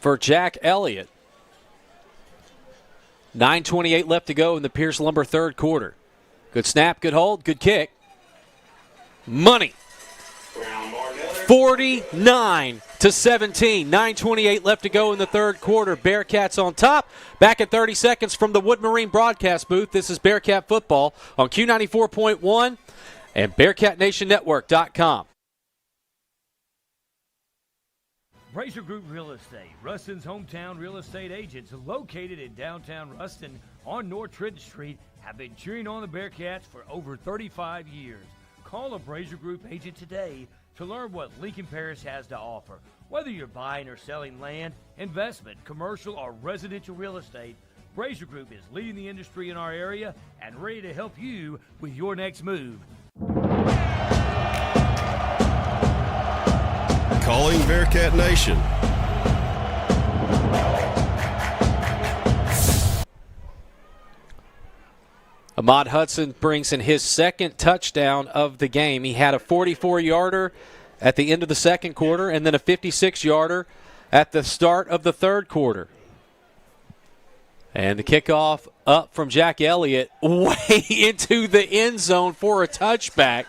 Speaker 5: for Jack Elliott. 9:28 left to go in the Pierce Lumber third quarter. Good snap, good hold, good kick. Money. 49-17. 9:28 left to go in the third quarter. Bearcats on top. Back at 30 seconds from the Wood Marine broadcast booth. This is Bearcat football on Q94.1 and BearcatNationNetwork.com.
Speaker 6: Brazier Group Real Estate, Ruston's hometown real estate agents located in downtown Ruston on North Trenton Street, have been cheering on the Bearcats for over 35 years. Call a Brazier Group agent today to learn what Lincoln Parish has to offer. Whether you're buying or selling land, investment, commercial, or residential real estate, Brazier Group is leading the industry in our area and ready to help you with your next move.
Speaker 8: Calling Bearcat Nation.
Speaker 5: Ahmad Hudson brings in his second touchdown of the game. He had a 44-yarder at the end of the second quarter and then a 56-yarder at the start of the third quarter. And the kickoff up from Jack Elliott way into the end zone for a touchback.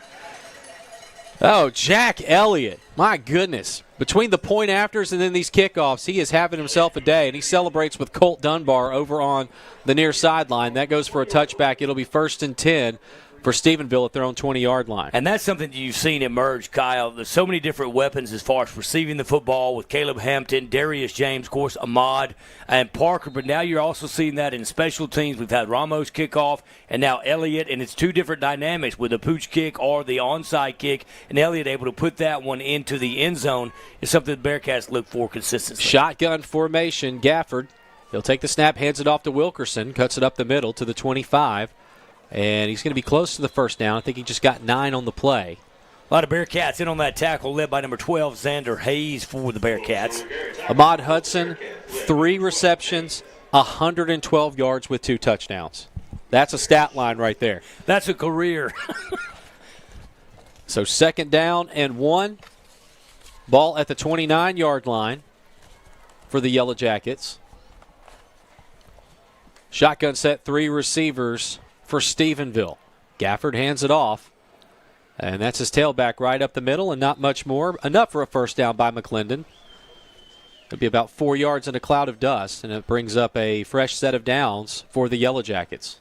Speaker 5: Oh, Jack Elliott, my goodness. Between the point afters and then these kickoffs, he is having himself a day, and he celebrates with Colt Dunbar over on the near sideline. That goes for a touchback. It'll be 1st and 10 for Stephenville at their own 20-yard line.
Speaker 6: And that's something that you've seen emerge, Kyle. There's so many different weapons as far as receiving the football with Caleb Hampton, Darius James, of course, Ahmad, and Parker. But now you're also seeing that in special teams. We've had Ramos kickoff and now Elliott, and it's two different dynamics with the pooch kick or the onside kick. And Elliott able to put that one into the end zone is something the Bearcats look for consistently.
Speaker 5: Shotgun formation, Gafford. He'll take the snap, hands it off to Wilkerson, cuts it up the middle to the 25. And he's going to be close to the first down. I think he just got 9 on the play.
Speaker 6: A lot of Bearcats in on that tackle, led by number 12, Xander Hayes for the Bearcats.
Speaker 5: Ahmad Hudson, 3 receptions, 112 yards with 2 touchdowns. That's a stat line right there.
Speaker 6: That's a career.
Speaker 5: So 2nd down and 1. Ball at the 29-yard line for the Yellow Jackets. Shotgun set, 3 receivers for Stephenville. Gafford hands it off, and that's his tailback right up the middle, and not much more. Enough for a first down by McClendon. It'll be about 4 yards in a cloud of dust, and it brings up a fresh set of downs for the Yellow Jackets.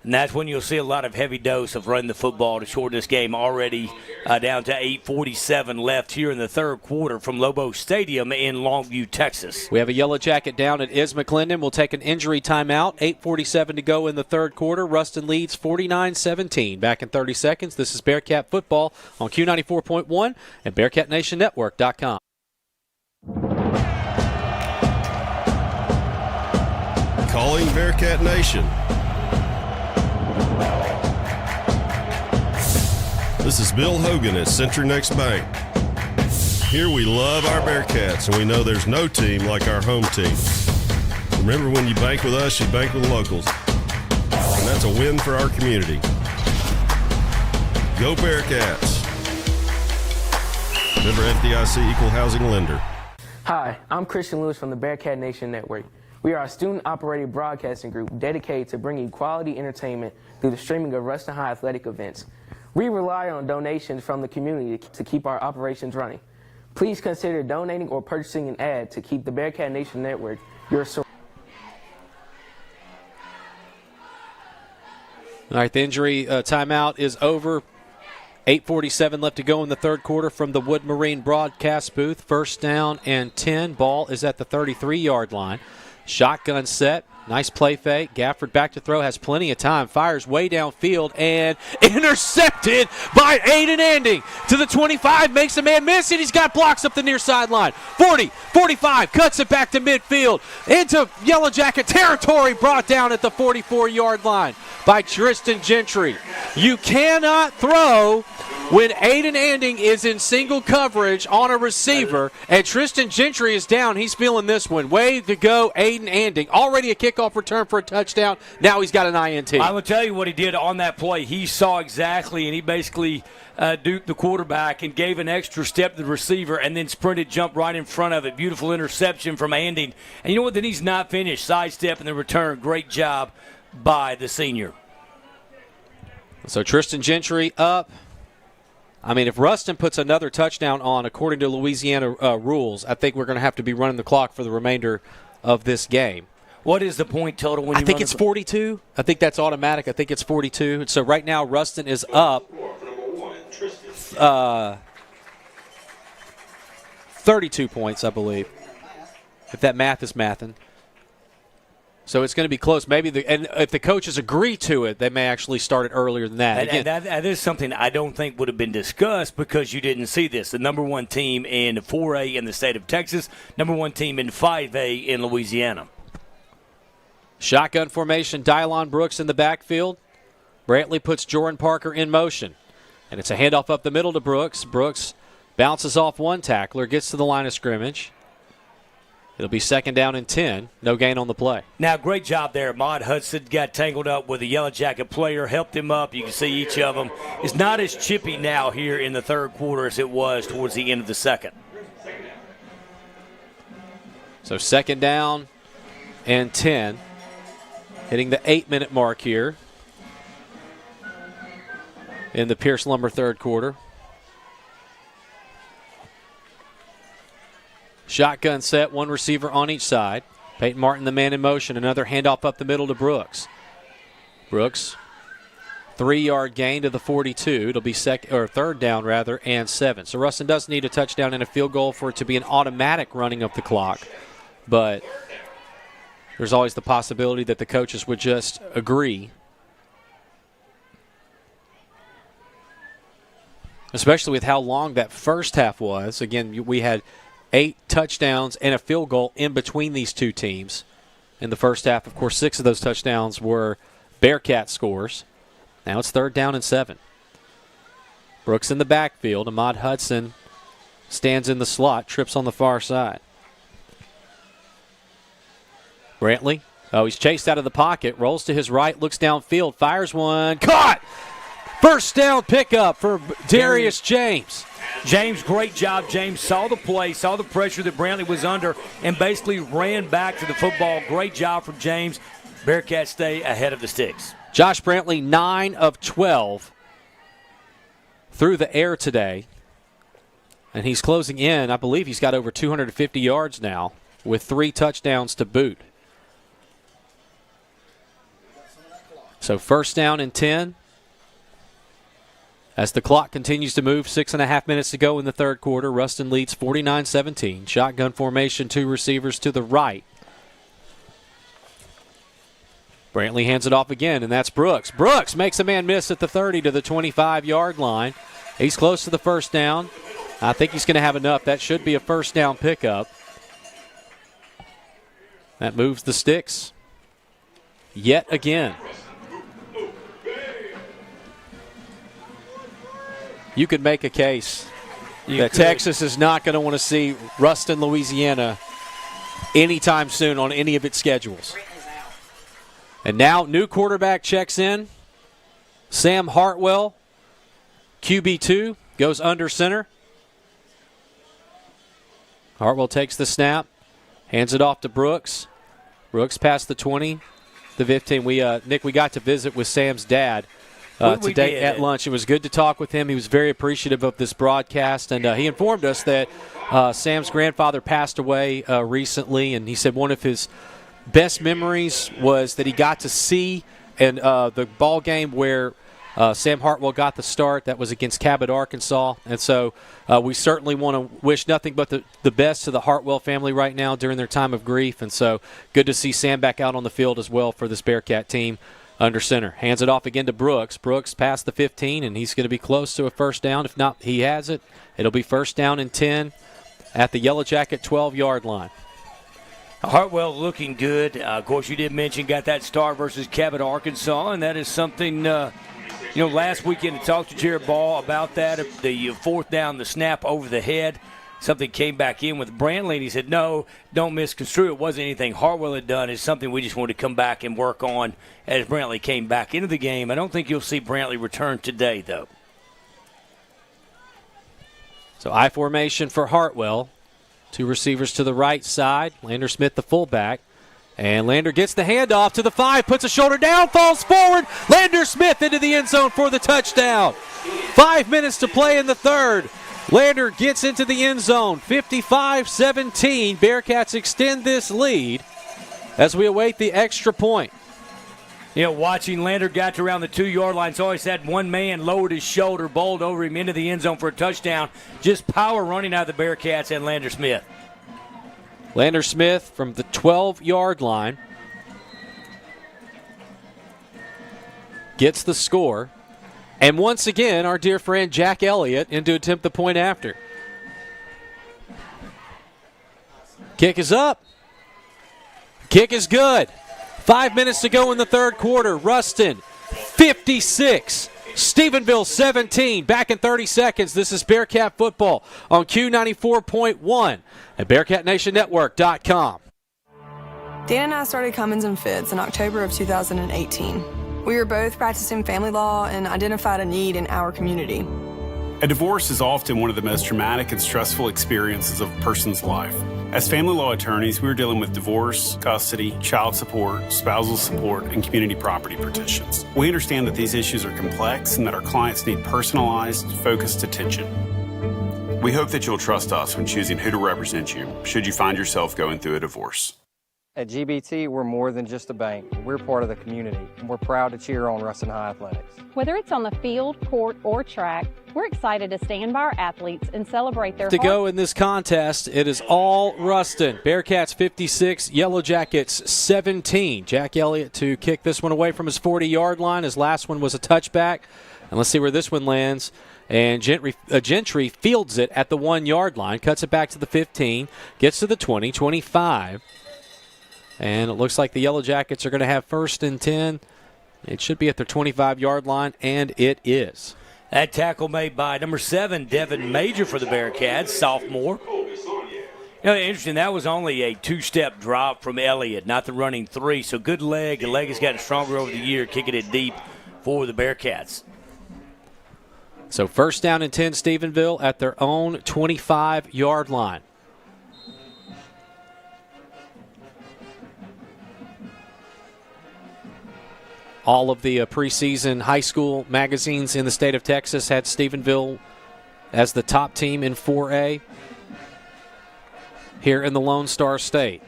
Speaker 6: And that's when you'll see a lot of heavy dose of running the football to shorten this game, already down to 8:47 left here in the third quarter from Lobo Stadium in Longview, Texas.
Speaker 5: We have a Yellow Jacket down. It is McClendon. We'll take an injury timeout. 8:47 to go in the third quarter. Ruston leads 49-17. Back in 30 seconds. This is Bearcat football on Q94.1 and BearcatNationNetwork.com.
Speaker 8: Calling Bearcat Nation. This is Bill Hogan at CenturyNext Bank. Here we love our Bearcats, and we know there's no team like our home team. Remember, when you bank with us, you bank with locals. And that's a win for our community. Go Bearcats. Member FDIC Equal Housing Lender.
Speaker 1: Hi, I'm Christian Lewis from the Bearcat Nation Network. We are a student-operated broadcasting group dedicated to bringing quality entertainment through the streaming of Ruston High athletic events. We rely on donations from the community to keep our operations running. Please consider donating or purchasing an ad to keep the Bearcat Nation Network your source.
Speaker 5: All right, the injury timeout is over. 8:47 left to go in the third quarter from the Wood Marine broadcast booth. First down and 10. Ball is at the 33-yard line. Shotgun set. Nice play fake. Gafford back to throw. Has plenty of time. Fires way downfield and intercepted by Aiden Anding to the 25. Makes a man miss, and he's got blocks up the near sideline. 40, 45. Cuts it back to midfield. Into Yellow Jacket territory. Brought down at the 44-yard line by Tristan Gentry. You cannot throw when Aiden Anding is in single coverage on a receiver, and Tristan Gentry is down. He's feeling this one. Way to go, Aiden Anding. Already a kickoff return for a touchdown. Now he's got an INT.
Speaker 6: I will tell you what he did on that play. He saw exactly, and he basically duped the quarterback and gave an extra step to the receiver and then sprinted, jumped right in front of it. Beautiful interception from Anding. And you know what? Then he's not finished. Sidestep in the return. Great job by the senior.
Speaker 5: So Tristan Gentry up. I mean, if Ruston puts another touchdown on, according to Louisiana rules, I think we're going to have to be running the clock for the remainder of this game.
Speaker 6: What is the point total when you
Speaker 5: I think it's 42. I think that's automatic. I think it's 42. So right now Ruston is up 32 points, I believe, if that math is mathing. So it's going to be close. Maybe and if the coaches agree to it, they may actually start it earlier than that.
Speaker 6: And that is something I don't think would have been discussed because you didn't see this. The number one team in 4A in the state of Texas, number one team in 5A in Louisiana.
Speaker 5: Shotgun formation, Dylon Brooks in the backfield. Brantley puts Jordan Parker in motion. And it's a handoff up the middle to Brooks. Brooks bounces off one tackler, gets to the line of scrimmage. It'll be second down and 10. No gain on the play.
Speaker 6: Now, great job there. Ahmad Hudson got tangled up with a Yellow Jacket player, helped him up. You can see each of them. It's not as chippy now here in the third quarter as it was towards the end of the second.
Speaker 5: So second down and 10. Hitting the 8-minute mark here in the Pierce Lumber third quarter. Shotgun set, one receiver on each side. Peyton Martin, the man in motion. Another handoff up the middle to Brooks. Brooks, 3-yard gain to the 42. It'll be third down, and 7. So Ruston does need a touchdown and a field goal for it to be an automatic running of the clock. But there's always the possibility that the coaches would just agree. Especially with how long that first half was. Again, we had 8 touchdowns and a field goal in between these two teams in the first half. Of course, 6 of those touchdowns were Bearcat scores. Now it's third down and 7. Brooks in the backfield. Ahmad Hudson stands in the slot, trips on the far side. Brantley, he's chased out of the pocket, rolls to his right, looks downfield, fires one, caught! First down pickup for Darius James.
Speaker 6: James, great job. James saw the play, saw the pressure that Brantley was under, and basically ran back to the football. Great job from James. Bearcats stay ahead of the sticks.
Speaker 5: Josh Brantley, 9 of 12 through the air today. And he's closing in. I believe he's got over 250 yards now with 3 touchdowns to boot. So first down and 10. As the clock continues to move, 6.5 minutes to go in the third quarter. Ruston leads 49-17. Shotgun formation, 2 receivers to the right. Brantley hands it off again, and that's Brooks. Brooks makes a man miss at the 30 to the 25-yard line. He's close to the first down. I think he's going to have enough. That should be a first down pickup. That moves the sticks yet again. You could make a case that Texas is not going to want to see Ruston, Louisiana anytime soon on any of its schedules. And now new quarterback checks in. Sam Hartwell, QB2, goes under center. Hartwell takes the snap, hands it off to Brooks. Brooks past the 20, the 15. Nick, we got to visit with Sam's dad today at lunch. It was good to talk with him. He was very appreciative of this broadcast, and he informed us that Sam's grandfather passed away recently, and he said one of his best memories was that he got to see the ball game where Sam Hartwell got the start. That was against Cabot, Arkansas. And so we certainly want to wish nothing but the best to the Hartwell family right now during their time of grief. And so good to see Sam back out on the field as well for this Bearcat team under center. Hands it off again to Brooks. Brooks past the 15, and he's going to be close to a first down. If not, he has it. It'll be first down and 10 at the Yellow Jacket 12-yard line.
Speaker 6: Hartwell looking good. Of course, you did mention got that start versus Cabot, Arkansas, and that is something last weekend I talked to Jared Ball about that, the fourth down, the snap over the head. Something came back in with Brantley, and he said, no, don't misconstrue. It wasn't anything Hartwell had done. It's something we just wanted to come back and work on as Brantley came back into the game. I don't think you'll see Brantley return today, though.
Speaker 5: So I formation for Hartwell. Two receivers to the right side. Lander Smith, the fullback. And Lander gets the handoff to the 5, puts a shoulder down, falls forward. Lander Smith into the end zone for the touchdown. 5 minutes to play in the third. Lander gets into the end zone. 55-17. Bearcats extend this lead as we await the extra point.
Speaker 6: Watching Lander got to around the 2-yard line, so always had one man lowered his shoulder, bowled over him into the end zone for a touchdown. Just power running out of the Bearcats and Lander Smith.
Speaker 5: Lander Smith from the 12-yard line gets the score. And once again, our dear friend Jack Elliott in to attempt the point after. Kick is up. Kick is good. 5 minutes to go in the third quarter. Ruston 56. Stephenville 17. Back in 30 seconds. This is Bearcat football on Q94.1 at BearcatNationNetwork.com.
Speaker 9: Dan and I started Cummins and Fitz in October of 2018. We were both practicing family law and identified a need in our community.
Speaker 10: A divorce is often one of the most traumatic and stressful experiences of a person's life. As family law attorneys, we are dealing with divorce, custody, child support, spousal support, and community property petitions. We understand that these issues are complex and that our clients need personalized, focused attention. We hope that you'll trust us when choosing who to represent you should you find yourself going through a divorce.
Speaker 25: At GBT, we're more than just a bank. We're part of the community, and we're proud to cheer on Ruston High Athletics.
Speaker 11: Whether it's on the field, court, or track, we're excited to stand by our athletes and celebrate their
Speaker 5: To go in this contest, it is all Ruston. Bearcats 56, Yellow Jackets 17. Jack Elliott to kick this one away from his 40-yard line. His last one was a touchback. And let's see where this one lands. And Gentry fields it at the 1-yard line, cuts it back to the 15, gets to the 20, 25. And it looks like the Yellow Jackets are going to have first and 10. It should be at their 25-yard line, and it is.
Speaker 6: That tackle made by number 7, Devin Major for the Bearcats, sophomore. Interesting, that was only a 2-step drop from Elliott, not the running 3. So good leg. The leg has gotten stronger over the year, kicking it deep for the Bearcats.
Speaker 5: So first down and 10, Stephenville at their own 25-yard line. All of the preseason high school magazines in the state of Texas had Stephenville as the top team in 4A here in the Lone Star State.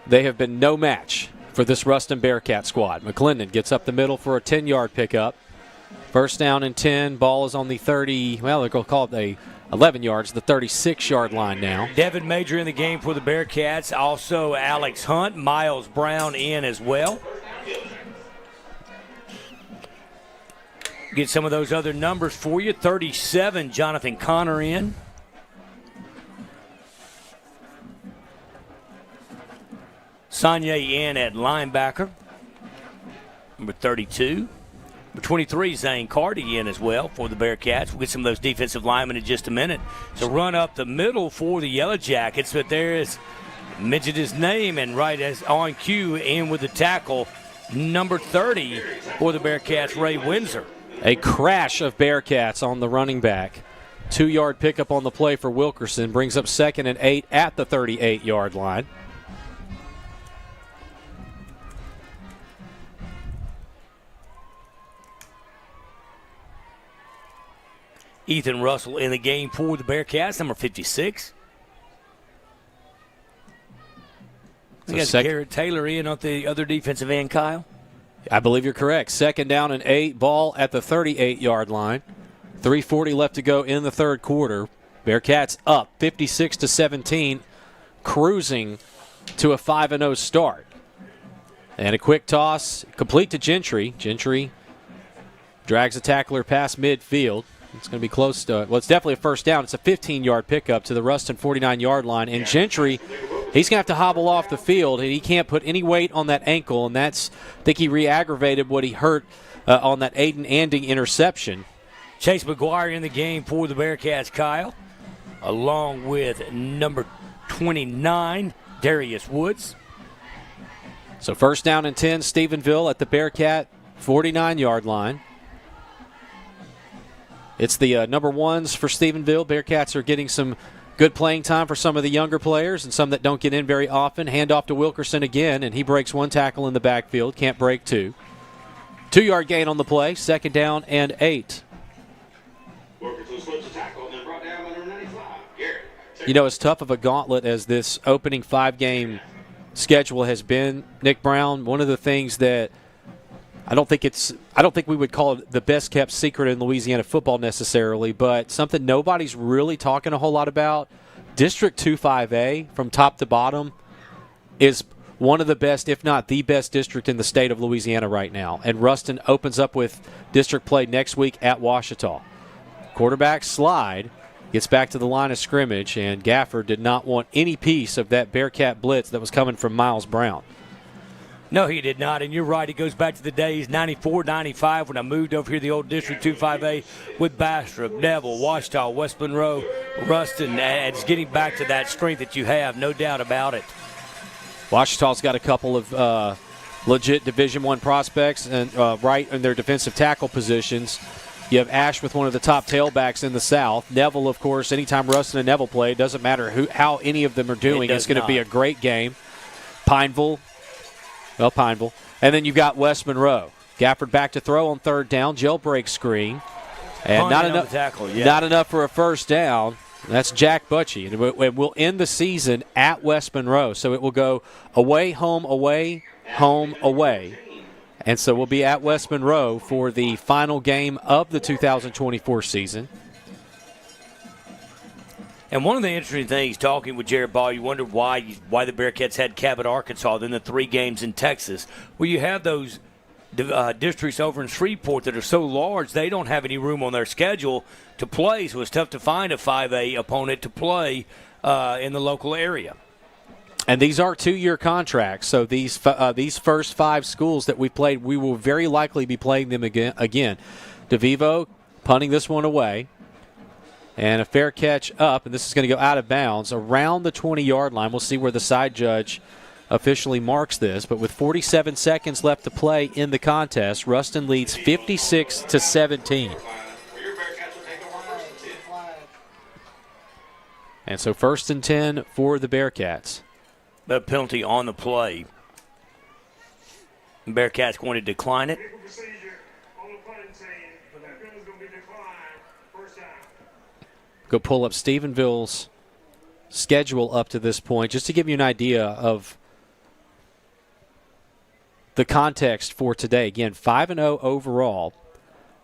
Speaker 5: They have been no match for this Ruston Bearcat squad. McClendon gets up the middle for a 10-yard pickup. First down and 10. Ball is on the 30, well, they're going to call it the 11 yards, the 36-yard line now.
Speaker 6: Devin Major in the game for the Bearcats. Also Alex Hunt, Miles Brown in as well. Get some of those other numbers for you. 37, Jonathan Connor in. Sonye in at linebacker. Number 32. Number 23, Zane Carty in as well for the Bearcats. We'll get some of those defensive linemen in just a minute. So run up the middle for the Yellow Jackets, but there is, mentioned his name, and right as on cue, in with the tackle, number 30 for the Bearcats, Ray Windsor.
Speaker 5: A crash of Bearcats on the running back 2-yard pickup on the play for Wilkerson. Brings up 2nd and 8 at the 38-yard line.
Speaker 6: Ethan Russell in the game for the Bearcats, number 56. We got Garrett Taylor in on the other defensive end, Kyle.
Speaker 5: I believe you're correct. 2nd down and 8, ball at the 38-yard line. 3:40 left to go in the third quarter. Bearcats up 56-17, cruising to a 5-0 start. And a quick toss, complete to Gentry. Gentry drags a tackler past midfield. It's going to be close to, well, it's definitely a first down. It's a 15-yard pickup to the Ruston 49-yard line. And Gentry, he's going to have to hobble off the field, and he can't put any weight on that ankle. And that's, I think he re-aggravated what he hurt on that Aiden Anding interception.
Speaker 6: Chase McGuire in the game for the Bearcats, Kyle, along with number 29, Darius Woods.
Speaker 5: So first down and 10, Stephenville at the Bearcat 49-yard line. It's the number ones for Stephenville. Bearcats are getting some good playing time for some of the younger players and some that don't get in very often. Handoff to Wilkerson again, and he breaks one tackle in the backfield. Can't break two. 2-yard gain on the play. 2nd down and 8. You know, as tough of a gauntlet as this opening 5-game schedule has been, Nick Brown, one of the things that I don't think we would call it the best kept secret in Louisiana football necessarily, but something nobody's really talking a whole lot about. District 2-5A from top to bottom is one of the best, if not the best district in the state of Louisiana right now. And Ruston opens up with district play next week at Ouachita. Quarterback slide, gets back to the line of scrimmage, and Gafford did not want any piece of that Bearcat blitz that was coming from Miles Brown.
Speaker 6: No, he did not, and you're right. It goes back to the days 94, 95 when I moved over here to the old District 2-5A with Bastrop, Neville, Ouachita, West Monroe, Ruston, and it's getting back to that strength that you have, no doubt about it.
Speaker 5: Ouachita's got a couple of legit Division I prospects and right in their defensive tackle positions. You have Ash with one of the top tailbacks in the South. Neville, of course, anytime Ruston and Neville play, it doesn't matter how any of them are doing. It's going to be a great game. Pineville. And then you've got West Monroe. Gafford back to throw on 3rd down. Jailbreak screen. And not enough for a first down. That's Jack Butchie. And we'll end the season at West Monroe. So it will go away, home, away, home, away. And so we'll be at West Monroe for the final game of the 2024 season.
Speaker 6: And one of the interesting things, talking with Jared Ball, you wonder why the Bearcats had Cabot, Arkansas, then the 3 games in Texas. Well, you have those districts over in Shreveport that are so large, they don't have any room on their schedule to play, so it's tough to find a 5A opponent to play in the local area.
Speaker 5: And these are 2-year contracts, so these first 5 schools that we played, we will very likely be playing them again. DeVivo punting this one away. And a fair catch up, and this is going to go out of bounds around the 20-yard line. We'll see where the side judge officially marks this. But with 47 seconds left to play in the contest, Ruston leads 56-17. And so 1st and 10 for the Bearcats.
Speaker 6: The penalty on the play. The Bearcats going to decline it.
Speaker 5: Go pull up Stephenville's schedule up to this point, just to give you an idea of the context for today. Again, 5-0 overall.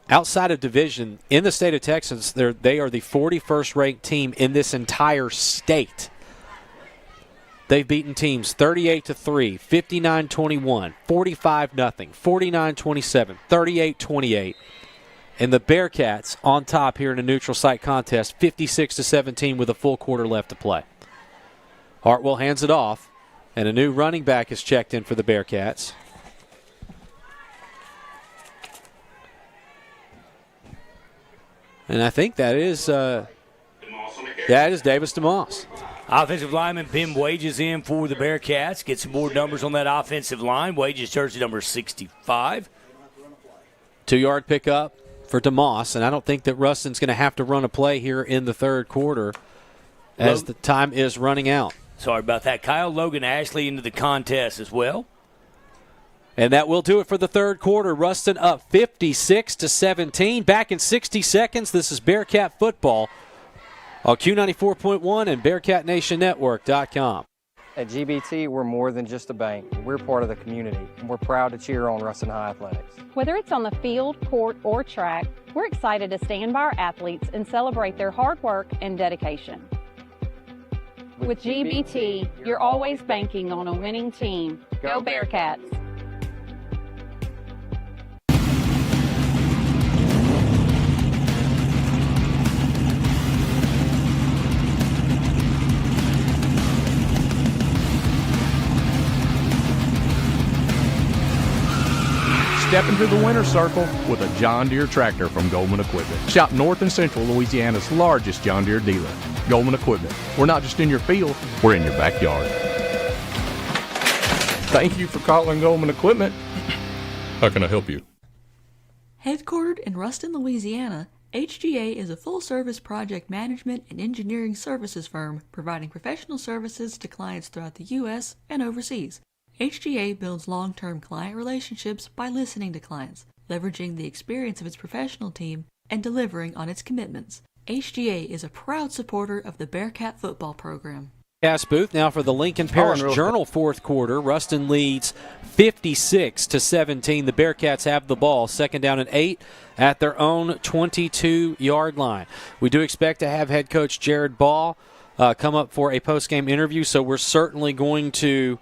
Speaker 5: Outside of division, in the state of Texas, they are the 41st ranked team in this entire state. They've beaten teams 38-3, 59-21, 45-0, 49-27, 38-28. And the Bearcats on top here in a neutral site contest, 56-17 with a full quarter left to play. Hartwell hands it off, and a new running back is checked in for the Bearcats. And I think that is Davis DeMoss.
Speaker 6: Offensive lineman Ben Wages in for the Bearcats. Get some more numbers on that offensive line. Wages jersey number 65.
Speaker 5: 2-yard pickup. for DeMoss, and I don't think that Ruston's going to have to run a play here in the third quarter as the time is running out.
Speaker 6: Sorry about that. Kyle Logan Ashley into the contest as well.
Speaker 5: And that will do it for the third quarter. Ruston up 56-17. Back in 60 seconds. This is Bearcat football on Q94.1 and BearcatNationNetwork.com.
Speaker 25: At GBT, we're more than just a bank. We're part of the community, and we're proud to cheer on Ruston High Athletics.
Speaker 11: Whether it's on the field, court, or track, we're excited to stand by our athletes and celebrate their hard work and dedication. With GBT, you're always banking on a winning team. Go Bearcats!
Speaker 12: Step into the winner's circle with a John Deere tractor from Goldman Equipment. Shop North and Central Louisiana's largest John Deere dealer, Goldman Equipment. We're not just in your field, we're in your backyard. Thank you for calling Goldman Equipment. How can I help you?
Speaker 13: Headquartered in Ruston, Louisiana, HGA is a full-service project management and engineering services firm providing professional services to clients throughout the U.S. and overseas. HGA builds long-term client relationships by listening to clients, leveraging the experience of its professional team, and delivering on its commitments. HGA is a proud supporter of the Bearcat football program.
Speaker 5: Gas booth now for the Lincoln Parish Journal fourth quarter. Ruston leads 56-17. The Bearcats have the ball. Second down and 8 at their own 22-yard line. We do expect to have head coach Jared Ball come up for a post-game interview, so we're certainly going to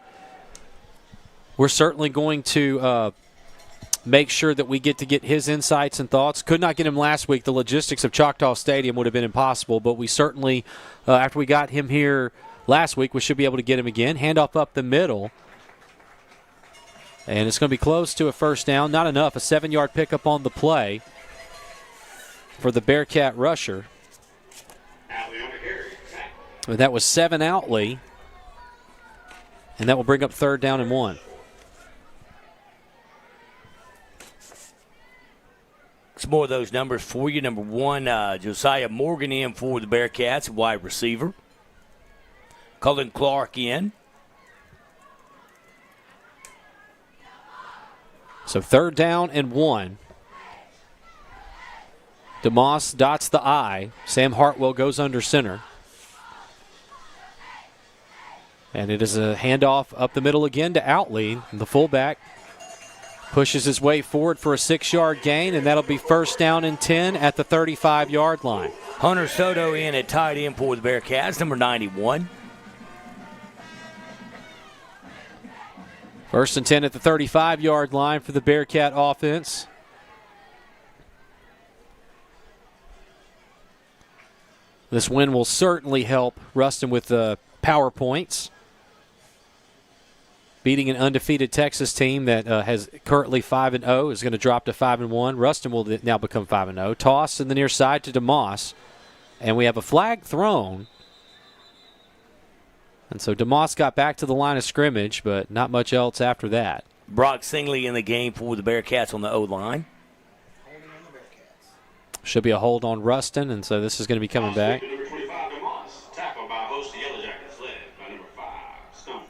Speaker 5: make sure that we get his insights and thoughts. Could not get him last week. The logistics of Choctaw Stadium would have been impossible, but we certainly, after we got him here last week, we should be able to get him again. Handoff up the middle. And it's going to be close to a first down. Not enough. A 7-yard pickup on the play for the Bearcat rusher. And that was 7 Outley. And that will bring up third down and 1.
Speaker 6: Some more of those numbers for you. Number 1, Josiah Morgan in for the Bearcats, wide receiver. Cullen Clark in.
Speaker 5: So third down and 1. DeMoss dots the I. Sam Hartwell goes under center. And it is a handoff up the middle again to Outley. The fullback pushes his way forward for a 6-yard gain, and that'll be first down and 10 at the 35-yard line.
Speaker 6: Hunter Soto in at tight end for the Bearcats, number 91.
Speaker 5: First and 10 at the 35-yard line for the Bearcat offense. This win will certainly help Ruston with the power points. Beating an undefeated Texas team that has currently 5-0 is going to drop to 5-1. Ruston will now become 5-0. Toss in the near side to DeMoss. And we have a flag thrown. And so DeMoss got back to the line of scrimmage, but not much else after that.
Speaker 6: Brock Singley in the game for the Bearcats on the O-line.
Speaker 5: Should be a hold on Ruston, and so this is going to be coming back.
Speaker 7: Number 25, DeMoss. Tackle by host the Yellow Jackets, led by number 5, Stone.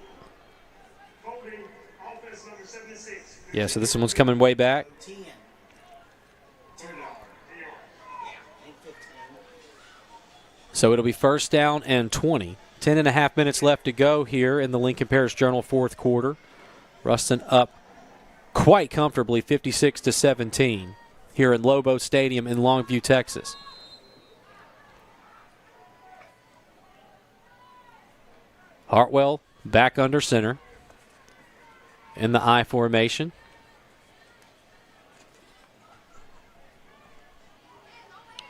Speaker 5: Yeah, so this one's coming way back. So it'll be first down and 20. 10.5 minutes left to go here in the Lincoln Parish Journal fourth quarter. Ruston up quite comfortably, 56-17, here in Lobo Stadium in Longview, Texas. Hartwell back under center in the I formation.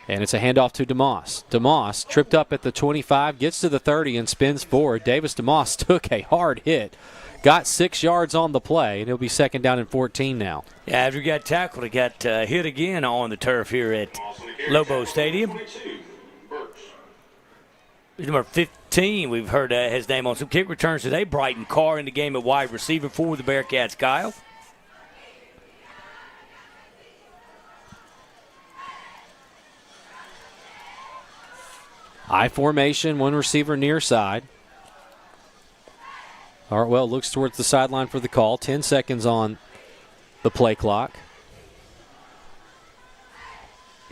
Speaker 5: And it's a handoff to DeMoss. DeMoss tripped up at the 25, gets to the 30 and spins forward. Davis DeMoss took a hard hit, got 6 yards on the play, and it'll be second down and 14 now.
Speaker 6: Yeah, after he got tackled, he got hit again on the turf here at Lobo Stadium. Number 15, we've heard his name on some kick returns today. Brighton Carr in the game at wide receiver for the Bearcats. Kyle.
Speaker 5: I formation, one receiver near side. Hartwell looks towards the sideline for the call. 10 seconds on the play clock.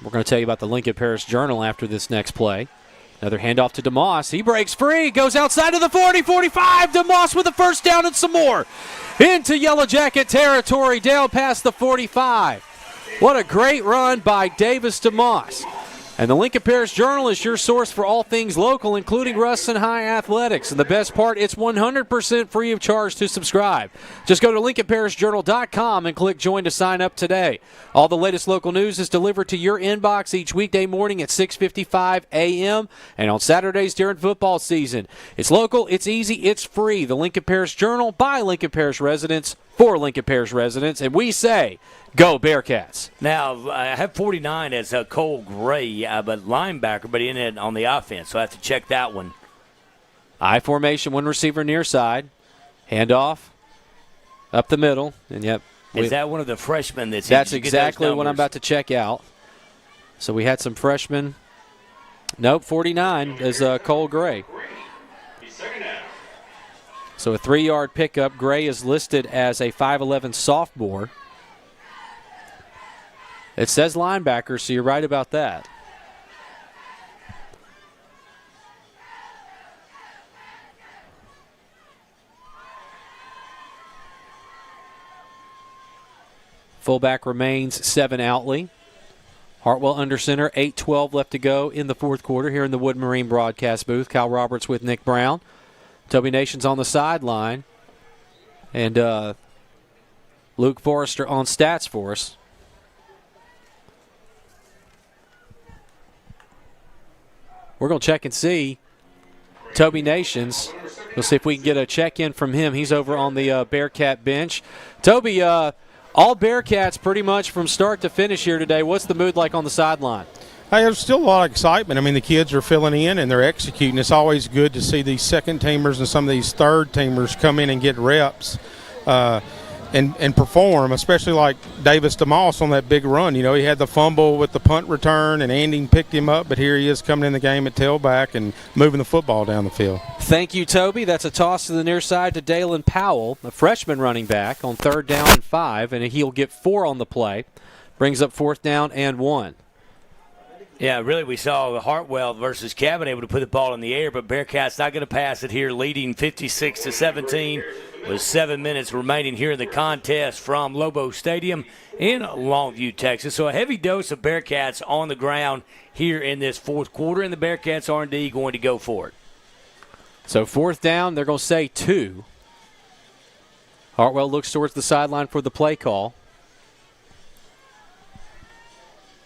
Speaker 5: We're going to tell you about the Lincoln Parish Journal after this next play. Another handoff to DeMoss. He breaks free, goes outside to the 40, 45. DeMoss with a first down and some more. Into Yellow Jacket territory, down past the 45. What a great run by Davis DeMoss. And the Lincoln Parish Journal is your source for all things local, including Ruston High athletics. And the best part, it's 100% free of charge to subscribe. Just go to LincolnParishJournal.com and click Join to sign up today. All the latest local news is delivered to your inbox each weekday morning at 6:55 a.m. and on Saturdays during football season. It's local, it's easy, it's free. The Lincoln Parish Journal by Lincoln Parish residents for Lincoln Parish residents. And we say, go Bearcats.
Speaker 6: Now, I have 49 as Cole Gray, but linebacker, but in it on the offense, so I have to check that one.
Speaker 5: I formation, one receiver near side. Handoff up the middle. And yep.
Speaker 6: Is that one of the freshmen that's
Speaker 5: That's exactly what I'm about to check out. So we had some freshmen. Nope, 49 is Cole Gray. So a 3-yard pickup. Gray is listed as a 5'11 sophomore. It says linebacker, so you're right about that. Fullback remains 7 Outley. Hartwell under center, 8:12 left to go in the fourth quarter here in the Wood Marine broadcast booth. Kyle Roberts with Nick Brown. Toby Nation's on the sideline. And Luke Forrester on stats for us. We're going to check and see Toby Nations. We'll see if we can get a check-in from him. He's over on the Bearcat bench. Toby, all Bearcats pretty much from start to finish here today. What's the mood like on the sideline?
Speaker 14: Hey, there's still a lot of excitement. I mean, the kids are filling in and they're executing. It's always good to see these second-teamers and some of these third-teamers come in and get reps and perform, especially like Davis DeMoss on that big run. You know, he had the fumble with the punt return, and Andy picked him up, but here he is coming in the game at tailback and moving the football down the field.
Speaker 5: Thank you, Toby. That's a toss to the near side to Dalen Powell, a freshman running back, on 3rd down and 5, and he'll get 4 on the play. Brings up 4th down and 1.
Speaker 6: Yeah, really, we saw Hartwell versus Cabin able to put the ball in the air, but Bearcats not going to pass it here, leading 56-17 with 7 minutes remaining here in the contest from Lobo Stadium in Longview, Texas. So a heavy dose of Bearcats on the ground here in this fourth quarter, and the Bearcats are indeed going to go for it.
Speaker 5: So 4th down, they're going to say 2. Hartwell looks towards the sideline for the play call.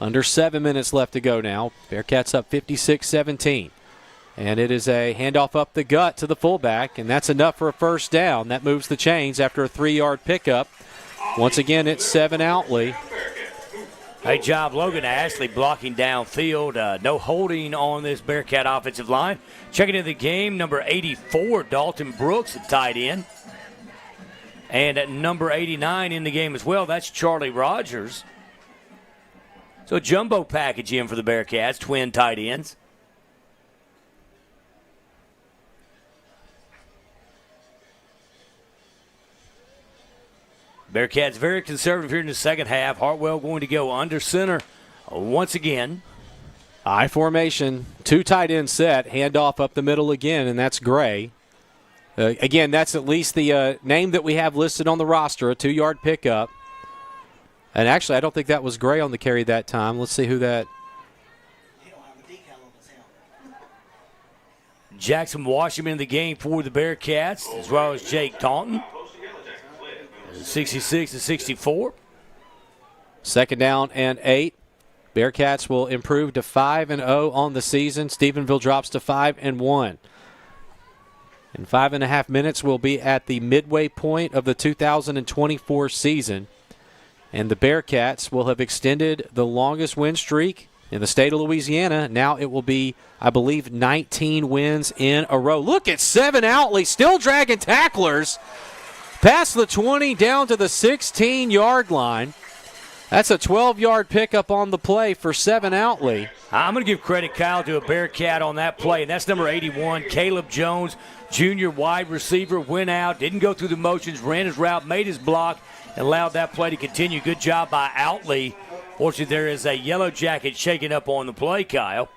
Speaker 5: Under 7 minutes left to go now. Bearcats up 56-17. And it is a handoff up the gut to the fullback, and that's enough for a first down. That moves the chains after a 3-yard pickup. Once again, it's 7 Outley.
Speaker 6: Hey, job, Logan Ashley blocking downfield. No holding on this Bearcat offensive line. Checking into the game, number 84, Dalton Brooks, the tight end. And at number 89 in the game as well, that's Charlie Rogers. So a jumbo package in for the Bearcats, twin tight ends. Bearcats very conservative here in the second half. Hartwell going to go under center once again.
Speaker 5: I formation, 2 tight end set, handoff up the middle again, and that's Gray. Again, that's at least the name that we have listed on the roster, a 2-yard pickup. And actually, I don't think that was Gray on the carry that time. Let's see who that.
Speaker 6: Jackson Washington in the game for the Bearcats, as well as Jake Taunton. 66-64.
Speaker 5: 2nd down and 8. Bearcats will improve to 5-0 on the season. Stephenville drops to 5-1. In 5.5 minutes, we'll be at the midway point of the 2024 season. And the Bearcats will have extended the longest win streak in the state of Louisiana. Now it will be, I believe, 19 wins in a row. Look at 7 Outley, still dragging tacklers. Past the 20, down to the 16-yard line. That's a 12-yard pickup on the play for Stephenville.
Speaker 6: I'm going to give credit, Kyle, to a Bearcat on that play, and that's number 81, Caleb Jones, junior wide receiver, went out, didn't go through the motions, ran his route, made his block, and allowed that play to continue. Good job by Outley. Fortunately, there is a Yellow Jacket shaking up on the play, Kyle.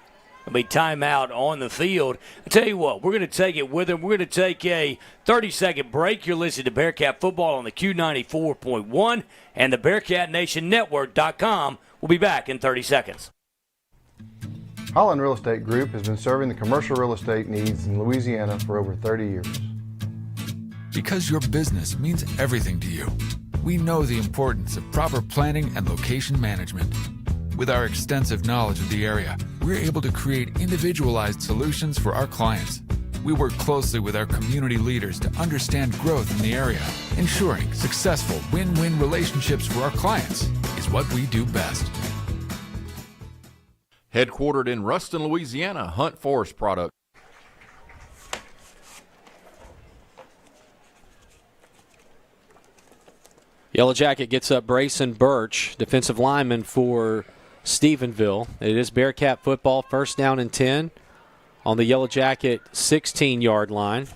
Speaker 6: There'll be timeout on the field. I tell you what, we're going to take it with them. We're going to take a 30-second break. You're listening to Bearcat Football on the Q94.1 and the BearcatNationNetwork.com. We'll be back in 30 seconds.
Speaker 18: Holland Real Estate Group has been serving the commercial real estate needs in Louisiana for over 30 years.
Speaker 20: Because your business means everything to you, we know the importance of proper planning and location management. With our extensive knowledge of the area, we're able to create individualized solutions for our clients. We work closely with our community leaders to understand growth in the area. Ensuring successful win-win relationships for our clients is what we do best.
Speaker 21: Headquartered in Ruston, Louisiana, Hunt Forest Products.
Speaker 5: Yellow Jacket gets up Brayson Birch, defensive lineman for Stephenville. It is Bearcat football, first down and 10 on the Yellow Jacket 16-yard line.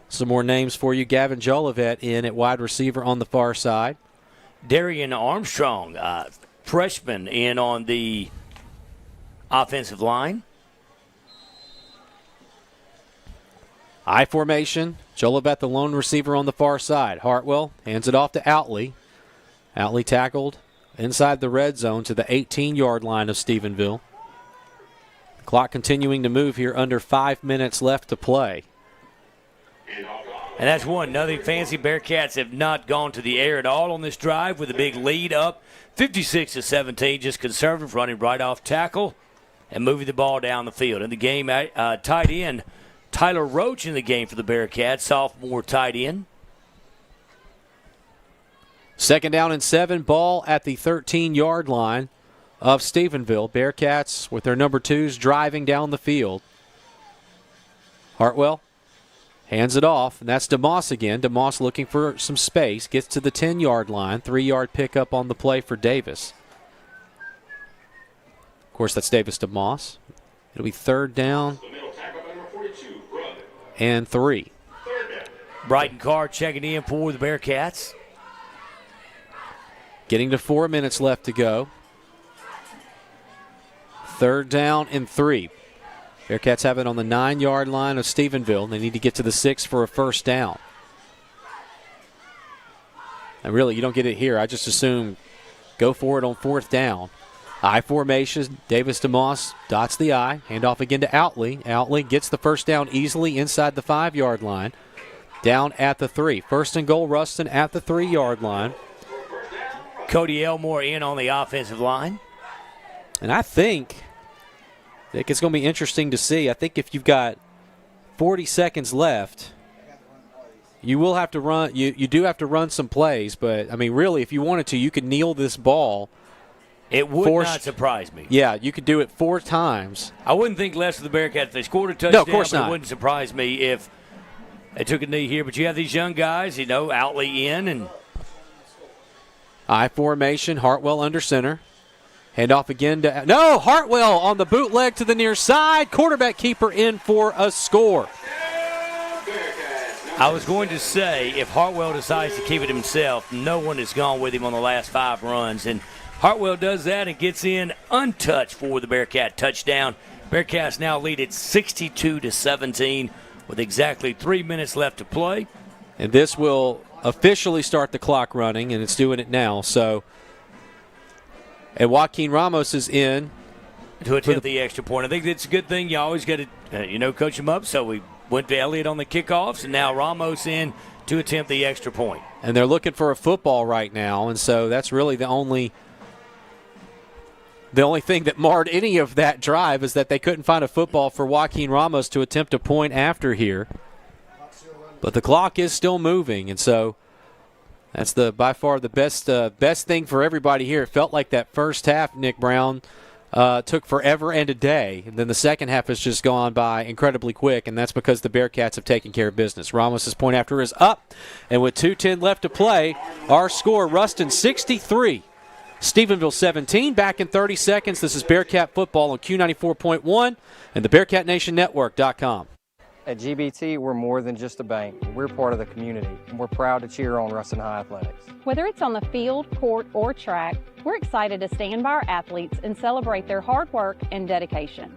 Speaker 5: Some more names for you. Gavin Jolivet in at wide receiver on the far side.
Speaker 6: Darian Armstrong, freshman, in on the offensive line.
Speaker 5: I formation. Jolivet, the lone receiver on the far side. Hartwell hands it off to Outley. Outley tackled inside the red zone to the 18-yard line of Stephenville. Clock continuing to move here, under 5 minutes left to play.
Speaker 6: And that's one. Nothing fancy. Bearcats have not gone to the air at all on this drive with a big lead up. 56-17, just conservative, running right off tackle and moving the ball down the field. In the game, tight end Tyler Roach in the game for the Bearcats, sophomore tight end.
Speaker 5: Second down and 7, ball at the 13-yard line of Stephenville. Bearcats with their number 2s driving down the field. Hartwell hands it off, and that's DeMoss again. DeMoss looking for some space, gets to the 10-yard line. 3-yard pickup on the play for Davis. Of course, that's Davis DeMoss. It'll be third down and 3.
Speaker 6: Brighton Carr checking in for the Bearcats.
Speaker 5: Getting to 4 minutes left to go. Third down and 3. Bearcats have it on the 9-yard line of Stephenville. They need to get to the 6 for a first down. And really, you don't get it here. I just assume go for it on fourth down. I formation. Davis DeMoss dots the I. Handoff again to Outley. Outley gets the first down easily inside the 5-yard line. Down at the 3. First and goal, Ruston at the 3-yard line.
Speaker 6: Cody Elmore in on the offensive line.
Speaker 5: And I think it's going to be interesting to see. I think if you've got 40 seconds left, you will have to run. You do have to run some plays, but I mean, really, if you wanted to, you could kneel this ball.
Speaker 6: It would not surprise me.
Speaker 5: Yeah, you could do it 4 times.
Speaker 6: I wouldn't think less of the Bearcats if they scored a touchdown.
Speaker 5: No, of course
Speaker 6: but
Speaker 5: not.
Speaker 6: It wouldn't surprise me if they took a knee here. But you have these young guys, Outley in and
Speaker 5: I formation. Hartwell under center. Handoff again to Hartwell on the bootleg to the near side. Quarterback keeper in for a score.
Speaker 6: I was going to say, if Hartwell decides to keep it himself, no one has gone with him on the last 5 runs. And Hartwell does that and gets in untouched for the Bearcat touchdown. Bearcats now lead it 62-17 with exactly 3 minutes left to play.
Speaker 5: And this will officially start the clock running, and it's doing it now. So, and Joaquin Ramos is in
Speaker 6: to attempt the extra point. I think it's a good thing. You always got to, coach him up. So we went to Elliott on the kickoffs, and now Ramos in to attempt the extra point.
Speaker 5: And they're looking for a football right now, and so that's really the only thing that marred any of that drive is that they couldn't find a football for Joaquin Ramos to attempt a point after here. But the clock is still moving, and so that's by far the best thing for everybody here. It felt like that first half, Nick Brown, took forever and a day, and then the second half has just gone by incredibly quick, and that's because the Bearcats have taken care of business. Ramos' point after is up, and with 2:10 left to play, our score, Ruston 63, Stephenville 17. Back in 30 seconds. This is Bearcat football on Q94.1 and the BearcatNationNetwork.com.
Speaker 25: At GBT, we're more than just a bank. We're part of the community, and we're proud to cheer on Ruston High Athletics.
Speaker 11: Whether it's on the field, court, or track, we're excited to stand by our athletes and celebrate their hard work and dedication.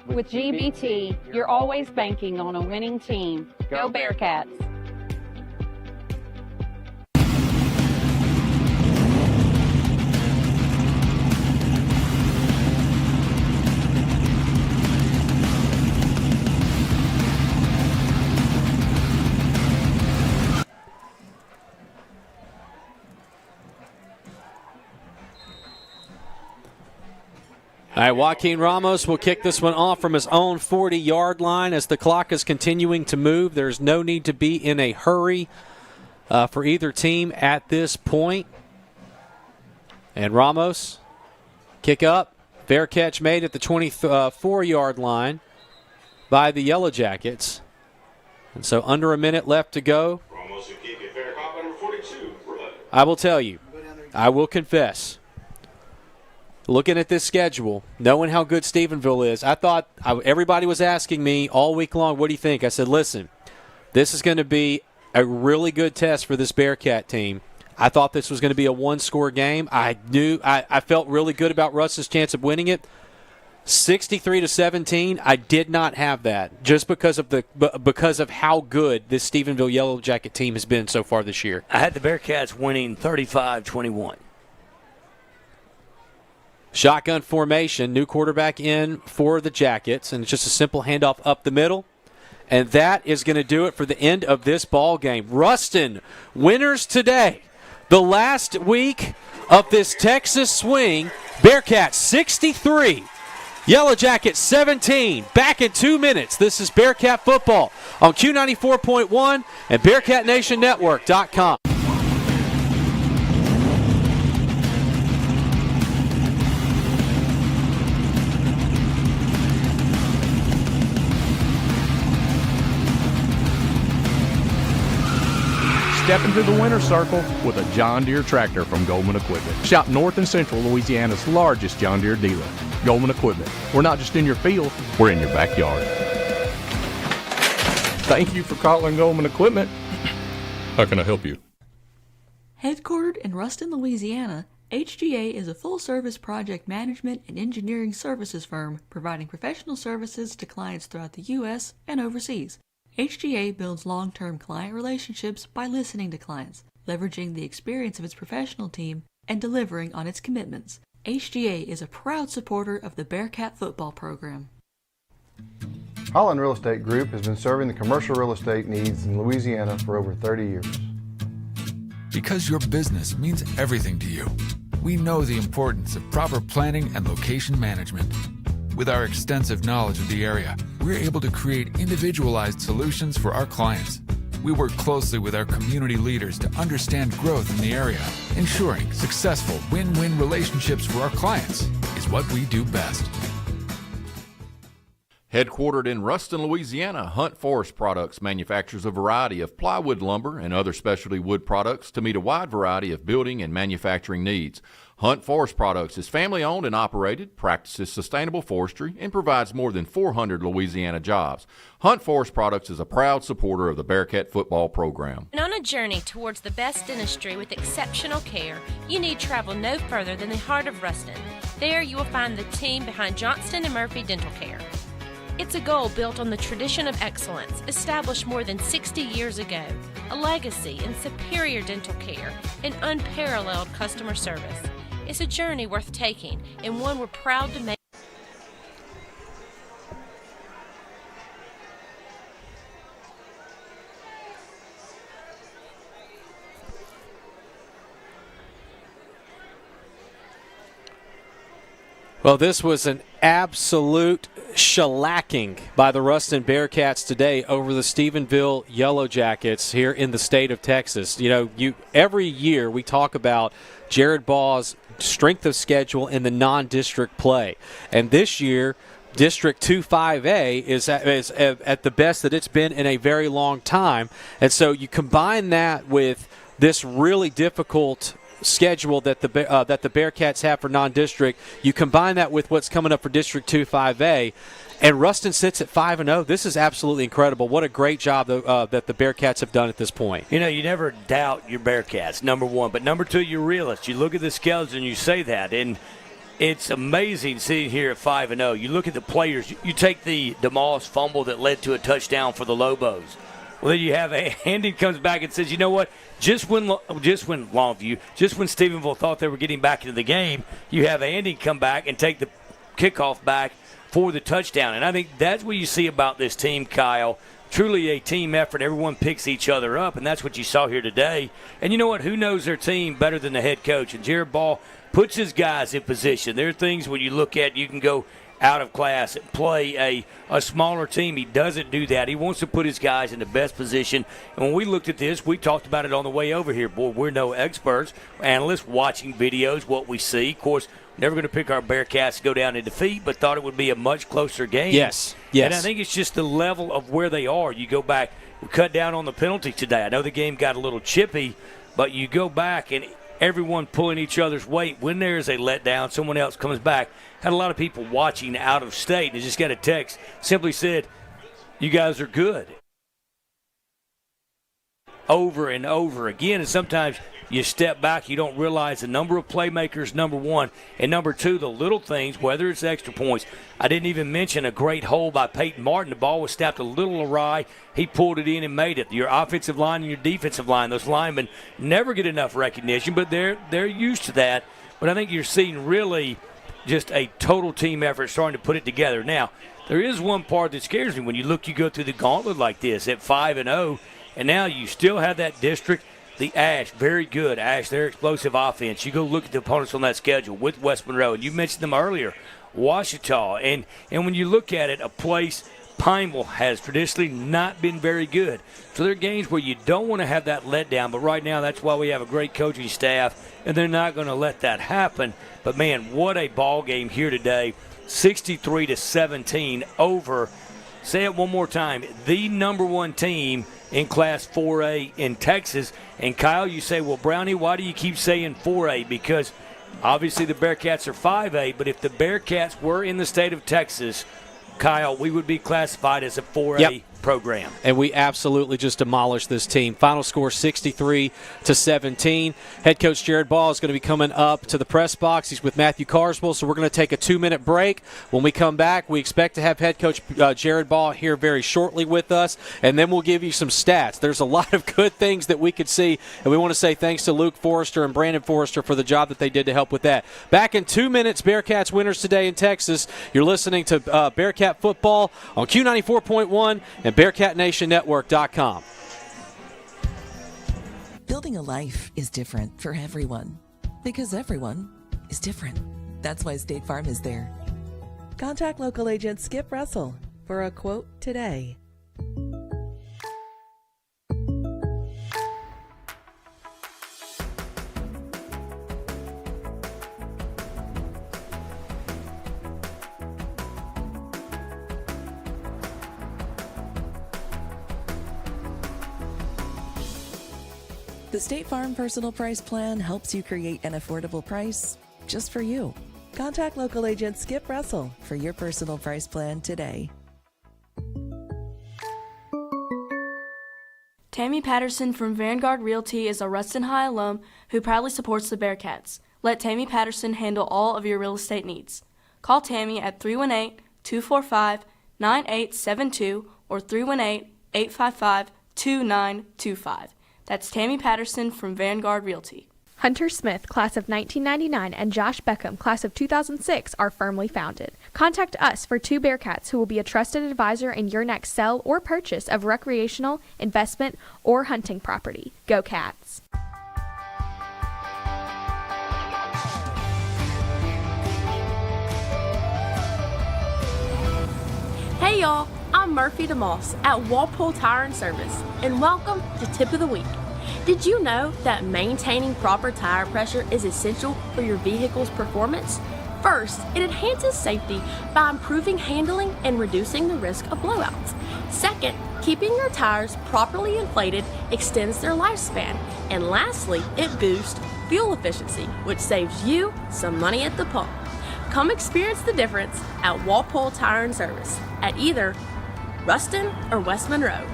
Speaker 11: With GBT, you're always banking on a winning team. Go Bearcats!
Speaker 5: All right, Joaquin Ramos will kick this one off from his own 40-yard line as the clock is continuing to move. There's no need to be in a hurry for either team at this point. And Ramos, kick up. Fair catch made at the 24-yard line by the Yellow Jackets. And so under a minute left to go.
Speaker 7: Ramos will kick it. Fair cop number 42.
Speaker 5: I will tell you, I will confess, looking at this schedule, knowing how good Stephenville is, I thought everybody was asking me all week long, what do you think? I said, listen, this is going to be a really good test for this Bearcat team. I thought this was going to be a one-score game. I felt really good about Russ's chance of winning it. 63-17, I did not have that just because of how good this Stephenville Yellow Jacket team has been so far this year.
Speaker 6: I had the Bearcats winning 35-21.
Speaker 5: Shotgun formation, new quarterback in for the Jackets, and it's just a simple handoff up the middle. And that is going to do it for the end of this ball game. Ruston, winners today. The last week of this Texas swing, Bearcats 63, Yellow Jackets 17. Back in 2 minutes. This is Bearcat football on Q94.1 and BearcatNationNetwork.com.
Speaker 12: Step into the winner's circle with a John Deere tractor from Goldman Equipment. Shop North and Central Louisiana's largest John Deere dealer. Goldman Equipment. We're not just in your field, we're in your backyard. Thank you for calling Goldman Equipment. How can I help you?
Speaker 13: Headquartered in Ruston, Louisiana, HGA is a full-service project management and engineering services firm providing professional services to clients throughout the U.S. and overseas. HGA builds long-term client relationships by listening to clients, leveraging the experience of its professional team, and delivering on its commitments. HGA is a proud supporter of the Bearcat football program.
Speaker 18: Holland Real Estate Group has been serving the commercial real estate needs in Louisiana for over 30 years.
Speaker 20: Because your business means everything to you, we know the importance of proper planning and location management. With our extensive knowledge of the area, we're able to create individualized solutions for our clients. We work closely with our community leaders to understand growth in the area. Ensuring successful win-win relationships for our clients is what we do best.
Speaker 21: Headquartered in Ruston, Louisiana, Hunt Forest Products manufactures a variety of plywood lumber and other specialty wood products to meet a wide variety of building and manufacturing needs. Hunt Forest Products is family-owned and operated, practices sustainable forestry, and provides more than 400 Louisiana jobs. Hunt Forest Products is a proud supporter of the Bearcat football program.
Speaker 15: And on a journey towards the best dentistry with exceptional care, you need travel no further than the heart of Ruston. There you will find the team behind Johnston & Murphy Dental Care. It's a goal built on the tradition of excellence established more than 60 years ago, a legacy in superior dental care and unparalleled customer service. It's a journey worth taking and one we're proud to make.
Speaker 5: Well, this was an absolute shellacking by the Ruston Bearcats today over the Stephenville Yellow Jackets here in the state of Texas. You know, every year we talk about Jared Ball's strength of schedule in the non-district play. And this year, District 2-5A is at the best that it's been in a very long time. And so you combine that with this really difficult schedule that the Bearcats have for non-district, you combine that with what's coming up for District 2 5A, and Ruston sits at 5-0. This is absolutely incredible. What a great job that the Bearcats have done at this point.
Speaker 6: You know, you never doubt your Bearcats, number one. But number two, you're realist. You look at the schedule and you say that. And it's amazing sitting here at 5-0. You look at the players. You take the DeMoss fumble that led to a touchdown for the Lobos. Well, then you have Andy comes back and says, you know what? Just when Stephenville thought they were getting back into the game, you have Andy come back and take the kickoff back for the touchdown. And I think that's what you see about this team, Kyle. Truly a team effort. Everyone picks each other up, and that's what you saw here today. And you know what? Who knows their team better than the head coach? And Jared Ball puts his guys in position. There are things when you look at, you can go out of class and play a smaller team. He doesn't do that. He wants to put his guys in the best position. And when we looked at this, we talked about it on the way over here. Boy, we're no experts, analysts watching videos, what we see. Of course, never going to pick our Bearcats to go down in defeat, but thought it would be a much closer game.
Speaker 5: Yes.
Speaker 6: And I think it's just the level of where they are. You go back, we cut down on the penalty today. I know the game got a little chippy, but you go back and everyone pulling each other's weight. When there is a letdown, someone else comes back. Had a lot of people watching out of state, and just got a text, simply said, you guys are good. Over and over again, and sometimes you step back, you don't realize the number of playmakers, number one, and number two, the little things, whether it's extra points. I didn't even mention a great hole by Peyton Martin. The ball was snapped a little awry. He pulled it in and made it. Your offensive line and your defensive line, those linemen never get enough recognition, but they're used to that. But I think you're seeing really just a total team effort starting to put it together. Now, there is one part that scares me. When you go through the gauntlet like this at 5-0, and now you still have that district. The Ash, very good. Ash, their explosive offense. You go look at the opponents on that schedule with West Monroe, and you mentioned them earlier, Ouachita. And when you look at it, a place, Pineville has traditionally not been very good. So there are games where you don't want to have that letdown, but right now that's why we have a great coaching staff, and they're not going to let that happen. But, man, what a ball game here today, 63-17 over, say it one more time, the number one team in Class 4A in Texas. And, Kyle, you say, well, Brownie, why do you keep saying 4A? Because obviously the Bearcats are 5A, but if the Bearcats were in the state of Texas, Kyle, we would be classified as a 4A program.
Speaker 5: And we absolutely just demolished this team. Final score 63-17. Head coach Jared Ball is going to be coming up to the press box. He's with Matthew Carswell, so we're going to take a 2-minute break. When we come back, we expect to have head coach Jared Ball here very shortly with us, and then we'll give you some stats. There's a lot of good things that we could see, and we want to say thanks to Luke Forrester and Brandon Forrester for the job that they did to help with that. Back in 2 minutes, Bearcats winners today in Texas. You're listening to Bearcat Football on Q94.1 and BearcatNationNetwork.com.
Speaker 16: Building a life is different for everyone because everyone is different. That's why State Farm is there. Contact local agent Skip Russell for a quote today. The State Farm Personal Price Plan helps you create an affordable price just for you. Contact local agent Skip Russell for your personal price plan today.
Speaker 2: Tammy Patterson from Vanguard Realty is a Ruston High alum who proudly supports the Bearcats. Let Tammy Patterson handle all of your real estate needs. Call Tammy at 318-245-9872 or 318-855-2925. That's Tammy Patterson from Vanguard Realty.
Speaker 19: Hunter Smith, class of 1999, and Josh Beckham, class of 2006, are firmly founded. Contact us for two Bearcats who will be a trusted advisor in your next sell or purchase of recreational, investment, or hunting property. Go Cats!
Speaker 3: Hey y'all, I'm Murphy DeMoss at Walpole Tire and Service, and welcome to Tip of the Week. Did you know that maintaining proper tire pressure is essential for your vehicle's performance? First, it enhances safety by improving handling and reducing the risk of blowouts. Second, keeping your tires properly inflated extends their lifespan. And lastly, it boosts fuel efficiency, which saves you some money at the pump. Come experience the difference at Walpole Tire and Service at either Ruston or West Monroe.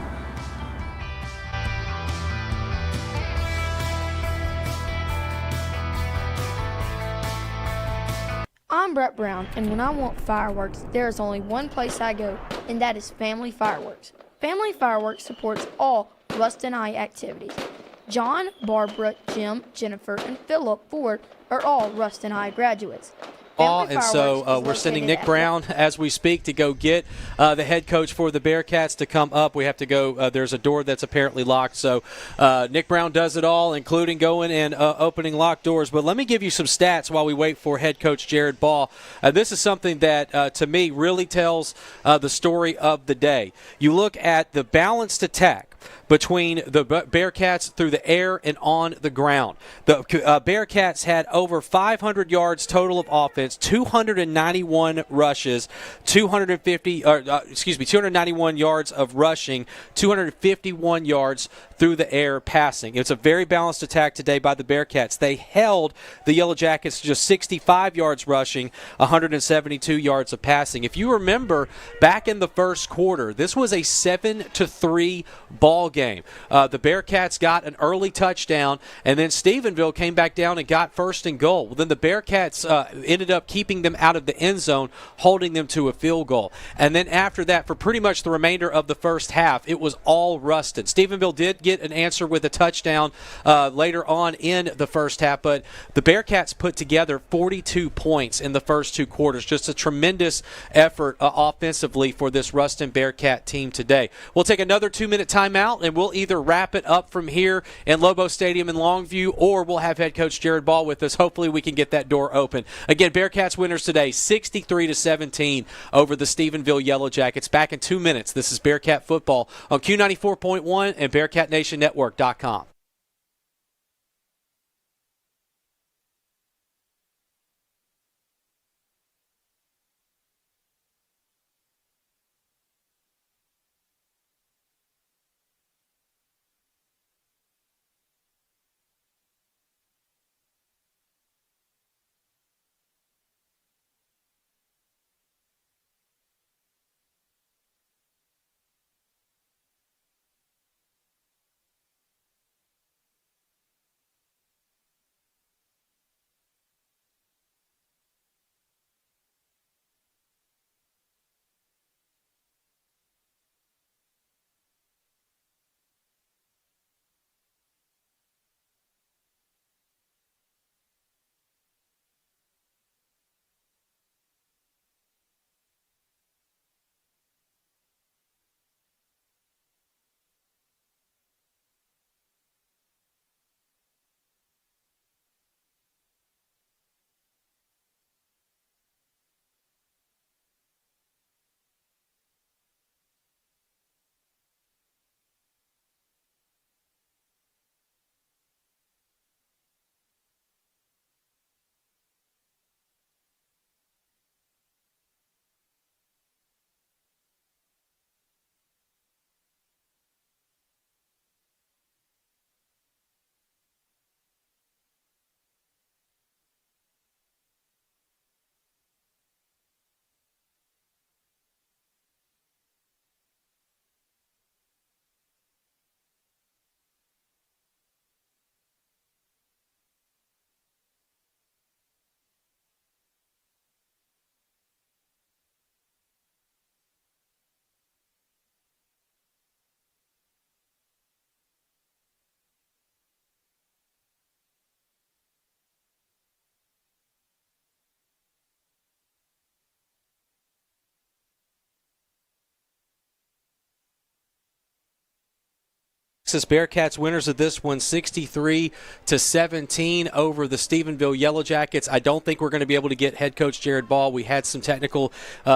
Speaker 4: I'm Brett Brown, and when I want fireworks, there is only one place I go, and that is Family Fireworks. Family Fireworks supports all Ruston High activities. John, Barbara, Jim, Jennifer, and Philip Ford are all Ruston High graduates.
Speaker 5: And so we're sending Nick Brown as we speak to go get the head coach for the Bearcats to come up. We have to go. There's a door that's apparently locked. So Nick Brown does it all, including going and opening locked doors. But let me give you some stats while we wait for head coach Jared Ball. This is something that, to me, really tells the story of the day. You look at the balanced attack between the Bearcats through the air and on the ground. The Bearcats had over 500 yards total of offense, 291 rushes, 291 yards of rushing, 251 yards through the air passing. It's a very balanced attack today by the Bearcats. They held the Yellow Jackets to just 65 yards rushing, 172 yards of passing. If you remember, back in the first quarter, this was a 7-3 ball game. The Bearcats got an early touchdown, and then Stephenville came back down and got first and goal. Well, then the Bearcats ended up keeping them out of the end zone, holding them to a field goal. And then after that, for pretty much the remainder of the first half, it was all Ruston. Stephenville did get an answer with a touchdown later on in the first half, but the Bearcats put together 42 points in the first two quarters. Just a tremendous effort offensively for this Ruston Bearcat team today. We'll take another 2-minute timeout, and we'll either wrap it up from here in Lobo Stadium in Longview, or we'll have head coach Jared Ball with us. Hopefully we can get that door open. Again, Bearcats winners today, 63-17 over the Stephenville Yellow Jackets. Back in 2 minutes. This is Bearcat football on Q94.1 and BearcatNationNetwork.com. Texas Bearcats winners of this one, 63-17 over the Stephenville Yellow Jackets. I don't think we're going to be able to get head coach Jared Ball. We had some technical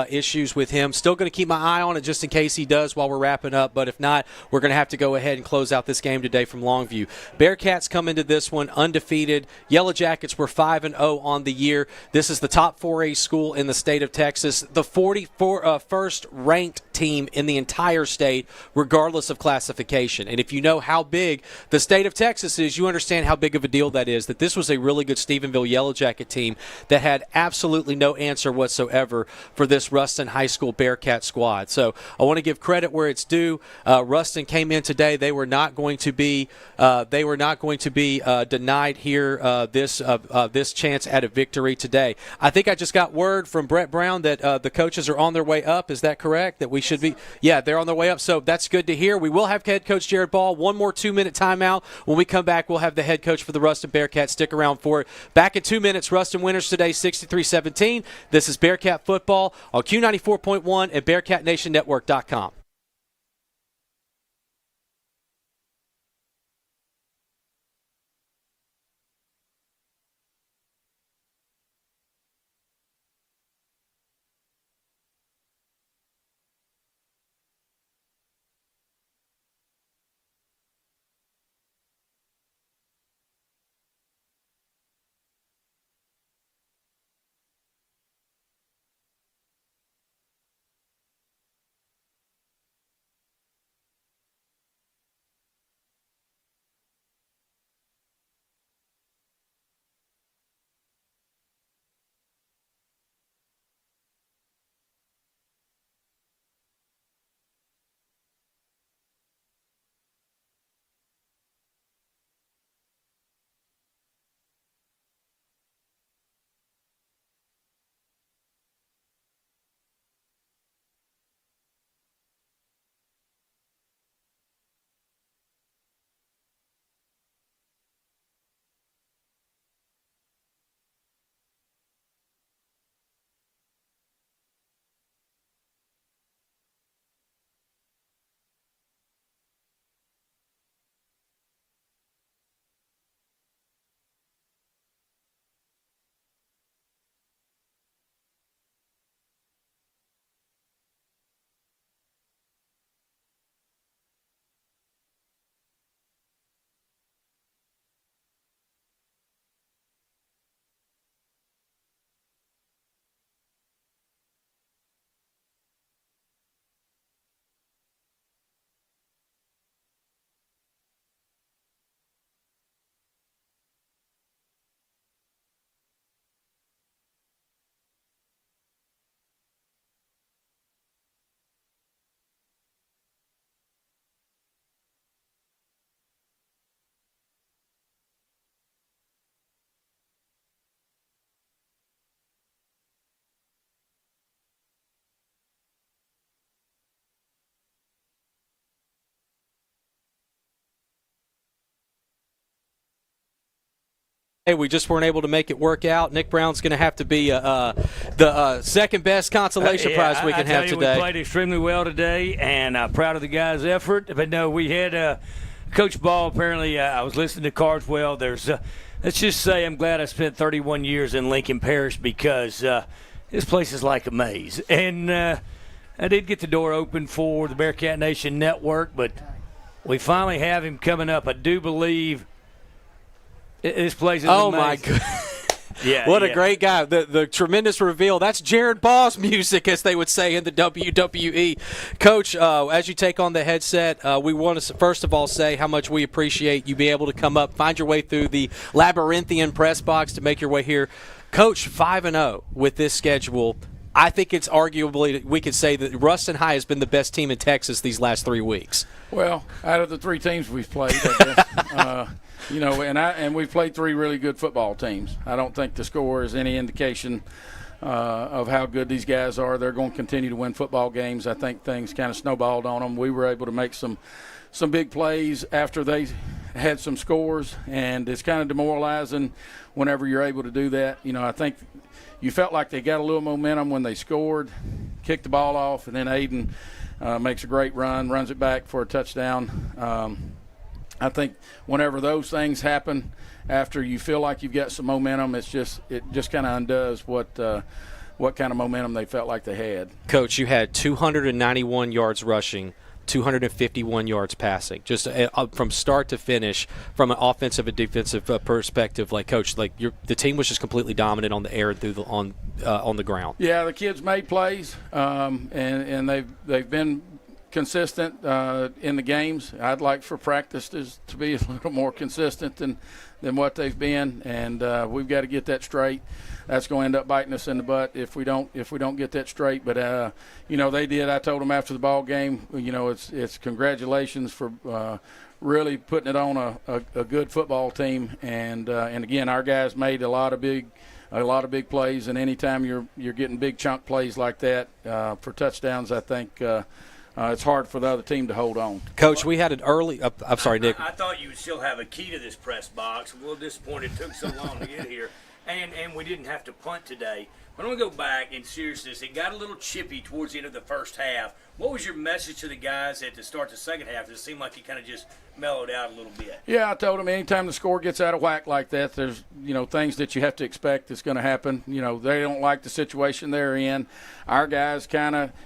Speaker 5: issues with him. Still going to keep my eye on it just in case he does while we're wrapping up. But if not, we're going to have to go ahead and close out this game today from Longview. Bearcats come into this one undefeated. Yellow Jackets were 5-0 on the year. This is the top 4A school in the state of Texas, the 41st ranked team in the entire state, regardless of classification. And if you know how big the state of Texas is, you understand how big of a deal that is, that this was a really good Stephenville Yellow Jacket team that had absolutely no answer whatsoever for this Ruston High School Bearcat squad. So I want to give credit where it's due. Ruston came in today. They were not going to be denied here this chance at a victory today. I think I just got word from Brett Brown that the coaches are on their way up. Is that correct? That we should be? Yeah, they're on their way up. So that's good to hear. We will have head coach Jared Ball. One more 2-minute timeout. When we come back, we'll have the head coach for the Ruston Bearcats. Stick around for it. Back in 2 minutes. Ruston winners today, 63-17. This is Bearcat football on Q94.1 and BearcatNationNetwork.com. Hey, we just weren't able to make it work out. Nick Brown's going to have to be the second best consolation prize we can have today.
Speaker 6: We played extremely well today, and proud of the guys' effort. But no, we had Coach Ball. Apparently, I was listening to Carswell. There's, let's just say, I'm glad I spent 31 years in Lincoln Parish because this place is like a maze. And I did get the door open for the Bearcat Nation Network, but we finally have him coming up. I do believe. This place is amazing.
Speaker 5: My God. What a great guy. The tremendous reveal. That's Jared Ball's music, as they would say in the WWE. Coach, as you take on the headset, we want to first of all say how much we appreciate you being able to come up, find your way through the labyrinthian press box to make your way here. Coach, 5-0 with this schedule. I think it's arguably, we could say that Ruston High has been the best team in Texas these last 3 weeks.
Speaker 8: Well, out of the 3 teams we've played, I guess, you know, and we've played 3 really good football teams. I don't think the score is any indication of how good these guys are. They're going to continue to win football games. I think things kind of snowballed on them. We were able to make some big plays after they had some scores, and it's kind of demoralizing whenever you're able to do that. You know, I think you felt like they got a little momentum when they scored, kicked the ball off, and then Aiden makes a great run, runs it back for a touchdown. I think whenever those things happen, after you feel like you've got some momentum, it just kind of undoes what kind of momentum they felt like they had.
Speaker 5: Coach, you had 291 yards rushing, 251 yards passing, just from start to finish, from an offensive and defensive perspective. Like, Coach, like the team was just completely dominant on the air and through on the ground.
Speaker 8: Yeah, the kids made plays, and they've been consistent in the games. I'd like for practices to be a little more consistent than what they've been, and we've got to get that straight. That's going to end up biting us in the butt if we don't get that straight. But they did. I told them after the ball game, it's congratulations for really putting it on a good football team. And again, our guys made a lot of big plays. And anytime you're getting big chunk plays like that for touchdowns, I think it's hard for the other team to hold on.
Speaker 5: Coach, we had an early. I'm sorry, Nick.
Speaker 6: I thought you would still have a key to this press box. I'm a little disappointed it took so long to get here. And we didn't have to punt today. But I'm going to go back in seriousness. It got a little chippy towards the end of the first half. What was your message to the guys at the start of the second half? It seemed like you kind of just mellowed out a little bit.
Speaker 8: Yeah, I told them anytime the score gets out of whack like that, there's things that you have to expect that's going to happen. They don't like the situation they're in. Our guys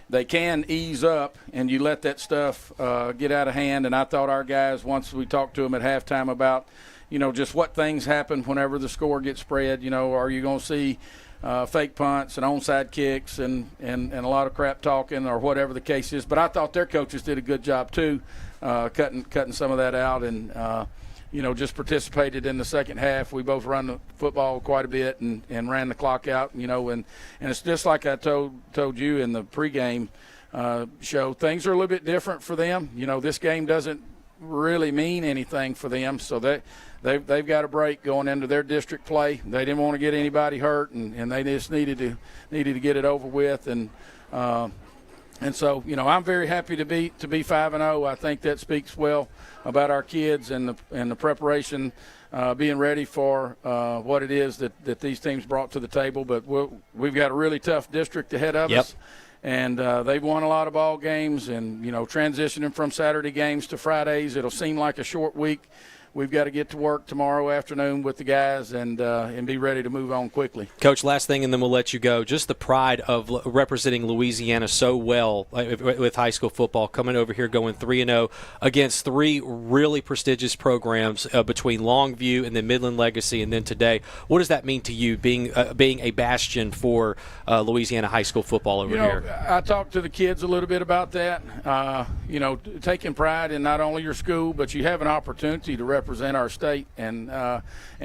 Speaker 8: they can ease up, and you let that stuff get out of hand. And I thought our guys, once we talked to them at halftime about just what things happen whenever the score gets spread. Are you going to see fake punts and onside kicks and a lot of crap talking or whatever the case is? But I thought their coaches did a good job too, cutting some of that out and just participated in the second half. We both run the football quite a bit and ran the clock out. And it's just like I told you in the pregame show. Things are a little bit different for them. This game doesn't really mean anything for them, so they've got a break going into their district play. They didn't want to get anybody hurt, and they just needed to get it over with. And so I'm very happy to be 5-0. I think that speaks well about our kids and the preparation, being ready for what it is that these teams brought to the table. But we've got a really tough district ahead of us. And they've won a lot of ball games, and transitioning from Saturday games to Fridays, it'll seem like a short week. We've got to get to work tomorrow afternoon with the guys and be ready to move on quickly.
Speaker 5: Coach, last thing, and then we'll let you go. Just the pride of representing Louisiana so well with high school football, coming over here going 3-0 against three really prestigious programs between Longview and then Midland Legacy and then today. What does that mean to you, being a bastion for Louisiana high school football over here?
Speaker 8: I talked to the kids a little bit about that. Taking pride in not only your school, but you have an opportunity to represent our state and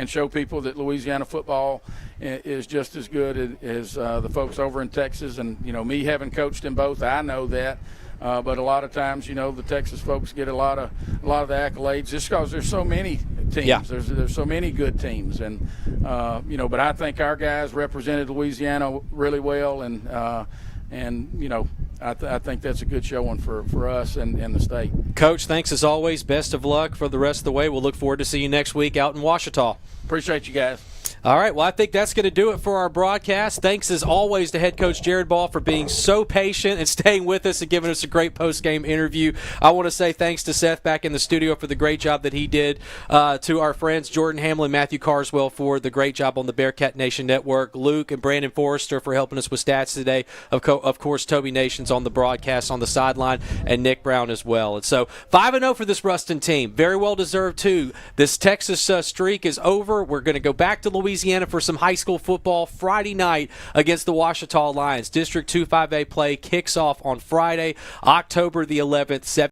Speaker 8: show people that Louisiana football is just as good as the folks over in Texas. And me having coached in both, I know that. But a lot of times, the Texas folks get a lot of the accolades just because there's so many teams.
Speaker 5: Yeah.
Speaker 8: There's so many good teams, and but I think our guys represented Louisiana really well, and I think that's a good showing for us and the state.
Speaker 5: Coach, thanks as always. Best of luck for the rest of the way. We'll look forward to seeing you next week out in Ouachita.
Speaker 8: Appreciate you guys.
Speaker 5: All right, well, I think that's going to do it for our broadcast. Thanks, as always, to head coach Jared Ball for being so patient and staying with us and giving us a great post-game interview. I want to say thanks to Seth back in the studio for the great job that he did, to our friends Jordan Hamlin, Matthew Carswell for the great job on the Bearcat Nation Network, Luke and Brandon Forrester for helping us with stats today, of course, Toby Nations on the broadcast on the sideline, and Nick Brown as well. And so 5-0 for this Ruston team. Very well deserved, too. This Texas streak is over. We're going to go back to Louisiana for some high school football Friday night against the Ouachita Lions. District 2-5A play kicks off on Friday, October the 11th,